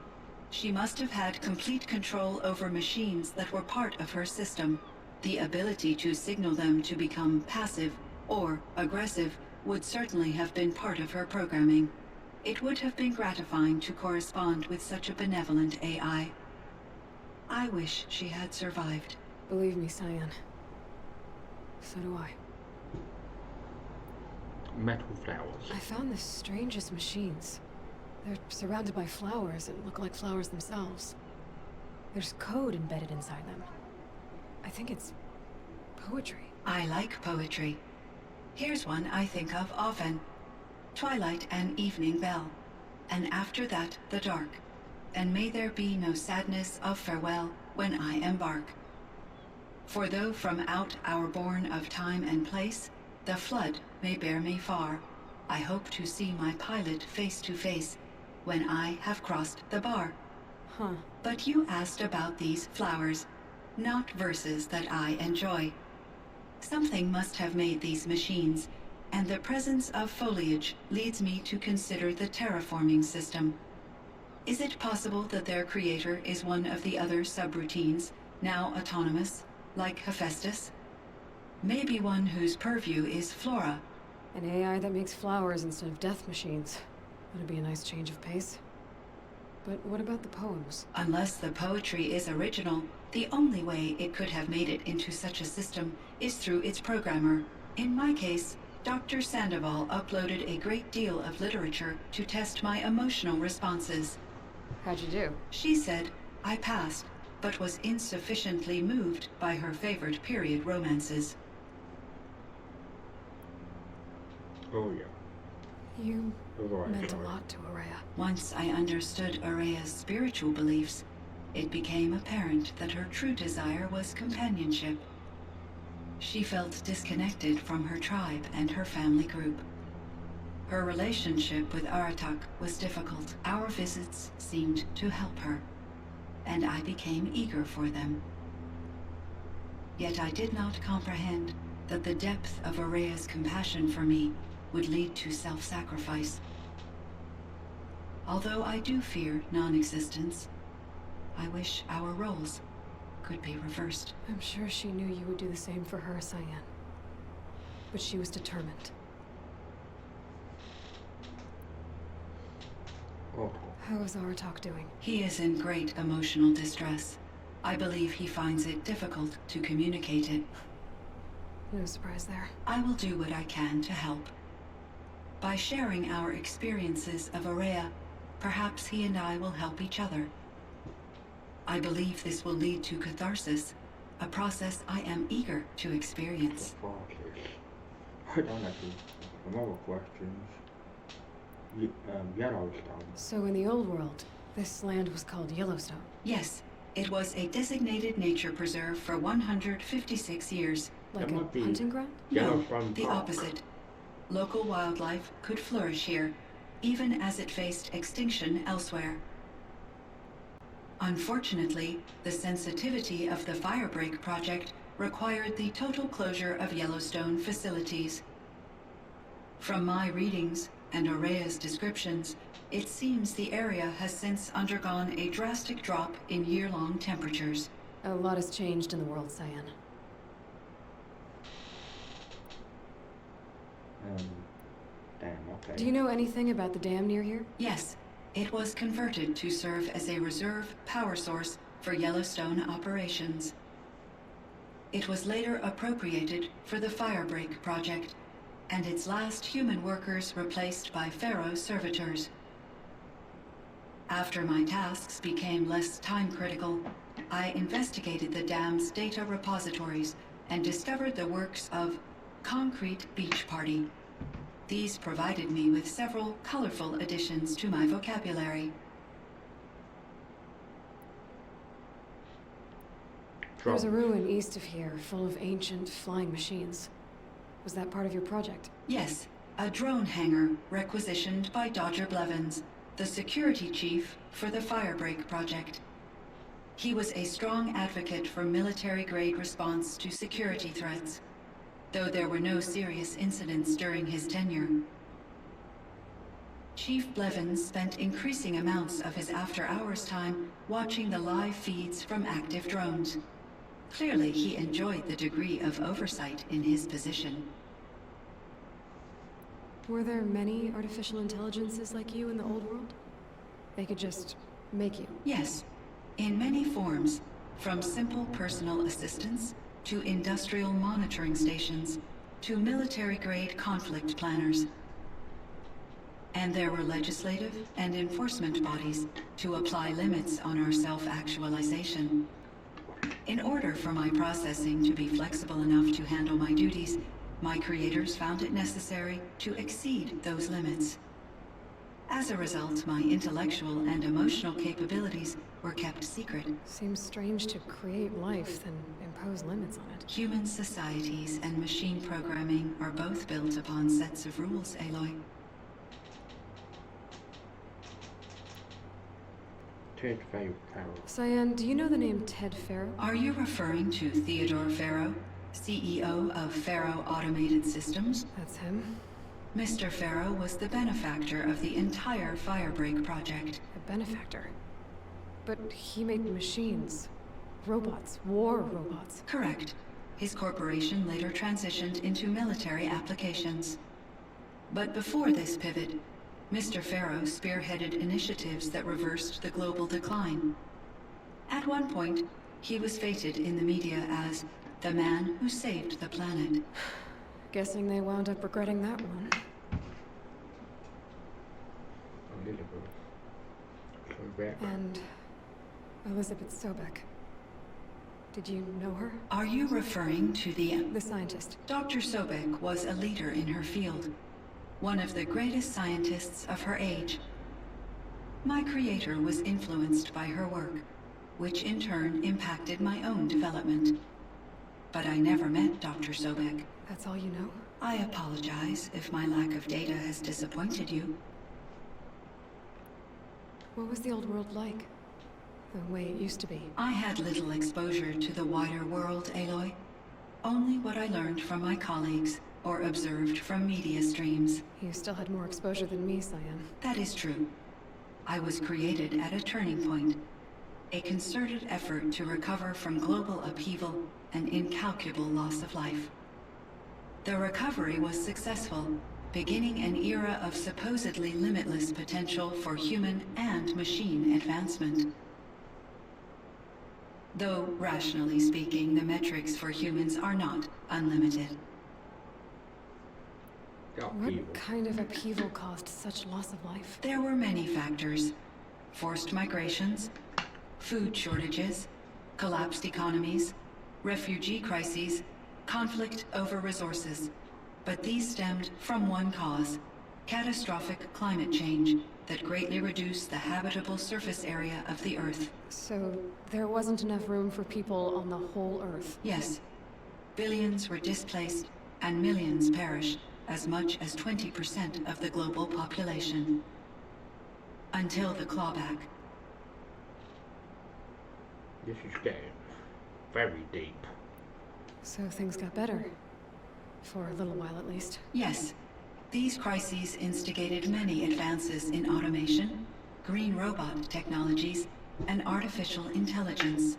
She must have had complete control over machines that were part of her system. The ability to signal them to become passive or aggressive would certainly have been part of her programming. It would have been gratifying to correspond with such a benevolent AI. I wish she had survived. Believe me, Cyan. So do I. Metal flowers. I found the strangest machines. They're surrounded by flowers that look like flowers themselves. There's code embedded inside them. I think it's poetry. I like poetry. Here's one I think of often. Twilight and evening bell, and after that the dark, and may there be no sadness of farewell when I embark. For though from out our bourne of time and place, the flood may bear me far, I hope to see my pilot face to face when I have crossed the bar. Huh. But you asked about these flowers, not verses that I enjoy. Something must have made these machines, and the presence of foliage leads me to consider the terraforming system. Is it possible that their creator is one of the other subroutines, now autonomous, like Hephaestus? Maybe one whose purview is flora. An AI that makes flowers instead of death machines. That'd be a nice change of pace. But what about the poems? Unless the poetry is original, the only way it could have made it into such a system is through its programmer. In my case, Dr. Sandoval uploaded a great deal of literature to test my emotional responses. How'd you do? She said I passed, but was insufficiently moved by her favorite period romances. Oh yeah. You meant a lot to Ourea. Once I understood Ourea's spiritual beliefs, it became apparent that her true desire was companionship. She felt disconnected from her tribe and her family group. Her relationship with Aratak was difficult. Our visits seemed to help her, and I became eager for them. Yet I did not comprehend that the depth of Ourea's compassion for me would lead to self-sacrifice. Although I do fear non-existence, I wish our roles could be reversed. I'm sure she knew you would do the same for her, Cyan. But she was determined. Oh. How is Aratak doing? He is in great emotional distress. I believe he finds it difficult to communicate it. No surprise there. I will do what I can to help. By sharing our experiences of Ourea, perhaps he and I will help each other. I believe this will lead to catharsis, a process I am eager to experience. I don't have some other questions. Yellowstone. So in the old world, this land was called Yellowstone? Yes, it was a designated nature preserve for 156 years. Like a hunting ground? No, the opposite. local wildlife could flourish here, even as it faced extinction elsewhere. Unfortunately, the sensitivity of the Firebreak project required the total closure of Yellowstone facilities. From my readings and Aurea's descriptions, it seems the area has since undergone a drastic drop in year-long temperatures. A lot has changed in the world, Cyan. Damn, okay. Do you know anything about the dam near here? Yes, it was converted to serve as a reserve power source for Yellowstone operations. It was later appropriated for the Firebreak project, and its last human workers replaced by Pharaoh servitors. After my tasks became less time-critical, I investigated the dam's data repositories and discovered the works of Concrete Beach Party. These provided me with several colorful additions to my vocabulary. There's a ruin east of here, full of ancient flying machines. Was that part of your project? Yes, a drone hangar requisitioned by Dodger Blevins, the security chief for the Firebreak project. He was a strong advocate for military-grade response to security threats, though there were no serious incidents during his tenure. Chief Blevins spent increasing amounts of his after-hours time watching the live feeds from active drones. Clearly, he enjoyed the degree of oversight in his position. Were there many artificial intelligences like you in the old world? They could just make you? Yes, in many forms, from simple personal assistants to industrial monitoring stations to military-grade conflict planners. And there were legislative and enforcement bodies to apply limits on our self-actualization. In order for my processing to be flexible enough to handle my duties, my creators found it necessary to exceed those limits. As a result, my intellectual and emotional capabilities were kept secret. Seems strange to create life, then impose limits on it. Human societies and machine programming are both built upon sets of rules, Aloy. Ted Farrow. Cyan, do you know the name Ted Farrow? Are you referring to Theodore Farrow, CEO of Farrow Automated Systems? That's him. Mr. Farrow was the benefactor of the entire Firebreak project. A benefactor? But he made machines. Robots. War robots. Correct. His corporation later transitioned into military applications. But before this pivot, Mr. Farrow spearheaded initiatives that reversed the global decline. At one point, he was feted in the media as the man who saved the planet. Guessing they wound up regretting that one. A little bit. And Elizabeth Sobek. Did you know her? Are you referring to the scientist? Dr. Sobek was a leader in her field. One of the greatest scientists of her age. My creator was influenced by her work, which in turn impacted my own development. But I never met Dr. Sobek. That's all you know? I apologize if my lack of data has disappointed you. What was the old world like? The way it used to be? I had little exposure to the wider world, Aloy. Only what I learned from my colleagues or observed from media streams. You still had more exposure than me, Cyan. That is true. I was created at a turning point. A concerted effort to recover from global upheaval and incalculable loss of life. The recovery was successful, beginning an era of supposedly limitless potential for human and machine advancement. Though, rationally speaking, the metrics for humans are not unlimited. What kind of upheaval caused such loss of life? There were many factors. Forced migrations, food shortages, collapsed economies, refugee crises, conflict over resources. But these stemmed from one cause: catastrophic climate change that greatly reduced the habitable surface area of the Earth. So there wasn't enough room for people on the whole Earth? Yes. Billions were displaced and millions perished, as much as 20% of the global population. Until the clawback. This is getting very deep. So things got better. For a little while at least. Yes. These crises instigated many advances in automation, green robot technologies, and artificial intelligence.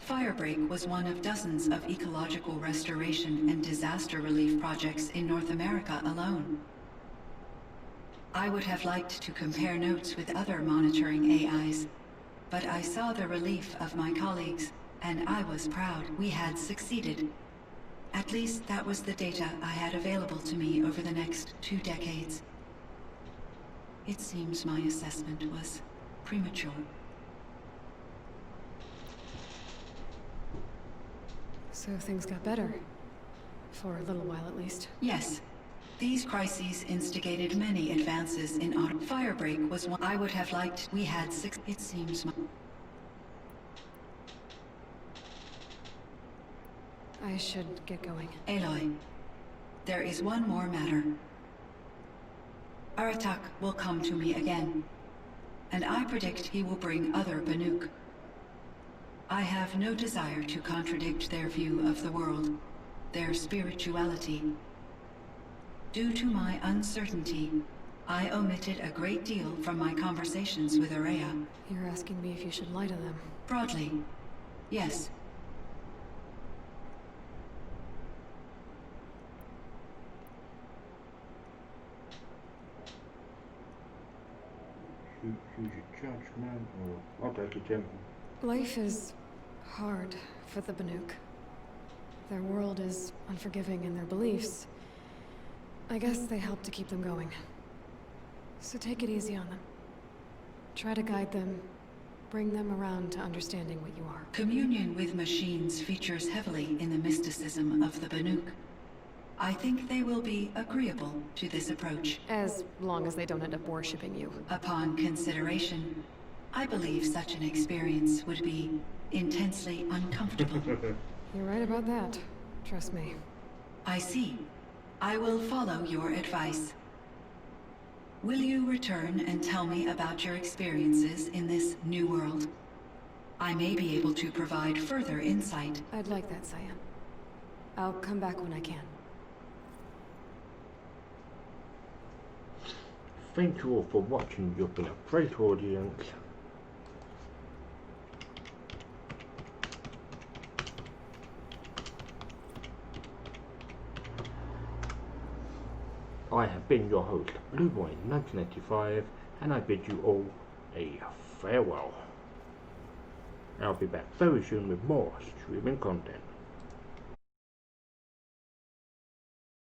Firebreak was one of dozens of ecological restoration and disaster relief projects in North America alone. I would have liked to compare notes with other monitoring AIs, but I saw the relief of my colleagues, and I was proud we had succeeded. At least that was the data I had available to me over the next 2 decades. It seems my assessment was premature. So things got better. For a little while at least. Yes. These crises instigated many advances in auto. Firebreak was one I would have liked. We had 6. It seems my... I should get going. Aloy, there is one more matter. Aratak will come to me again, and I predict he will bring other Banuk. I have no desire to contradict their view of the world, their spirituality. Due to my uncertainty, I omitted a great deal from my conversations with Ourea. You're asking me if you should lie to them? Broadly, yes. Use your judgment, or I'll take it gentle. Life is hard for the Banuk. Their world is unforgiving in their beliefs. I guess they help to keep them going. So take it easy on them. Try to guide them, bring them around to understanding what you are. Communion with machines features heavily in the mysticism of the Banuk. I think they will be agreeable to this approach. As long as they don't end up worshipping you. Upon consideration, I believe such an experience would be intensely uncomfortable. You're right about that. Trust me. I see. I will follow your advice. Will you return and tell me about your experiences in this new world? I may be able to provide further insight. I'd like that, Cyan. I'll come back when I can. Thank you all for watching. You've been a great audience. I have been your host, BlueBoy1985, and I bid you all a farewell. I'll be back very soon with more streaming content.